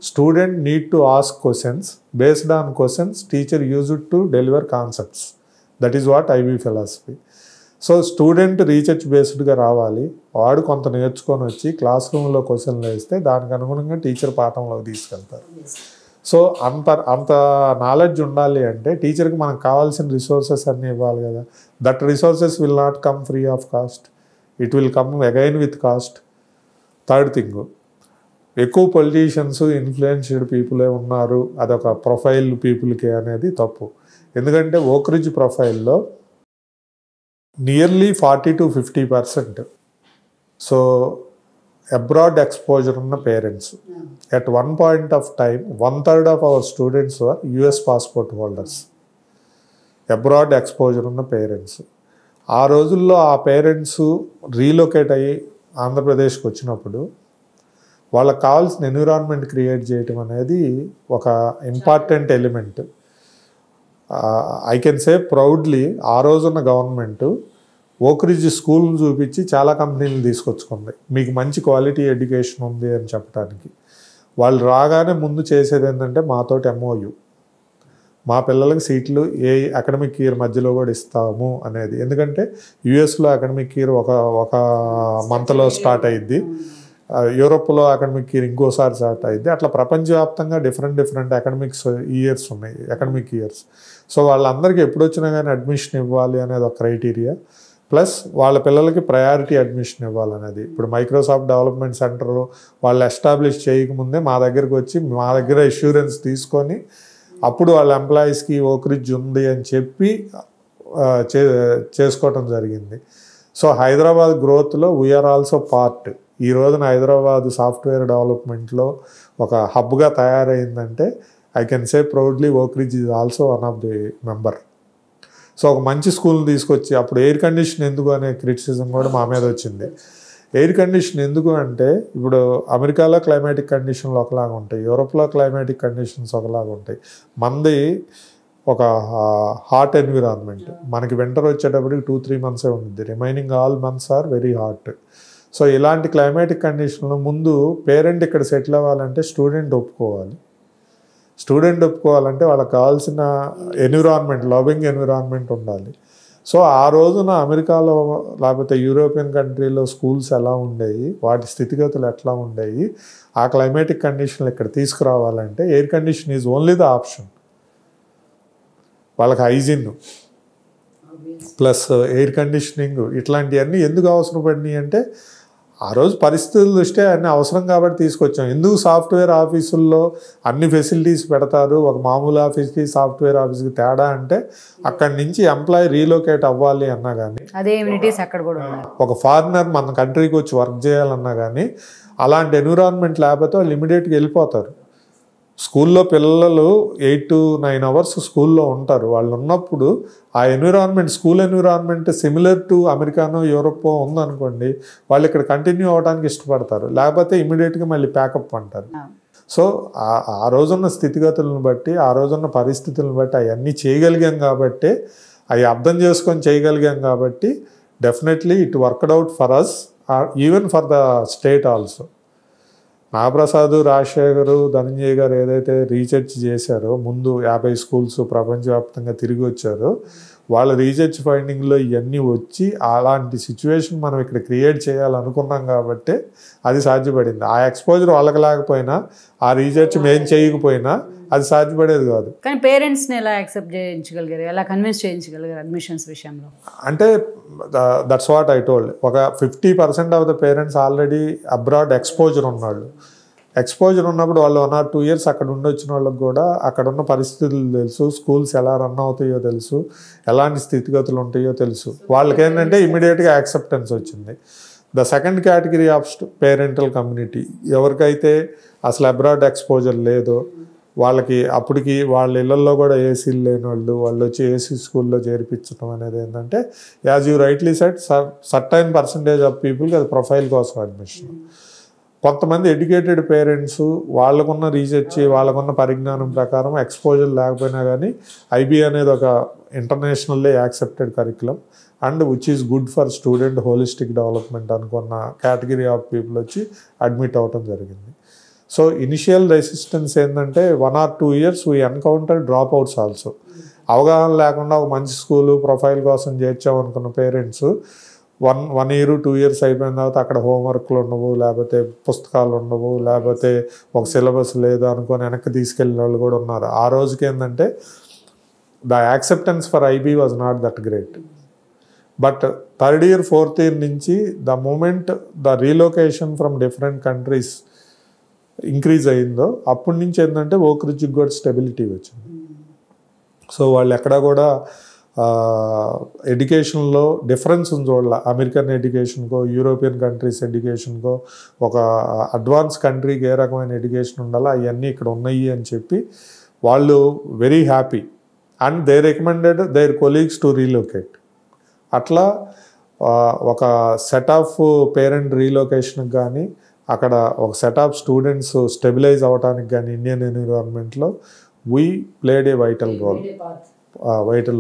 Student need to ask questions, based on questions teacher used to deliver concepts. That is what IB philosophy. So student research బేస్డ్గా రావాలి, వాడు కొంత నేర్చుకొని వచ్చి class రూమ్లో క్వశ్చన్లు వేస్తే దానికి అనుగుణంగా టీచర్ పాఠంలోకి తీసుకెళ్తారు. సో అంత నాలెడ్జ్ ఉండాలి అంటే టీచర్కి మనకు కావాల్సిన రిసోర్సెస్ అన్నీ ఇవ్వాలి కదా. That resources will not come free of cost, it will come again with cost. Third thing, ఎక్కువ పొలిటీషియన్స్, ఇన్ఫ్లుయెన్స్డ్ పీపులే ఉన్నారు, అదొక ప్రొఫైల్ పీపుల్కి అనేది తప్పు. ఎందుకంటే ఓక్రిడ్జ్ ప్రొఫైల్లో nearly 40 to 50% so abroad exposure ఉన్న parents. At one point of time 1/3 of our students are US passport holders, abroad exposure ఉన్న పేరెంట్స్. ఆ రోజుల్లో ఆ పేరెంట్స్ రీలొకేట్ అయ్యి ఆంధ్రప్రదేశ్కి వచ్చినప్పుడు వాళ్ళకి కావాల్సిన ఎన్విరాన్మెంట్ క్రియేట్ చేయటం అనేది ఒక important element. I can say proudly ఆ రోజున్న గవర్నమెంట్ ఓక్రిడ్జ్ స్కూల్ని చూపించి చాలా కంపెనీలు తీసుకొచ్చుకుంది, మీకు మంచి క్వాలిటీ ఎడ్యుకేషన్ ఉంది అని చెప్పడానికి. వాళ్ళు రాగానే ముందు చేసేది ఏంటంటే మాతోటి MOU, మా పిల్లలకి సీట్లు ఏ అకాడమిక్ ఇయర్ మధ్యలో కూడా ఇస్తాము అనేది. ఎందుకంటే యుఎస్లో అకాడమిక్ ఇయర్ ఒక మంత్లో స్టార్ట్ అయ్యిద్ది, యూరోప్లో అకాడమిక్ ఇయర్ ఇంకోసారి స్టార్ట్ అయ్యిద్ది. అట్లా ప్రపంచవ్యాప్తంగా డిఫరెంట్ అకాడమిక్స్ ఇయర్స్ ఉన్నాయి, అకాడమిక్ ఇయర్స్. సో వాళ్ళందరికీ ఎప్పుడు వచ్చినా కానీ అడ్మిషన్ ఇవ్వాలి అనేది ఒక క్రైటీరియా. ప్లస్ వాళ్ళ పిల్లలకి ప్రయారిటీ అడ్మిషన్ ఇవ్వాలనేది. ఇప్పుడు మైక్రోసాఫ్ట్ డెవలప్మెంట్ సెంటర్ వాళ్ళు ఎస్టాబ్లిష్ చేయకముందే మా దగ్గరికి వచ్చి మా దగ్గర ఇన్సూరెన్స్ తీసుకొని అప్పుడు వాళ్ళ ఎంప్లాయీస్కి ఓక్ రిడ్జ్ ఉంది అని చెప్పి చేసుకోవటం జరిగింది. సో హైదరాబాద్ గ్రోత్లో వీఆర్ ఆల్సో పార్ట్. ఈ రోజున హైదరాబాద్ సాఫ్ట్వేర్ డెవలప్మెంట్లో ఒక హబ్గా తయారైందంటే I can say proudly Oakridge is also one of the member. సో ఒక మంచి స్కూల్ని తీసుకొచ్చి అప్పుడు ఎయిర్ కండిషన్ ఎందుకు అనే క్రిటిసిజం కూడా మా మీద వచ్చింది. ఎయిర్ కండిషన్ ఎందుకు అంటే ఇప్పుడు అమెరికాలో క్లైమాటిక్ కండిషన్లు ఒకలాగా ఉంటాయి, యూరోప్లో క్లైమాటిక్ కండిషన్స్ ఒకలాగా ఉంటాయి. మనది ఒక హాట్ ఎన్విరాన్మెంట్. మనకి వింటర్ వచ్చేటప్పటికి 2-3 months ఉంటుంది, remaining all months or very hot. So ఇలాంటి క్లైమాటిక్ కండిషన్లో ముందు పేరెంట్ ఇక్కడ సెటిల్ అవ్వాలంటే స్టూడెంట్ ఒప్పుకోవాలి. స్టూడెంట్ ఒప్పుకోవాలంటే వాళ్ళకి కావాల్సిన ఎన్విరాన్మెంట్, లవింగ్ ఎన్విరాన్మెంట్ ఉండాలి. సో ఆ రోజున అమెరికాలో లేకపోతే యూరోపియన్ కంట్రీలో స్కూల్స్ ఎలా ఉండేవి, వాటి స్థితిగతులు ఎట్లా ఉండేవి, ఆ క్లైమాటిక్ కండిషన్లు ఇక్కడ తీసుకురావాలంటే air condition is only the option. వాళ్ళకి హైజీన్ ప్లస్ ఎయిర్ కండిషనింగ్ ఇట్లాంటివన్నీ ఎందుకు అవసరం పడినాయి అంటే ఆ రోజు పరిస్థితుల దృష్ట్యా అన్నీ అవసరం కాబట్టి తీసుకొచ్చాం. ఎందుకు సాఫ్ట్వేర్ ఆఫీసుల్లో అన్ని ఫెసిలిటీస్ పెడతారు, ఒక మామూలు ఆఫీస్కి సాఫ్ట్వేర్ ఆఫీస్కి తేడా అంటే అక్కడి నుంచి ఎంప్లాయీ రీలోకేట్ అవ్వాలి అన్నా కానీ, అదే ఎమ్యూనిటీస్ అక్కడ కూడా ఒక ఫారినర్ మన కంట్రీకి వచ్చి వర్క్ చేయాలన్నా కానీ అలాంటి ఎన్విరాన్మెంట్ లేకపోతే వాళ్ళు ఇమీడియట్గా వెళ్ళిపోతారు. స్కూల్లో పిల్లలు 8 to 9 hours స్కూల్లో ఉంటారు. వాళ్ళు ఉన్నప్పుడు ఆ environment, school environment similar to అమెరికానో యూరోపో ఉందనుకోండి, వాళ్ళు ఇక్కడ కంటిన్యూ అవ్వడానికి ఇష్టపడతారు, లేకపోతే ఇమీడియట్గా మళ్ళీ ప్యాకప్ అంటారు. సో ఆ రోజున్న స్థితిగతులను బట్టి, ఆ రోజున్న పరిస్థితులను బట్టి అవన్నీ చేయగలిగాం కాబట్టి, అవి అర్థం చేసుకొని చేయగలిగాం కాబట్టి definitely it worked out for us, even for the state also. Nagaprasad, Rajasekhar, Dhananjay గారు ఏదైతే రీసెర్చ్ చేశారో, ముందు 50 schools ప్రపంచవ్యాప్తంగా తిరిగి వచ్చారో, వాళ్ళ రీసెర్చ్ ఫైండింగ్లో ఇవన్నీ వచ్చి అలాంటి సిచ్యువేషన్ మనం ఇక్కడ క్రియేట్ చేయాలనుకున్నాం కాబట్టి అది సాధ్యపడింది. ఆ ఎక్స్పోజర్ వాళ్ళకి లేకపోయినా, ఆ రీసెర్చ్ మేము చేయకపోయినా అది సాధ్యపడేది కాదు. కానీ పేరెంట్స్ని ఎలా యాక్సెప్ట్ చేయించగలిగారు, ఎలా కన్విన్స్ చేయించగలిగారు అడ్మిషన్స్ విషయంలో? అంటే దట్స్ వాట్ ఐ టోల్డ్. ఒక 50% of the parents already abroad exposure ఉన్నాళ్ళు. ఎక్స్పోజర్ ఉన్నప్పుడు వాళ్ళు 1 or 2 years అక్కడ ఉండొచ్చిన వాళ్ళకి కూడా అక్కడ ఉన్న పరిస్థితులు తెలుసు, స్కూల్స్ ఎలా రన్ అవుతాయో తెలుసు, ఎలాంటి స్థితిగతులు ఉంటాయో తెలుసు. వాళ్ళకి ఏంటంటే ఇమీడియట్గా యాక్సెప్టెన్స్ వచ్చింది. The second category of parental community, ఎవరికైతే అసలు అబ్రాడ్ ఎక్స్పోజర్ లేదో వాళ్ళకి అప్పటికి వాళ్ళ ఇళ్లలో కూడా ఏసీలు లేని వాళ్ళు వచ్చి ఏసీ స్కూల్లో చేర్పించడం అనేది ఏంటంటే, as you rightly said, certain percentage of పీపుల్కి అది ప్రొఫైల్ కోసం అడ్మిషన్. కొంతమంది ఎడ్యుకేటెడ్ పేరెంట్స్ వాళ్ళకున్న రీసెర్చ్, వాళ్ళకున్న పరిజ్ఞానం ప్రకారం ఎక్స్పోజర్ లేకపోయినా కానీ ఐబీ అనేది ఒక internationally accepted curriculum and which is good for student holistic development అనుకున్న కేటగిరీ ఆఫ్ పీపుల్ వచ్చి అడ్మిట్ అవ్వటం జరిగింది. సో ఇనిషియల్ రెసిస్టెన్స్ ఏంటంటే 1 or 2 years we encounter drop outs also. అవగాహన లేకుండా ఒక మంచి స్కూలు ప్రొఫైల్ కోసం చేర్చామనుకున్న పేరెంట్స్ 1 year 2 years అయిపోయిన తర్వాత అక్కడ హోంవర్క్లు ఉండవు, లేకపోతే పుస్తకాలు ఉండవు, లేకపోతే ఒక సిలబస్ లేదు అనుకొని వెనక్కి తీసుకెళ్ళిన వాళ్ళు కూడా ఉన్నారు. ఆ రోజుకి ఏంటంటే the acceptance for IB was not that great. But 3rd year 4th year నుంచి the moment the relocation from different countries increase అయిందో అప్పటి నుంచి ఏంటంటే ఓక్ రిడ్జ్కి కూడా స్టెబిలిటీ వచ్చింది. సో వాళ్ళు ఎక్కడా కూడా ఎడ్యుకేషన్లో డిఫరెన్స్ చూడాల. అమెరికన్ ఎడ్యుకేషన్కో, యూరోపియన్ కంట్రీస్ ఎడ్యుకేషన్కో, ఒక అడ్వాన్స్ కంట్రీకి ఏ రకమైన ఎడ్యుకేషన్ ఉండాలో అవన్నీ ఇక్కడ ఉన్నాయి అని చెప్పి వాళ్ళు very happy and they recommended their colleagues to relocate. అట్లా ఒక సెట్ ఆఫ్ పేరెంట్ రీలొకేషన్కి కానీ, అక్కడ ఒక సెట్ ఆఫ్ స్టూడెంట్స్ స్టెబిలైజ్ అవ్వడానికి కానీ ఇండియన్ ఎన్విరాన్మెంట్లో we played a vital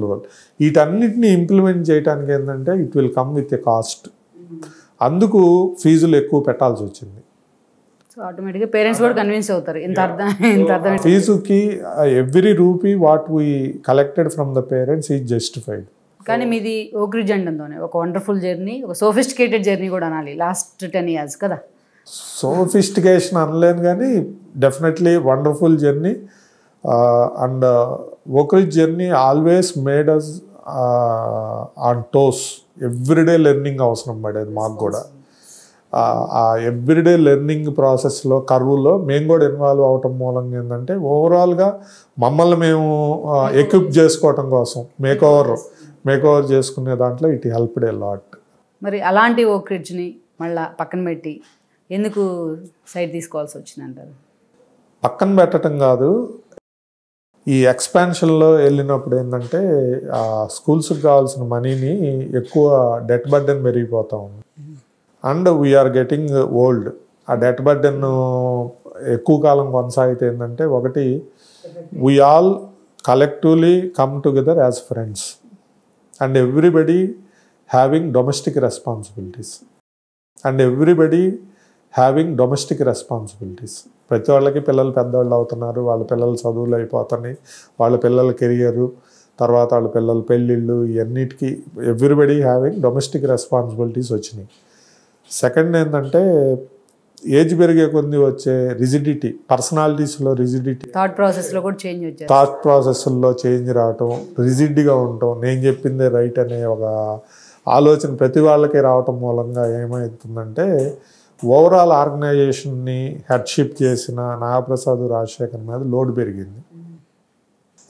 role. వీటన్నిటిని ఇంప్లిమెంట్ చేయడానికి ఏంటంటే it will come with a cost. అందుకు ఫీజులు ఎక్కువ పెట్టాల్సి వచ్చింది. సో ఆటోమేటిక్గా పేరెంట్స్ కూడా కన్విన్స్ అవుతారు. ఇంత అర్థం ఫీజుకి every rupee what we collected from the parents is justified. కానీ మీది ఓక్ రిడ్జ్ అంటంతోనే ఒక వండర్ఫుల్ జర్నీ, ఒక సోఫిస్టికేటెడ్ జర్నీ కూడా అనాలి లాస్ట్ 10 years కదా. సోఫిస్టికేషన్ అనలేను కానీ definitely wonderful journey. And Oakridge journey always made us on toes. Everyday learning అవసరం పడేది మాకు కూడా. ఆ ఎవ్రీడే లెర్నింగ్ ప్రాసెస్లో కర్వ్లో మేము కూడా ఇన్వాల్వ్ అవటం మూలంగా ఏంటంటే ఓవరాల్గా మమ్మల్ని మేము ఎక్విప్ చేసుకోవటం కోసం మేకోవర్ చేసుకునే దాంట్లో ఇట్ హెల్ప్డ్ ఏ లాట్. మరి అలాంటి ఓక్ రిడ్జ్ని మళ్ళీ పక్కన పెట్టి ఎందుకు సైడ్ తీసుకోవాల్సి వచ్చింది అంటారు? పక్కన పెట్టడం కాదు, ఈ ఎక్స్పాన్షన్లో వెళ్ళినప్పుడు ఏంటంటే స్కూల్స్కి కావాల్సిన మనీని ఎక్కువ డెట్ బర్డెన్ పెరిగిపోతా ఉంది. And we are getting old. ఆ డెట్ బర్డెన్ ఎక్కువ కాలం కొనసాగితే ఏంటంటే ఒకటి we all collectively come together as friends and everybody having domestic responsibilities ప్రతి వాళ్ళకి పిల్లలు పెద్దవాళ్ళు అవుతున్నారు, వాళ్ళ పిల్లలు చదువులు అయిపోతున్నాయి, వాళ్ళ పిల్లల కెరియరు, తర్వాత వాళ్ళ పిల్లల పెళ్ళిళ్ళు, ఇవన్నిటికీ ఎవ్రీబడి హ్యావింగ్ డొమెస్టిక్ రెస్పాన్సిబిలిటీస్ వచ్చినాయి. సెకండ్ ఏంటంటే ఏజ్ పెరిగే కొద్ది వచ్చే రిజిడిటీ, పర్సనాలిటీస్లో రిజిడిటీ, థాట్ ప్రాసెస్లో కూడా చేంజ్ వచ్చాయి. థాట్ ప్రాసెస్లో చేంజ్ రావటం, రిజిడ్గా ఉండటం, నేను చెప్పిందే రైట్ అనే ఒక ఆలోచన ప్రతి వాళ్ళకి రావటం మూలంగా ఏమవుతుందంటే ఓవరాల్ ఆర్గనైజేషన్ని హెడ్షిప్ చేసిన నాగప్రసాద్ రాజశేఖర్ మీద లోడ్ పెరిగింది.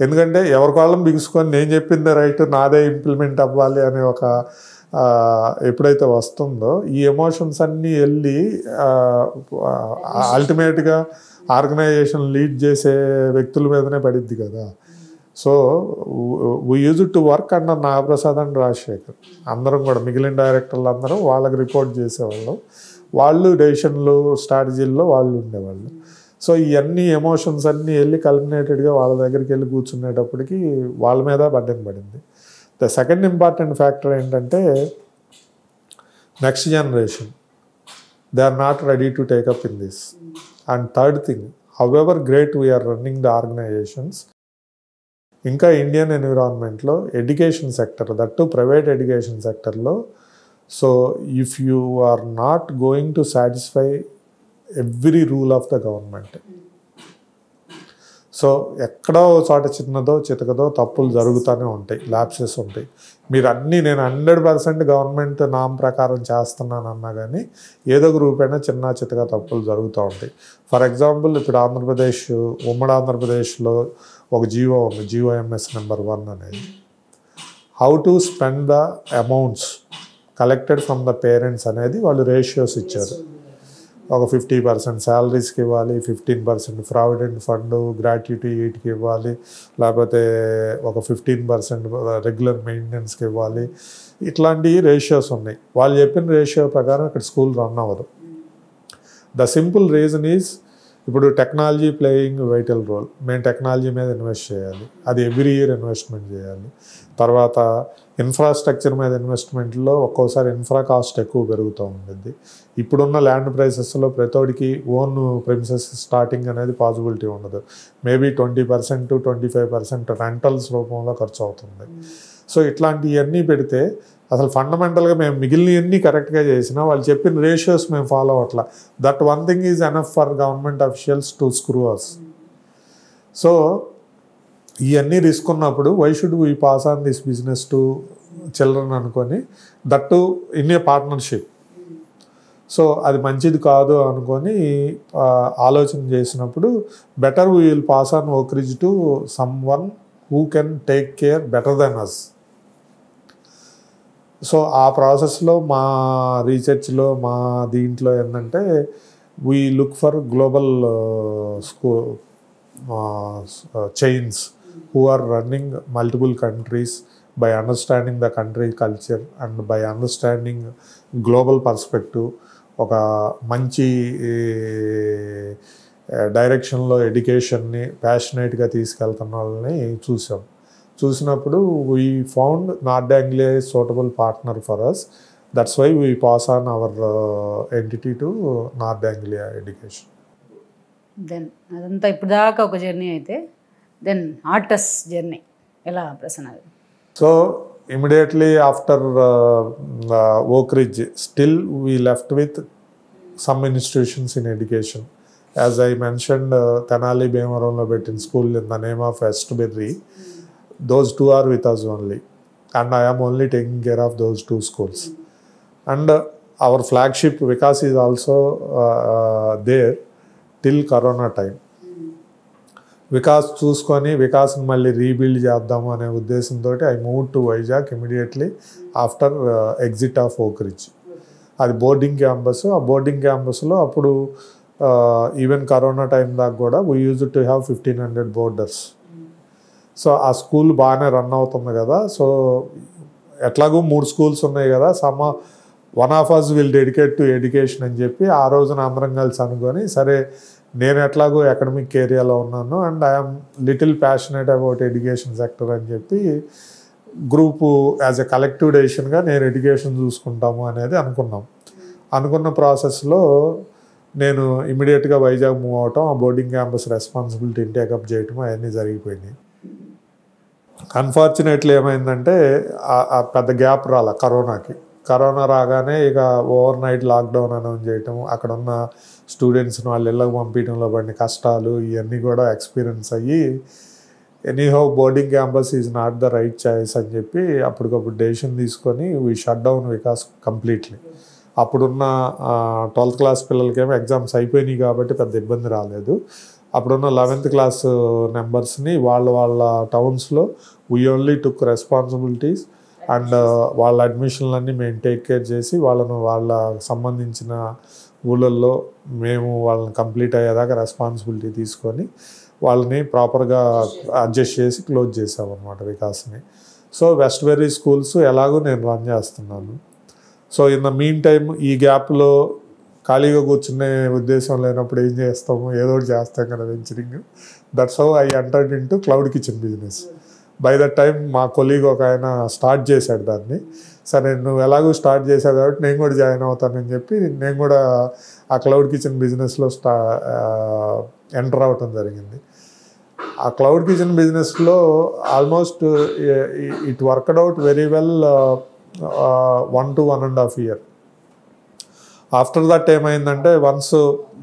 ఎందుకంటే ఎవరి వాళ్ళని బిగుసుకొని నేను చెప్పిందే రైట్, నాదే ఇంప్లిమెంట్ అవ్వాలి అనే ఒక ఎప్పుడైతే వస్తుందో ఈ ఎమోషన్స్ అన్నీ వెళ్ళి అల్టిమేట్గా ఆర్గనైజేషన్ లీడ్ చేసే వ్యక్తుల మీదనే పడిద్ది కదా. So we use to work under Nagaprasad and Rajasekhar. అందరం కూడా మిగిలిన డైరెక్టర్లు అందరం వాళ్ళకి రిపోర్ట్ చేసేవాళ్ళం, వాళ్ళు డెసిషన్లు స్ట్రాటజీల్లో వాళ్ళు ఉండేవాళ్ళు. సో ఇవన్నీ ఎమోషన్స్ అన్నీ వెళ్ళి కల్మినేటెడ్గా వాళ్ళ దగ్గరికి వెళ్ళి కూర్చునేటప్పటికి వాళ్ళ మీద బర్డెన్ పడింది. ద సెకండ్ ఇంపార్టెంట్ ఫ్యాక్టర్ ఏంటంటే next generation, they are not ready to take up in this. And third thing, however great we are running the organisations, ఇంకా ఇండియన్ ఎన్విరాన్మెంట్లో education sector, that private education సెక్టర్లో, so if you are not going to satisfy every rule of the government, so ఎక్కడో చోట చిన్నదో చితకదో తప్పులు జరుగుతూనే ఉంటాయి, lapses ఉంటాయి. మీరు అన్నీ నేను 100% గవర్నమెంట్ నామ్ ప్రకారం చేస్తున్నాను అన్నా కానీ ఏదో ఒక రూపైనా చిన్న చితక తప్పులు జరుగుతూ ఉంటాయి. ఫర్ ఎగ్జాంపుల్ ఇప్పుడు ఆంధ్రప్రదేశ్, ఉమ్మడి ఆంధ్రప్రదేశ్లో ఒక జీవో ఉంది, GOMS నెంబర్ 1 అనేది. How to spend the amounts collected from the parents అనేది వాళ్ళు రేషియోస్ ఇచ్చారు. ఒక 50% శాలరీస్కి ఇవ్వాలి, 15% ప్రావిడెంట్ ఫండ్ గ్రాట్యుటీ వీటికి ఇవ్వాలి, లేకపోతే ఒక 15% రెగ్యులర్ మెయింటెనెన్స్కి ఇవ్వాలి. ఇట్లాంటి రేషియోస్ ఉన్నాయి. వాళ్ళు చెప్పిన రేషియో ప్రకారం ఇక్కడ స్కూల్ రన్ అవ్వదు. ద సింపుల్ రీజన్ ఈజ్ ఇప్పుడు టెక్నాలజీ ప్లేయింగ్ వైటల్ రోల్. మేము టెక్నాలజీ మీద ఇన్వెస్ట్ చేయాలి, అది ఎవ్రీ ఇయర్ ఇన్వెస్ట్మెంట్ చేయాలి. తర్వాత ఇన్ఫ్రాస్ట్రక్చర్ మీద ఇన్వెస్ట్మెంట్లో ఒక్కోసారి ఇన్ఫ్రా కాస్ట్ ఎక్కువ పెరుగుతూ ఉంటుంది. ఇప్పుడున్న ల్యాండ్ ప్రైసెస్లో ప్రతోడికి ఓన్ ప్రిమిసెస్ స్టార్టింగ్ అనేది పాసిబిలిటీ ఉండదు. మేబీ 20% to 25% రెంటల్స్ రూపంలో ఖర్చు అవుతుంది. సో ఇట్లాంటివన్నీ పెడితే అసలు ఫండమెంటల్గా మేము మిగిలినవన్నీ కరెక్ట్గా చేసినా వాళ్ళు చెప్పిన రేషియోస్ మేము ఫాలో అవ్వట్లా. That one thing is enough for government officials to screw us. So ఇవన్నీ రిస్క్ ఉన్నప్పుడు why should we pass on this business to children అనుకొని, that to in a partnership. So అది మంచిది కాదు అనుకొని ఆలోచన చేసినప్పుడు better we will pass on Oakridge to someone who can take care better than us. So ఆ ప్రాసెస్లో మా రీసెర్చ్లో మా దీంట్లో ఏంటంటే we look for global chains who are running multiple countries by understanding the country culture and by understanding global perspective. ఒక మంచి డైరెక్షన్లో ఎడ్యుకేషన్ని ప్యాషనేట్గా తీసుకెళ్తున్న వాళ్ళని చూసినప్పుడు we found North Anglia is suitable partner for us. That's why we pass on our entity to North Anglia education. Then అదంతా ఇప్పుడు దాకా ఒక జర్నీ అయితే దెన్ ఆర్టస్ జర్నీ ఎలా ప్రసన్న? సో ఇమీడియట్లీ ఆఫ్టర్ ఓక్ ridge still we left with some institutions in education. As I mentioned, Tenali భీమవరంలో పెట్టిన school in the name of west berry, those two are with us only. and I am only taking care of those 2 schools. And our flagship Vikas is also there till Corona time. Vikas చూసుకొని వికాస్ని మళ్ళీ rebuild చేద్దాము అనే ఉద్దేశంతో I move to Vizag immediately after exit of Oak Ridge. అది boarding campus. ఆ boarding క్యాంపస్లో అప్పుడు ఈవెన్ కరోనా టైం దాకా కూడా we use to have 1500 boarders. So ఆ స్కూల్ బాగానే రన్ అవుతుంది కదా. సో ఎట్లాగూ 3 స్కూల్స్ ఉన్నాయి కదా, one of us will dedicate to education అని చెప్పి ఆ రోజున అందరం కలిసి అనుకొని, సరే నేను ఎట్లాగో అకాడమిక్ ఏరియాలో ఉన్నాను and I'm little passionate about education sector అని చెప్పి గ్రూపు యాజ్ ఎ కలెక్టివ్ డెసిషన్గా నేను ఎడ్యుకేషన్ చూసుకుంటాము అనేది అనుకున్న ప్రాసెస్లో నేను ఇమీడియట్గా వైజాగ్ మూవ్ అవటం, ఆ బోర్డింగ్ క్యాంపస్ రెస్పాన్సిబిలిటీని టేకప్ చేయటం అవన్నీ జరిగిపోయినాయి. అన్ఫార్చునేట్లీ ఏమైందంటే ఆ పెద్ద గ్యాప్ రాలే కరోనా రాగానే ఇక ఓవర్ నైట్ లాక్డౌన్ అనౌన్స్ చేయటం, అక్కడ ఉన్న స్టూడెంట్స్ని వాళ్ళ ఇళ్ళకి పంపించడంలో పడిన కష్టాలు ఇవన్నీ కూడా ఎక్స్పీరియన్స్ అయ్యి anyhow boarding campus is not the right choice అని చెప్పి అప్పటికప్పుడు డెసిషన్ తీసుకొని we shut down Vikas completely. అప్పుడున్న 12th క్లాస్ పిల్లలకేమో ఎగ్జామ్స్ అయిపోయినాయి కాబట్టి పెద్ద ఇబ్బంది రాలేదు. అప్పుడున్న 11th క్లాస్ నెంబర్స్ని వాళ్ళ టౌన్స్లో we only took responsibilities and వాళ్ళ అడ్మిషన్లన్నీ మేము టేక్ కేర్ చేసి వాళ్ళ సంబంధించిన ఊళ్ళల్లో మేము వాళ్ళని కంప్లీట్ అయ్యేదాకా రెస్పాన్సిబిలిటీ తీసుకొని వాళ్ళని ప్రాపర్గా అడ్జస్ట్ చేసి క్లోజ్ చేసామన్నమాట వికాస్ని. సో వెస్ట్ వెరీ స్కూల్స్ ఎలాగో నేను రన్ చేస్తున్నాను. So in the mean time ఈ గ్యాప్లో ఖాళీగా కూర్చునే ఉద్దేశం లేనప్పుడు ఏం చేస్తాము, ఏదో ఒకటి చేస్తాం కదా venturing. That's how I entered in to cloud kitchen business. By that time మా కొలీగ్ ఒక ఆయన స్టార్ట్ చేశాడు దాన్ని. సరే నువ్వు ఎలాగో స్టార్ట్ చేశావు కాబట్టి నేను కూడా జాయిన్ అవుతానని చెప్పి నేను కూడా ఆ క్లౌడ్ కిచెన్ బిజినెస్లో ఎంటర్ అవ్వటం జరిగింది. ఆ క్లౌడ్ కిచెన్ బిజినెస్లో almost it worked out very well 1 to 1.5 years. After that ఏమైందంటే వన్స్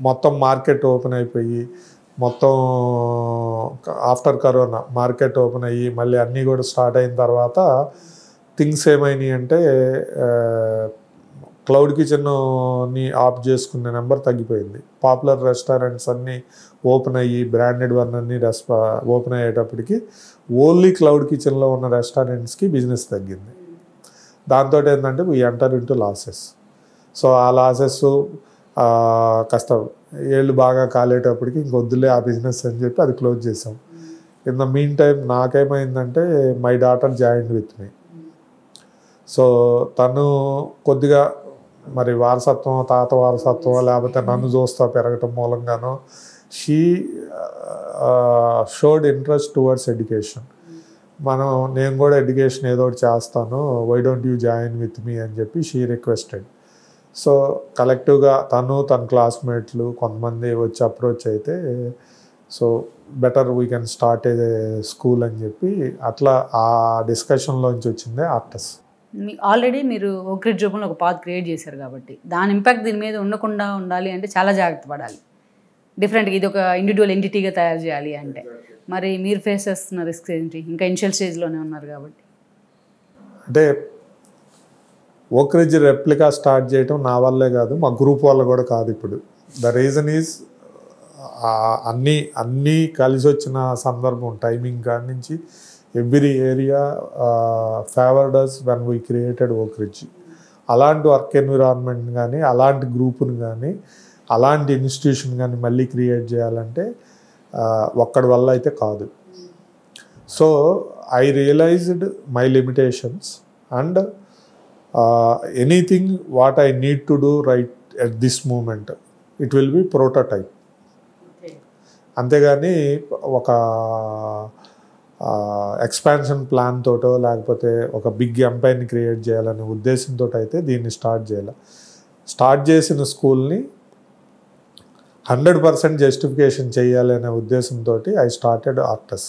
మొత్తం మార్కెట్ ఓపెన్ అయిపోయి మొత్తం ఆఫ్టర్ కరోనా మార్కెట్ ఓపెన్ అయ్యి మళ్ళీ అన్నీ కూడా స్టార్ట్ అయిన తర్వాత థింగ్స్ ఏమైనాయి అంటే క్లౌడ్ కిచెన్ని ఆఫ్ చేసుకునే నెంబర్ తగ్గిపోయింది. పాపులర్ రెస్టారెంట్స్ అన్నీ ఓపెన్ అయ్యి బ్రాండెడ్ వన్ అన్నీ ఓపెన్ అయ్యేటప్పటికి ఓన్లీ క్లౌడ్ కిచెన్లో ఉన్న రెస్టారెంట్స్కి బిజినెస్ తగ్గింది. దాంతో ఏంటంటే we enter into losses. So ఆ లాసెస్ కాస్త ఏళ్ళు బాగా కాలేటప్పటికి ఇంకొద్దులే ఆ బిజినెస్ అని చెప్పి అది క్లోజ్ చేసాం. ఇన్ ద మీన్ టైం నాకేమైందంటే my daughter joined with me. So తను కొద్దిగా మరి వారసత్వం తాత వారసత్వం లేకపోతే నన్ను చూస్తా పెరగటం మూలంగానో she showed interest towards education. నేను కూడా ఎడ్యుకేషన్ ఏదో ఒకటి చేస్తాను, why don't you join with me అని చెప్పి షీ రిక్వెస్టెడ్. సో కలెక్టివ్గా తన క్లాస్మేట్లు కొంతమంది వచ్చి అప్రోచ్ అయితే so better we can start A school అని చెప్పి అట్లా ఆ డిస్కషన్లోంచి వచ్చిందే ఆర్టస్. ఆల్రెడీ మీరు ఓక్ రిడ్జ్ రూపంలో ఒక పాత్ క్రియేట్ చేశారు కాబట్టి దాని ఇంపాక్ట్ దీని మీద ఉండకుండా ఉండాలి అంటే చాలా జాగ్రత్త పడాలి. డిఫరెంట్గా ఇది ఒక ఇండివిజువల్ ఎంటిటీగా తయారు చేయాలి అంటే మరి మీరు ఫేస్ చేస్తున్న రిస్క్ ఏంటి? ఇంకా ఇనిషియల్ స్టేజ్లోనే ఉన్నారు కాబట్టి. అంటే ఓక్ రిడ్జ్ రెప్లికా స్టార్ట్ చేయటం నా వల్లే కాదు, మా గ్రూప్ వల్ల కూడా కాదు. ఇప్పుడు ద రీజన్ ఈజ్ అన్నీ కలిసి వచ్చిన సందర్భం. టైమింగ్ కాడి నుంచి every area favoured us when we created Oak Ridge. అలాంటి వర్క్ ఎన్విరాన్మెంట్ కానీ అలాంటి గ్రూప్ని కానీ అలాంటి ఇన్స్టిట్యూషన్ కానీ మళ్ళీ క్రియేట్ చేయాలంటే ఒక్కడి వల్ల అయితే కాదు. So I realised my limitations and anything what I need to do right at this moment it will be prototype. అంతేగాని ఒక ఎక్స్పాన్షన్ ప్లాన్ తోటో లేకపోతే ఒక బిగ్ ఎంపైర్ని క్రియేట్ చేయాలనే ఉద్దేశంతో అయితే దీన్ని స్టార్ట్ చేయాలి. స్టార్ట్ చేసిన స్కూల్ని 100% జస్టిఫికేషన్ చేయాలి అనే ఉద్దేశంతో ఐ స్టార్టెడ్ ఆర్టస్.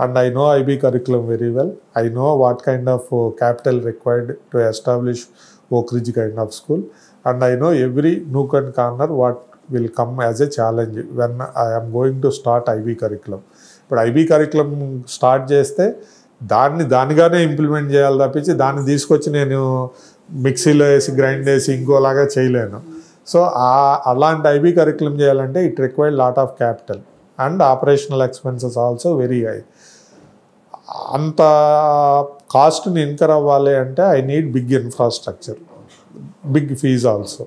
And I know IB curriculum very well. I know what kind of capital required to establish Oak Ridge kind of school. And I know every nook and corner what will come as a challenge when I am going to start IB curriculum. But IB curriculum start చేస్తే దానిగానే implement చేయాలి తప్పించి దాన్ని తీసుకొచ్చి నేను మిక్సీలో వేసి grind చేసి ఇంకోలాగా చేయలేను. సో అలాంటి ఐబీ కరికులం చేయాలంటే it required lot of capital and operational expenses also very high. అంత కాస్ట్ని ఇన్కర్ అవ్వాలి అంటే I need big infrastructure, big fees also.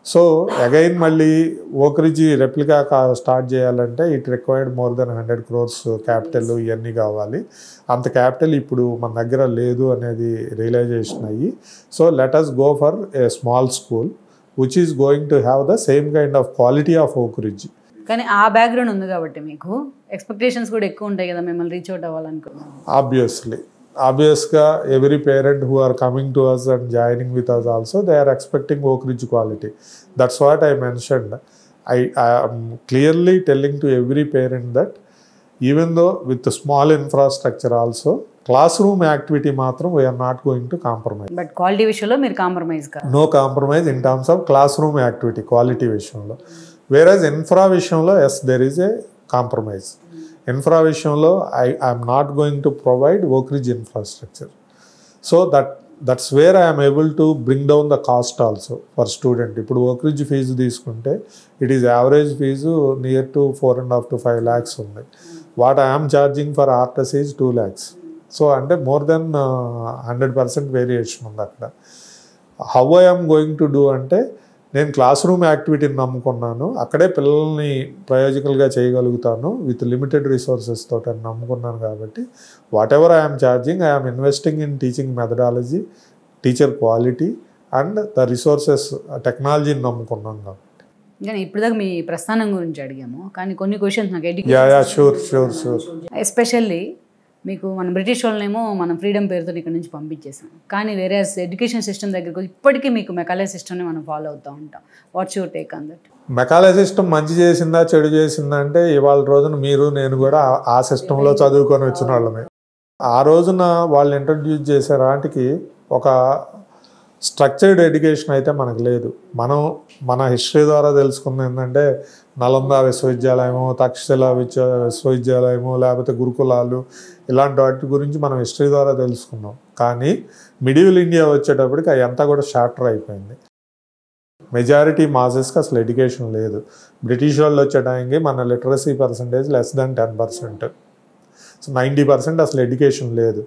So again మళ్ళీ ఓక్రిడ్జ్ రెప్లికా స్టార్ట్ చేయాలంటే it required more than 100 crores capital ఇవన్నీ కావాలి. అంత క్యాపిటల్ ఇప్పుడు మన దగ్గర లేదు అనేది రియలైజేషన్ అయ్యి, so let us go for a small school which is going to have the same kind of quality of Oakridge. కానీ ఆ బ్యాక్గ్రౌండ్ ఉంది కాబట్టి మీకు ఎక్స్పెక్టేషన్స్ కూడా ఎక్కువ ఉంటాయి కదా మిమ్మల్ని రీచ్ అవుట్ అవ్వాలనుకున్నాను. Obviously, every parent who are coming to us and joining with us also, they are expecting Oak Ridge quality. That's what I mentioned. I am clearly telling to every parent that even though with the small infrastructure also, classroom activity matram we are not going to compromise. But quality vishayalo meer compromise ka? No compromise in terms of classroom activity, quality vishayalo. Whereas infra vishayalo, yes, there is a compromise. Infra విషయంలో I'm not going to provide Oakridge infrastructure. So that's where I'm able to bring down the cost also for student. ఇప్పుడు Oakridge fees తీసుకుంటే it is average fees near to 4.5 to 5 lakhs ఉంది. What I'm charging for ఆర్టస్ is 2 lakhs. So అంటే more than 100% variation ఉంది అక్కడ. How I'm going to do అంటే నేను class room యాక్టివిటీని నమ్ముకున్నాను, అక్కడే పిల్లల్ని ప్రయోజకులుగా చేయగలుగుతాను విత్ లిమిటెడ్ రిసోర్సెస్ తోటి అని నమ్ముకున్నాను. కాబట్టి what ever I'm charging I'm investing in teaching methodology, teacher quality and the resources టెక్నాలజీని నమ్ముకున్నాను. కాబట్టి కానీ ఇప్పుడు దాకా మీ ప్రస్థానం గురించి అడిగాము, కానీ కొన్ని క్వశ్చన్స్ నాకు షూర్ ఎస్పెషల్లీ మీకు మన బ్రిటిష్ వాళ్ళనేమో మనం ఫ్రీడమ్ పేరుతో ఇక్కడ నుంచి పంపించేసాం, కానీ వేరే ఎడ్యుకేషన్ సిస్టమ్ దగ్గరకు ఇప్పటికీ మీకు మెకాలే సిస్టమ్ని మనం ఫాలో అవుతూ ఉంటాం. What's your take on that? Macaulay system మంచి చేసిందా చెడు చేసిందా అంటే ఇవాళ రోజున మీరు నేను కూడా ఆ సిస్టంలో చదువుకొని వచ్చిన వాళ్ళమే. ఆ రోజున వాళ్ళు ఇంట్రడ్యూస్ చేసే వాటికి ఒక స్ట్రక్చర్డ్ ఎడ్యుకేషన్ అయితే మనకు లేదు. మన హిస్టరీ ద్వారా తెలుసుకుంది ఏంటంటే నలంద విశ్వవిద్యాలయము, తక్షశిల విశ్వవిద్యాలయము, లేకపోతే గురుకులాలు, ఇలాంటి వాటి గురించి మనం హిస్టరీ ద్వారా తెలుసుకున్నాం. కానీ మిడివల్ ఇండియా వచ్చేటప్పటికి అదంతా కూడా షార్టర్ అయిపోయింది. మెజారిటీ మాసెస్కి అసలు ఎడ్యుకేషన్ లేదు. బ్రిటిష్ వాళ్ళు వచ్చే టైంకి మన literacy percentage less than 10%. So 90% అసలు ఎడ్యుకేషన్ లేదు.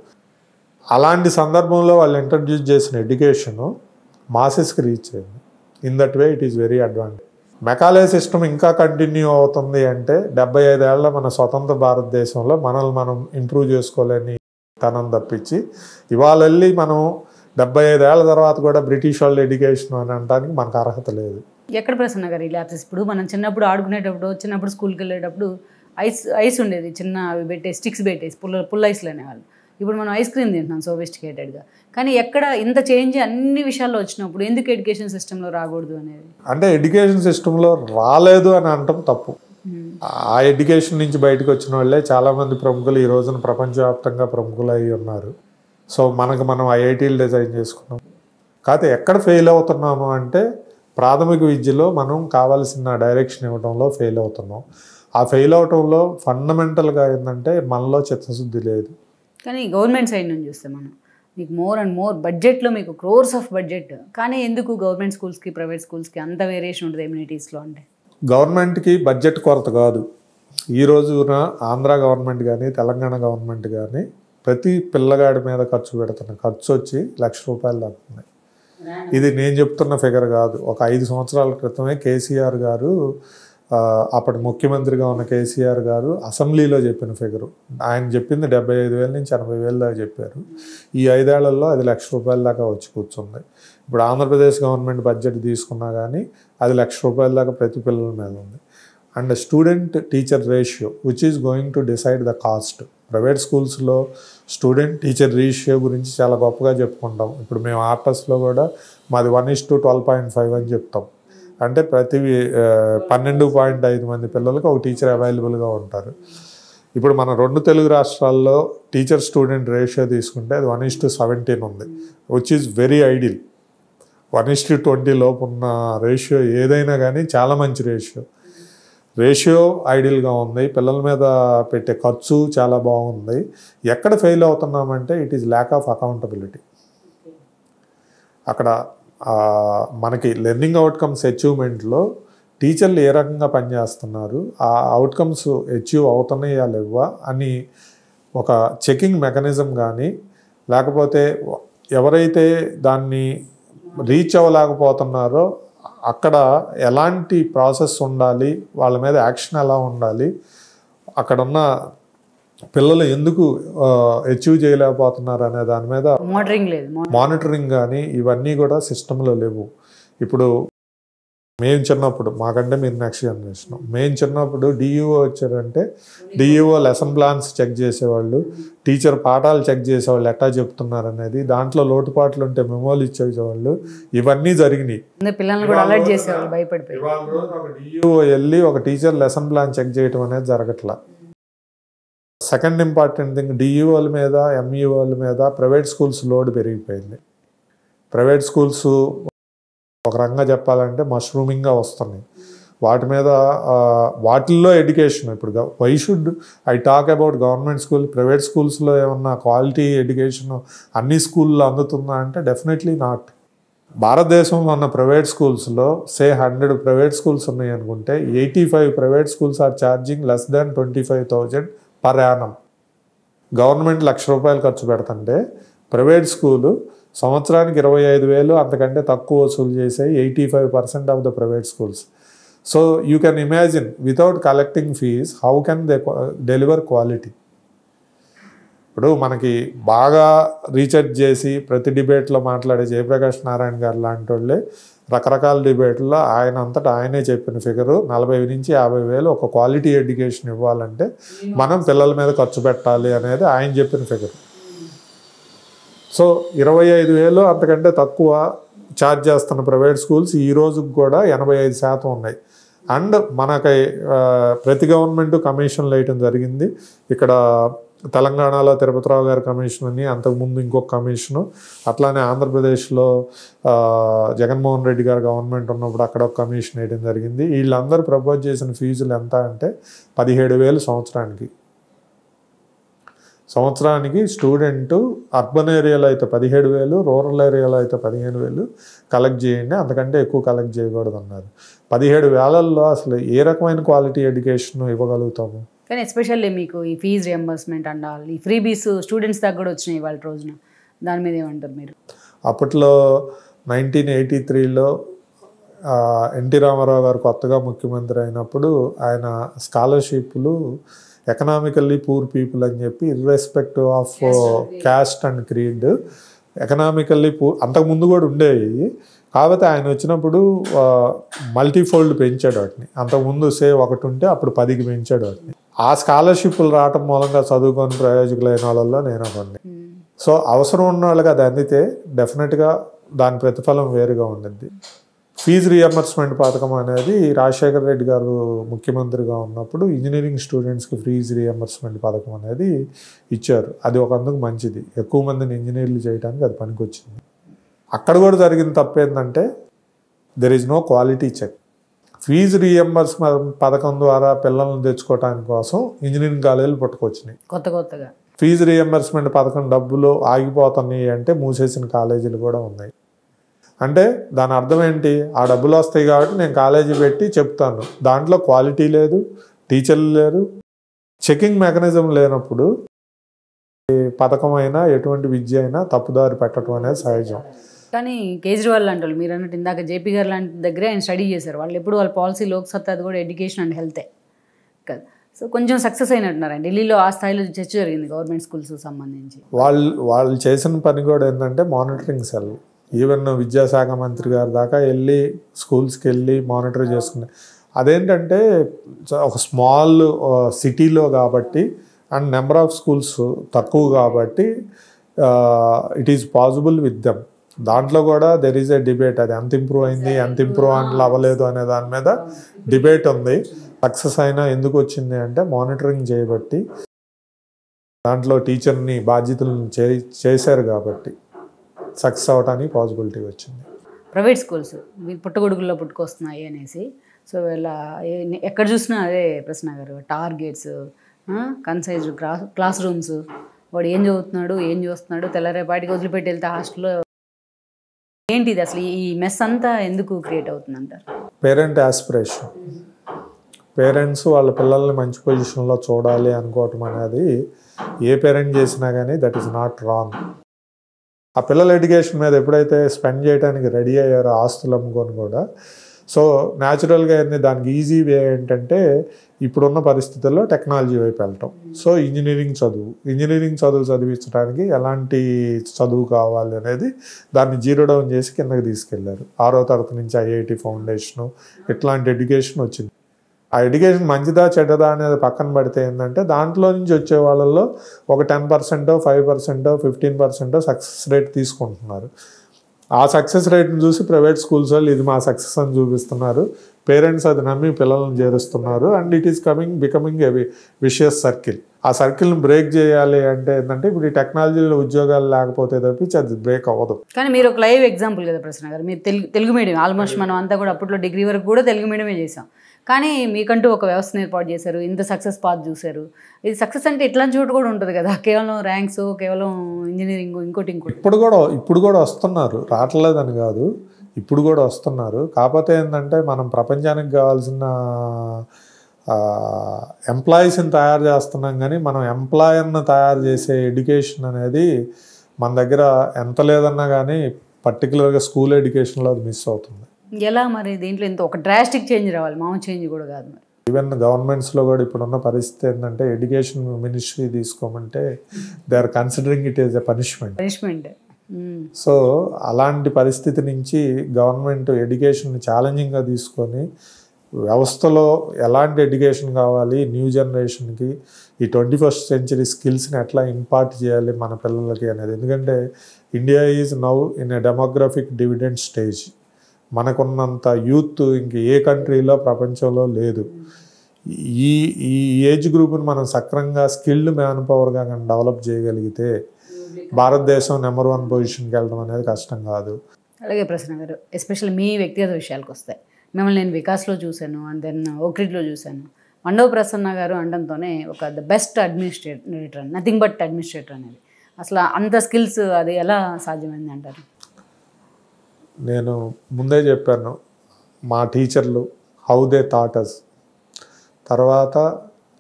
అలాంటి సందర్భంలో వాళ్ళు ఇంట్రడ్యూస్ చేసిన ఎడ్యుకేషను మాసెస్కి రీచ్ అయింది. In that way it is very advantage. Macaulay system ఇంకా కంటిన్యూ అవుతుంది అంటే 75 ఏళ్ల మన స్వతంత్ర భారతదేశంలో మనల్ని మనం ఇంప్రూవ్ చేసుకోలేని తనం తప్పించి ఇవాళ వెళ్ళి మనం 75 ఏళ్ల తర్వాత కూడా బ్రిటిష్ వాళ్ళ ఎడ్యుకేషన్ అని అనడానికి మనకు అర్హత లేదు. ఎక్కడ ప్రసన్న గారు ఈ ల్యాబ్సెస్? ఇప్పుడు మనం చిన్నప్పుడు ఆడుకునేటప్పుడు చిన్నప్పుడు స్కూల్కి వెళ్ళేటప్పుడు ఐస్ ఉండేది, చిన్న అవి పెట్టే స్టిక్స్ పెట్టేసి పుల్ల ఐస్లు అనేవాళ్ళు. ఇప్పుడు మనం ఐస్ క్రీమ్ తింటున్నాం సోఫిస్టికేటెడ్గా. కానీ ఎక్కడ ఇంత చేంజ్ అన్ని విషయాల్లో వచ్చినప్పుడు ఎందుకు ఎడ్యుకేషన్ సిస్టంలో రాకూడదు అనేది? అంటే ఎడ్యుకేషన్ సిస్టంలో రాలేదు అని అనటం తప్పు. ఆ ఎడ్యుకేషన్ నుంచి బయటకు వచ్చిన వాళ్ళే చాలామంది ప్రముఖులు ఈ రోజున ప్రపంచవ్యాప్తంగా ప్రముఖులు అయి ఉన్నారు. సో మనం ఐఐటీలు డిజైన్ చేసుకున్నాం. కాకపోతే ఎక్కడ ఫెయిల్ అవుతున్నాము అంటే ప్రాథమిక విద్యలో మనం కావాల్సిన డైరెక్షన్ ఇవ్వడంలో ఫెయిల్ అవుతున్నాం. ఆ ఫెయిల్ అవటంలో ఫండమెంటల్గా ఏంటంటే మనలో చిత్తశుద్ధి లేదు. కానీ గవర్నమెంట్ సైడ్ నుంచి చూస్తే మనం మీకు మోర్ అండ్ మోర్ బడ్జెట్లో మీకు క్రోర్స్ ఆఫ్ బడ్జెట్, కానీ ఎందుకు గవర్నమెంట్ స్కూల్స్కి ప్రైవేట్ స్కూల్స్కి అంత వేరియేషన్ ఉంటుంది ఎమ్యూనిటీస్లో? అంటే గవర్నమెంట్కి బడ్జెట్ కొరత కాదు. ఈ రోజున ఆంధ్ర గవర్నమెంట్ కానీ తెలంగాణ గవర్నమెంట్ కానీ ప్రతి పిల్లగాడి మీద ఖర్చు పెడుతున్న ఖర్చు వచ్చి ₹1,00,000 దాకా ఉంది. ఇది నేను చెప్తున్న ఫిగర్ కాదు. ఒక 5 సంవత్సరాల క్రితమే కేసీఆర్ గారు, అప్పటి ముఖ్యమంత్రిగా ఉన్న కేసీఆర్ గారు అసెంబ్లీలో చెప్పిన ఫిగరు. ఆయన చెప్పింది 75,000 నుంచి 80,000 దాకా చెప్పారు. ఈ 5 ఏళ్లలో అది ₹1,00,000 దాకా వచ్చి కూర్చుంది. ఇప్పుడు ఆంధ్రప్రదేశ్ గవర్నమెంట్ బడ్జెట్ తీసుకున్నా కానీ అది ₹1,00,000 దాకా ప్రతి పిల్లల మీద ఉంది. And student teacher ratio which is going to decide the cost. Private స్కూల్స్లో స్టూడెంట్ టీచర్ రేషియో గురించి చాలా గొప్పగా చెప్పుకుంటాం. ఇప్పుడు మేము ఆర్టస్లో కూడా మాది 1:12.5 అని చెప్తాం. అంటే ప్రతి 12.5 మంది పిల్లలకు ఒక టీచర్ అవైలబుల్గా ఉంటారు. ఇప్పుడు మన 2 తెలుగు రాష్ట్రాల్లో టీచర్ స్టూడెంట్ రేషియో తీసుకుంటే అది 1:17 ఉంది, విచ్ ఈజ్ వెరీ ఐడియల్. 1:20 లోపు ఉన్న రేషియో ఏదైనా కానీ చాలా మంచి రేషియో. రేషియో ఐడియల్గా ఉంది, పిల్లల మీద పెట్టే ఖర్చు చాలా బాగుంది. ఎక్కడ ఫెయిల్ అవుతున్నామంటే it is lack of accountability. అక్కడ మనకి లెర్నింగ్ అవుట్కమ్స్ అచీవ్మెంట్లో టీచర్లు ఏ రకంగా పనిచేస్తున్నారు, ఆ అవుట్కమ్స్ అచీవ్ అవుతున్నాయా లేవా అని ఒక చెకింగ్ మెకానిజం కానీ, లేకపోతే ఎవరైతే దాన్ని రీచ్ అవ్వలేకపోతున్నారో అక్కడ ఎలాంటి ప్రాసెస్ ఉండాలి, వాళ్ళ మీద యాక్షన్ ఎలా ఉండాలి, అక్కడున్న పిల్లలు ఎందుకు అచీవ్ చేయలేకపోతున్నారు అనే దాని మీద మానిటరింగ్ కానీ ఇవన్నీ కూడా సిస్టంలో లేవు. ఇప్పుడు మేము చిన్నప్పుడు, మాకంటే మీరు నెక్స్ట్ జనరేషన్, మేము చిన్నప్పుడు డిఈఓ వచ్చారంటే డిఈఓ లెసన్ ప్లాన్స్ చెక్ చేసేవాళ్ళు, టీచర్ పాఠాలు చెక్ చేసేవాళ్ళు ఎట్టా చెప్తున్నారు అనేది, దాంట్లో లోటుపాట్లు ఉంటే మెమోలు ఇచ్చేసేవాళ్ళు. ఇవన్నీ జరిగినాయి. ఇవాళ రోజు ఒక డిఈఓ వెళ్ళి ఒక టీచర్ లెసన్ ప్లాన్ చెక్ చేయడం అనేది జరగట్లా. సెకండ్ ఇంపార్టెంట్ థింగ్, డిఈఓల మీద ఎంఈఓల మీద ప్రైవేట్ స్కూల్స్ లోడ్ పెరిగిపోయింది. ప్రైవేట్ స్కూల్స్ ఒక రకంగా చెప్పాలంటే మష్రూమింగ్గా వస్తున్నాయి. వాటి మీద వాటిల్లో ఎడ్యుకేషన్, ఇప్పుడు why should I talk about government school, private స్కూల్స్లో ఏమన్నా క్వాలిటీ ఎడ్యుకేషన్ అన్ని స్కూల్లో అందుతుందా అంటే డెఫినెట్లీ నాట్. భారతదేశంలో ఉన్న ప్రైవేట్ స్కూల్స్లో 100 ప్రైవేట్ స్కూల్స్ ఉన్నాయి అనుకుంటే 85 private schools are charging less than 25,000 per annum. Government ₹1,00,000 ఖర్చు పెడుతుంటే ప్రైవేట్ స్కూలు సంవత్సరానికి 25,000 అంతకంటే తక్కువ వసూలు చేసాయి 85% of the private schools. So you can imagine without collecting fees how can they deliver quality. ఇప్పుడు మనకి బాగా రీసెర్చ్ చేసి ప్రతి డిబేట్లో మాట్లాడే జయప్రకాష్ నారాయణ గారు లాంటి వాళ్ళే రకరకాల డిబేట్లో ఆయన అంతటా ఆయనే చెప్పిన ఫిగరు 40,000 నుంచి 50,000 ఒక క్వాలిటీ ఎడ్యుకేషన్ ఇవ్వాలంటే మనం పిల్లల మీద ఖర్చు పెట్టాలి అనేది ఆయన చెప్పిన ఫిగర్. సో 25,000 అంతకంటే తక్కువ ఛార్జ్ చేస్తున్న ప్రైవేట్ స్కూల్స్ ఈ రోజుకి కూడా 85% ఉన్నాయి. అండ్ మనకి ప్రతి గవర్నమెంట్ కమిషన్లు వేయటం జరిగింది. ఇక్కడ తెలంగాణలో తిరుపతిరావు గారి కమిషన్ అని, అంతకుముందు ఇంకొక కమిషను, అట్లానే ఆంధ్రప్రదేశ్లో జగన్మోహన్ రెడ్డి గారు గవర్నమెంట్ ఉన్నప్పుడు అక్కడ ఒక కమిషన్ వేయడం జరిగింది. వీళ్ళందరూ ప్రపోజ్ చేసిన ఫీజులు ఎంత అంటే 17,000 సంవత్సరానికి స్టూడెంట్ అర్బన్ ఏరియాలో అయితే 17,000, రూరల్ ఏరియాలో అయితే 15,000 కలెక్ట్ చేయండి, అంతకంటే ఎక్కువ కలెక్ట్ చేయకూడదు అన్నారు. 17,000లో అసలు ఏ రకమైన క్వాలిటీ ఎడ్యుకేషన్ ఇవ్వగలుగుతాము? కానీ ఎస్పెషల్లీ మీకు ఈ ఫీజు రియంబర్స్మెంట్ అండాలి, ఈ ఫ్రీబీస్ స్టూడెంట్స్ దగ్గర కూడా వచ్చినాయి ఇవాళ రోజున, దాని మీద ఏమంటారు మీరు? అప్పట్లో 1983లో ఎన్టీ రామారావు గారు కొత్తగా ముఖ్యమంత్రి అయినప్పుడు ఆయన స్కాలర్షిప్లు ఎకనామికల్లీ పూర్ పీపుల్ అని చెప్పి irrespective of caste and creed economically poor అంతకుముందు కూడా ఉండేవి. కాకపోతే ఆయన వచ్చినప్పుడు మల్టీఫోల్డ్ పెంచాడు వాటిని. అంతకుముందు 1 ఉంటే అప్పుడు 10కి పెంచాడు వాటిని. ఆ స్కాలర్షిప్లు రావటం మూలంగా చదువుకొని ప్రయోజకులైన వాళ్ళల్లో నేను ఒకడిని. సో అవసరం ఉన్న వాళ్ళకి అది అందితే డెఫినెట్గా దాని ప్రతిఫలం వేరుగా ఉండిద్ది. ఫీజు రియంబర్స్మెంట్ పథకం అనేది రాజశేఖర రెడ్డి గారు ముఖ్యమంత్రిగా ఉన్నప్పుడు ఇంజనీరింగ్ స్టూడెంట్స్కి ఫీజు రియంబర్స్మెంట్ పథకం అనేది ఇచ్చారు. అది ఒకందుకు మంచిది, ఎక్కువ మందిని ఇంజనీర్లు చేయడానికి అది పనికొచ్చింది. అక్కడ కూడా జరిగిన తప్పు ఏంటంటే there is no quality check. Fee reimbursement పథకం ద్వారా పిల్లలను తెచ్చుకోవడానికి కోసం ఇంజనీరింగ్ కాలేజీలు పుట్టుకొచ్చినాయి కొత్తగా. ఫీజు రియంబర్స్మెంట్ పథకం డబ్బులు ఆగిపోతున్నాయి అంటే మూసేసిన కాలేజీలు కూడా ఉన్నాయి. అంటే దాని అర్థం ఏంటి? ఆ డబ్బులు వస్తాయి కాబట్టి నేను కాలేజీ పెట్టి చెప్తాను, దాంట్లో క్వాలిటీ లేదు, టీచర్లు లేరు, చెకింగ్ మెకానిజం లేనప్పుడు పథకం అయినా ఎటువంటి విద్య అయినా తప్పుదారి పెట్టడం అనేది సహజం. కానీ కేజ్రీవాల్ లాంటి వాళ్ళు, మీరు అన్నట్టు ఇందాక జేపీ గారు లాంటి దగ్గరే ఆయన స్టడీ చేశారు. వాళ్ళు ఎప్పుడు వాళ్ళ పాలసీ లోక్సత్తా అది కూడా ఎడ్యుకేషన్ అండ్ హెల్తే కదా. సో కొంచెం సక్సెస్ అయినట్టున్నారు. ఢిల్లీలో ఆ స్థాయిలో చర్చ జరిగింది గవర్నమెంట్ స్కూల్స్ సంబంధించి. వాళ్ళు చేసిన పని కూడా ఏంటంటే మానిటరింగ్ సెల్. ఈవెన్ విద్యాశాఖ మంత్రి గారి దాకా వెళ్ళి స్కూల్స్కి వెళ్ళి మానిటర్ చేసుకున్నారు. అదేంటంటే ఒక స్మాల్ సిటీలో కాబట్టి అండ్ నెంబర్ ఆఫ్ స్కూల్స్ తక్కువ కాబట్టి it is possible with them. దాంట్లో కూడా దెర్ ఈజ్ ఏ డిబేట్, అది ఎంత ఇంప్రూవ్ అయింది ఎంత ఇంప్రూవ్ అవ్వలేదు అనే దాని మీద డిబేట్ ఉంది. సక్సెస్ అయినా ఎందుకు వచ్చింది అంటే మానిటరింగ్ చేయబట్టి, దాంట్లో టీచర్ని బాధ్యతలను చేశారు కాబట్టి సక్సెస్ అవడానికి పాసిబిలిటీ వచ్చింది. ప్రైవేట్ స్కూల్స్ పుట్టగొడుగుల్లో పుట్టుకొస్తున్నాయి అనేసి, సో ఇలా ఎక్కడ చూసినా అదే ప్రశ్న గారు, టార్గెట్స్, కన్సైజ్ క్లాస్ రూమ్స్, వాడు ఏం చదువుతున్నాడు, ఏం చూస్తున్నాడు, తెల్లరేపాటికి వదిలిపెట్టి వెళ్తే హాస్టల్లో ఏంటిది అసలు ఈ మెస్ అంతా ఎందుకు క్రియేట్ అవుతుందంటారు? Parent aspiration. పేరెంట్స్ వాళ్ళ పిల్లల్ని మంచి పొజిషన్లో చూడాలి అనుకోవటం అనేది ఏ పేరెంట్ చేసినా కానీ దట్ ఈస్ నాట్ రాంగ్. ఆ పిల్లల ఎడ్యుకేషన్ మీద ఎప్పుడైతే స్పెండ్ చేయడానికి రెడీ అయ్యారో ఆస్తులు అమ్ముకొని కూడా, సో న్యాచురల్గా దానికి ఈజీ వే ఏంటంటే ఇప్పుడున్న పరిస్థితుల్లో టెక్నాలజీ వైపు వెళ్ళటం. సో ఇంజనీరింగ్ చదువు చదివించడానికి ఎలాంటి చదువు కావాలి అనేది దాన్ని జీరో డౌన్ చేసి కిందకి తీసుకెళ్లారు. 6వ తరగతి నుంచి ఐఐటి ఫౌండేషను ఇట్లాంటి ఎడ్యుకేషన్ వచ్చింది. ఆ ఎడ్యుకేషన్ మంచిదా చెడ్డదా అనేది పక్కన పడితే ఏంటంటే దాంట్లో నుంచి వచ్చే వాళ్ళల్లో ఒక 10%, 5%, 15% సక్సెస్ రేట్ తీసుకుంటున్నారు. ఆ సక్సెస్ రేట్ని చూసి ప్రైవేట్ స్కూల్స్ వాళ్ళు ఇది మా సక్సెస్ అని చూపిస్తున్నారు. పేరెంట్స్ అది నమ్మి పిల్లల్ని చేరుస్తున్నారు. And it is becoming a vicious circle. ఆ సర్కిల్ని బ్రేక్ చేయాలి అంటే ఏంటంటే ఇప్పుడు ఈ టెక్నాలజీలో ఉద్యోగాలు లేకపోతే తప్పించి అది బ్రేక్ అవ్వదు. కానీ మీరు ఒక లైవ్ ఎగ్జాంపుల్ కదా ప్రశ్న గారు, మీరు తెలుగు మీడియం ఆల్మోస్ట్ మనం అంతా కూడా అప్పట్లో డిగ్రీ వరకు కూడా తెలుగు మీడియమే చేసాం. కానీ మీకంటూ ఒక వ్యవస్థను ఏర్పాటు చేశారు, ఇంత సక్సెస్ పాత్ చూశారు. ఇది సక్సెస్ అంటే ఇట్లాంటి చోటు కూడా ఉంటుంది కదా, కేవలం ర్యాంక్స్, కేవలం ఇంజనీరింగ్, ఇంకోటి. ఇప్పుడు కూడా వస్తున్నారు, రావట్లేదని కాదు, ఇప్పుడు కూడా వస్తున్నారు. కాకపోతే ఏంటంటే మనం ప్రపంచానికి కావాల్సిన ఎంప్లాయీస్ని తయారు చేస్తున్నాం, కానీ మనం ఎంప్లాయర్ని తయారు చేసే ఎడ్యుకేషన్ అనేది మన దగ్గర ఎంత లేదన్నా కానీ పర్టికులర్గా స్కూల్ ఎడ్యుకేషన్లో అది మిస్ అవుతుంది. ఎలా మరి దీంట్లో ఇంత ఒక డ్రాస్టిక్ చేంజ్ రావాలి, మామూలు చేంజ్ కూడా కాదు. మరి ఈవెన్ గవర్నమెంట్స్లో కూడా ఇప్పుడున్న పరిస్థితి ఏంటంటే ఎడ్యుకేషన్ మినిస్ట్రీ తీసుకోమంటే they are considering it is a punishment. So అలాంటి పరిస్థితి నుంచి గవర్నమెంట్ ఎడ్యుకేషన్ని ఛాలెంజింగ్గా తీసుకొని వ్యవస్థలో ఎలాంటి ఎడ్యుకేషన్ కావాలి న్యూ జనరేషన్కి, ఈ 21st century స్కిల్స్ని ఎట్లా ఇంపార్ట్ చేయాలి మన పిల్లలకి అనేది. ఎందుకంటే India is now in a demographic dividend stage. మనకున్నంత యూత్ ఇంక ఏ కంట్రీలో ప్రపంచంలో లేదు. ఈ ఏజ్ గ్రూప్ని మనం సక్రంగా స్కిల్డ్ మ్యాన్ పవర్గా కానీ డెవలప్ చేయగలిగితే భారతదేశం నెంబర్ 1 పొజిషన్కి వెళ్ళడం అనేది కష్టం కాదు. అలాగే ప్రశ్న గారు, ఎస్పెషల్లీ మీ వ్యక్తిగత విషయాలకు వస్తాయి. మిమ్మల్ని నేను వికాస్లో చూశాను, అండ్ దెన్ ఓక్రిడ్లో చూశాను. మండవ ప్రసన్న గారు అనడంతోనే ఒక the best administrator, nothing but administrator అనేది. అసలు అంత స్కిల్స్ అది ఎలా సాధ్యమైంది అంటారు? నేను ముందే చెప్పాను, మా టీచర్లు హౌ దే థాట్ అస్. తర్వాత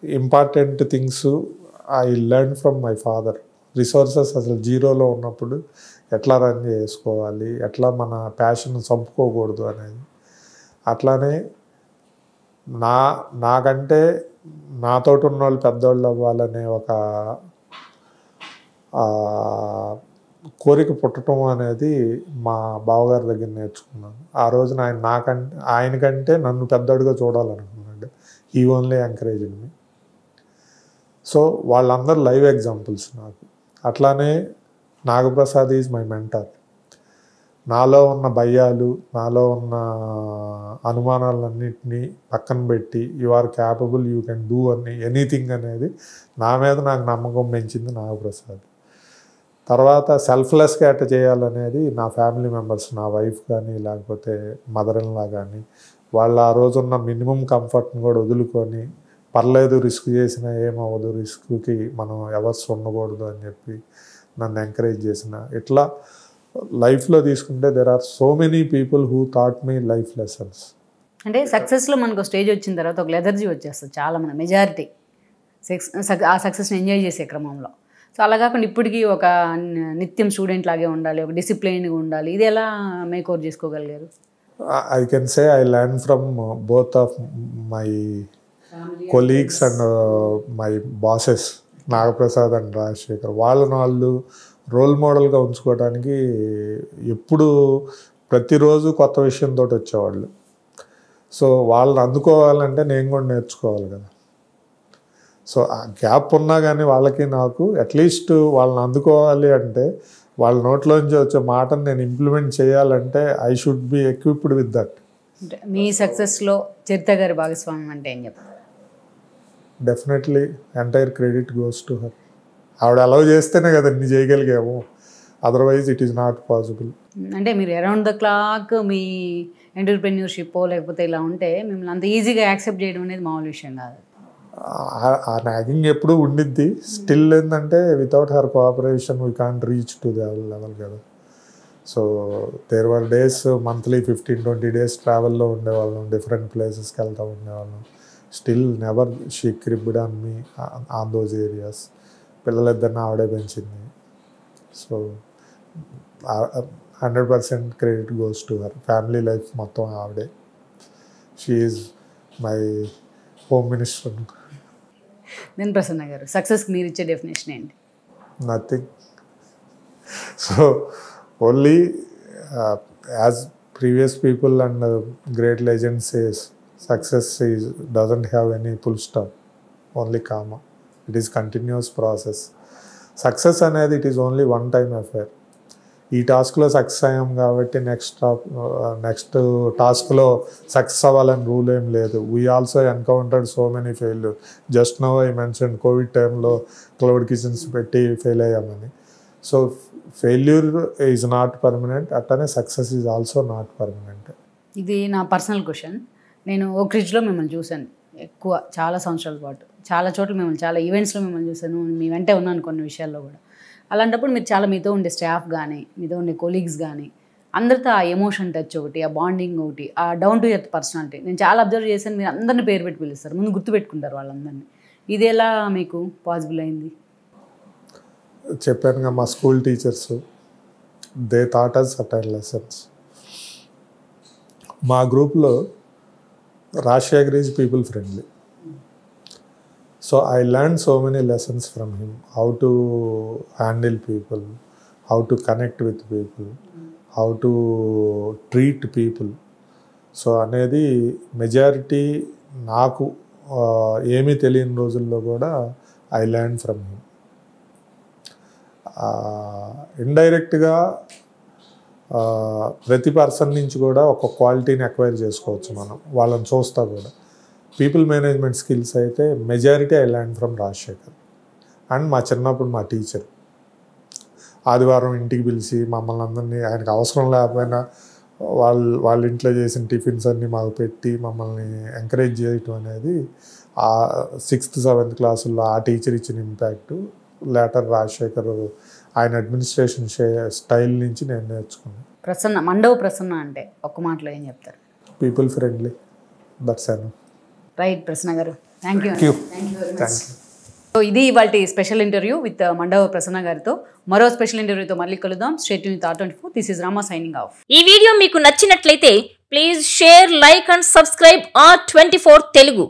important things I learn from my father. Resources అసలు జీరోలో ఉన్నప్పుడు ఎట్లా రన్ చేసుకోవాలి, ఎట్లా మన ప్యాషన్ చంపుకోకూడదు అనేది. అట్లానే నాకంటే నాతోటి ఉన్న వాళ్ళు పెద్దవాళ్ళు అవ్వాలనే ఒక కోరిక పుట్టడం అనేది మా బావగారి దగ్గర నేర్చుకున్నాను. ఆ రోజున ఆయనకంటే నన్ను పెద్దోడిగా చూడాలనుకున్నాడు. He only encouraged me. So వాళ్ళందరూ లైవ్ ఎగ్జాంపుల్స్ నాకు. అట్లానే నాగప్రసాద్ ఈజ్ మై మెంటర్. నాలో ఉన్న భయాలు, నాలో ఉన్న అనుమానాలన్నింటినీ పక్కన పెట్టి you are capable, you can do అని ఎనీథింగ్ అనేది నా మీద నాకు నమ్మకం పెంచింది నాగప్రసాద్. తర్వాత సెల్ఫ్లెస్గా ఎట్ట చేయాలనేది నా ఫ్యామిలీ మెంబర్స్, నా వైఫ్ కానీ లేకపోతే మదర్ ఇన్ లా కానీ, వాళ్ళు ఆ రోజున్న మినిమం కంఫర్ట్ని కూడా వదులుకొని పర్లేదు రిస్క్ చేసినా ఏమవ్వదు, రిస్క్కి మనం ఎవర్స్ ఉండకూడదు అని చెప్పి నన్ను ఎంకరేజ్ చేసిన. ఇట్లా లైఫ్లో తీసుకుంటే there are so many people who taught me life lessons. అంటే సక్సెస్లో మనకు స్టేజ్ వచ్చిన తర్వాత ఒక లెథర్జీ వచ్చేస్తుంది చాలా మంది, మెజారిటీ ఆ సక్సెస్ని ఎంజాయ్ చేసే క్రమంలో. సో అలా కాకుండా ఇప్పటికీ ఒక నిత్యం స్టూడెంట్ లాగే ఉండాలి, ఒక డిసిప్లైన్గా ఉండాలి. ఇది ఎలా మేకోవర్ చేసుకోగలిగారు? I can say I learn from both of my colleagues and my bosses Nagaprasad and Rajasekhar. వాళ్ళు రోల్ మోడల్గా ఉంచుకోవడానికి ఎప్పుడు ప్రతిరోజు కొత్త విషయంతో వచ్చేవాళ్ళు. సో వాళ్ళని అందుకోవాలంటే నేను కూడా నేర్చుకోవాలి కదా. సో ఆ గ్యాప్ ఉన్నా కానీ వాళ్ళకి నాకు అట్లీస్ట్ వాళ్ళని అందుకోవాలి అంటే వాళ్ళ నోట్లోంచి వచ్చే మాటను నేను ఇంప్లిమెంట్ చేయాలంటే I should be equipped with that. మీ సక్సెస్లో చరిత గారి భాగస్వామ్యం అంటే ఏం చెప్తారు? Definitely entire credit goes to her. ఆవిడ అలౌ చేస్తేనే కదా ఇన్ని చేయగలిగాము. Otherwise it is not possible. అంటే మీరు అరౌండ్ ద క్లాక్ మీ ఎంటర్ప్రెన్యూర్షిప్ లేకపోతే ఇలా ఉంటే మిమ్మల్ని అంత ఈజీగా యాక్సెప్ట్ చేయడం అనేది మామూలు విషయం కాదు. ఆ నాగింగ్ ఎప్పుడూ ఉండిద్ది. స్టిల్ ఏంటంటే without her cooperation we can't reach to the level కదా. So there were days monthly 15-20 days ట్రావెల్లో ఉండేవాళ్ళం, డిఫరెంట్ ప్లేసెస్కి వెళ్తూ ఉండేవాళ్ళం. Still never she cribbed on me on those areas. పిల్లలిద్దరిని ఆవిడే పెంచింది. So 100% credit goes to her. Family life మొత్తం ఆవిడే. She is my home minister. నేను ప్రసన్న గారు, సక్సెస్కి మీరు ఇచ్చే డెఫినేషన్ ఏంటి? Nothing. So only as previous people and great legends says, success doesn't have any full stop, only comma. It is continuous process. Success అనేది it is only one time affair. ఈ టాస్క్లో success అయ్యాం కాబట్టి next టాస్క్లో success అవ్వాలని rule ఏం లేదు. We also encountered so many failure. Just now I mention Covid టైంలో క్లౌడ్ కిచెన్స్ పెట్టి ఫెయిల్ అయ్యామని. So failure is not permanent, అట్టనే success is also not permanent. ఇది నా పర్సనల్ క్వశ్చన్. నేను ఓక్ రిడ్జ్లో మిమ్మల్ని చూశాను ఎక్కువ, చాలా సంవత్సరాల పాటు. చాలా చోట్ల మిమ్మల్ని, చాలా ఈవెంట్స్లో మిమ్మల్ని చూశాను. మీ వెంటే ఉన్నాను కొన్ని విషయాల్లో కూడా. అలాంటప్పుడు మీరు చాలా మీతో ఉండే స్టాఫ్ కానీ, మీతో ఉండే కొలీగ్స్ కానీ, అందరితో ఆ ఎమోషన్ టచ్ ఒకటి, ఆ బాండింగ్ ఒకటి, ఆ డౌన్ టు ఎర్త్ పర్సనాలిటీ నేను చాలా అబ్జర్వ్ చేశాను. మీరు అందరిని పేరు పెట్టి పిలుస్తారు, ముందు గుర్తుపెట్టుకుంటారు వాళ్ళందరినీ. ఇది ఎలా మీకు పాసిబుల్ అయింది? చెప్పానుగా, మా school teachers they taught us certain lessons. మా గ్రూప్లో Rajasekhar is people friendly. So I learned so many lessons from him, how to handle people, how to connect with people, how to treat people. So అనేది majority నాకు ఏమీ తెలియని రోజుల్లో కూడా I learn from him. ఇండైరెక్ట్గా ప్రతి పర్సన్ నుంచి కూడా ఒక క్వాలిటీని అక్వైర్ చేసుకోవచ్చు మనం, వాళ్ళని చూస్తా కూడా. పీపుల్ మేనేజ్మెంట్ స్కిల్స్ అయితే majority I learn from Rajasekhar. And మా చిన్నప్పుడు మా టీచర్ ఆదివారం ఇంటికి పిలిచి మమ్మల్ని అందరినీ, ఆయనకు అవసరం లేకపోయినా వాళ్ళ ఇంట్లో చేసిన టిఫిన్స్ అన్నీ మాకు పెట్టి మమ్మల్ని ఎంకరేజ్ చేయటం అనేది ఆ 6th 7th క్లాసుల్లో ఆ టీచర్ ఇచ్చిన ఇంపాక్ట్. లేటర్ రాజశేఖర్ ఆయన అడ్మినిస్ట్రేషన్ స్టైల్ నుంచి నేను నేర్చుకున్నాను. ప్రసన్న, మండవ ప్రసన్న అంటే ఒక్క మాటలో ఏం చెప్తారు? People friendly, that's enough. Right Prasanna గారు, thank you very much. So ఇది ఇవాళ special interview with Mandava Prasanna గారితో. మరో స్పెషల్ ఇంటర్వ్యూతో మళ్ళీ కలుద్దాం. స్టేట్ యూన్ 24. This is Rama signing off. ఈ వీడియో మీకు నచ్చినట్లయితే please share, like and subscribe R24 Telugu.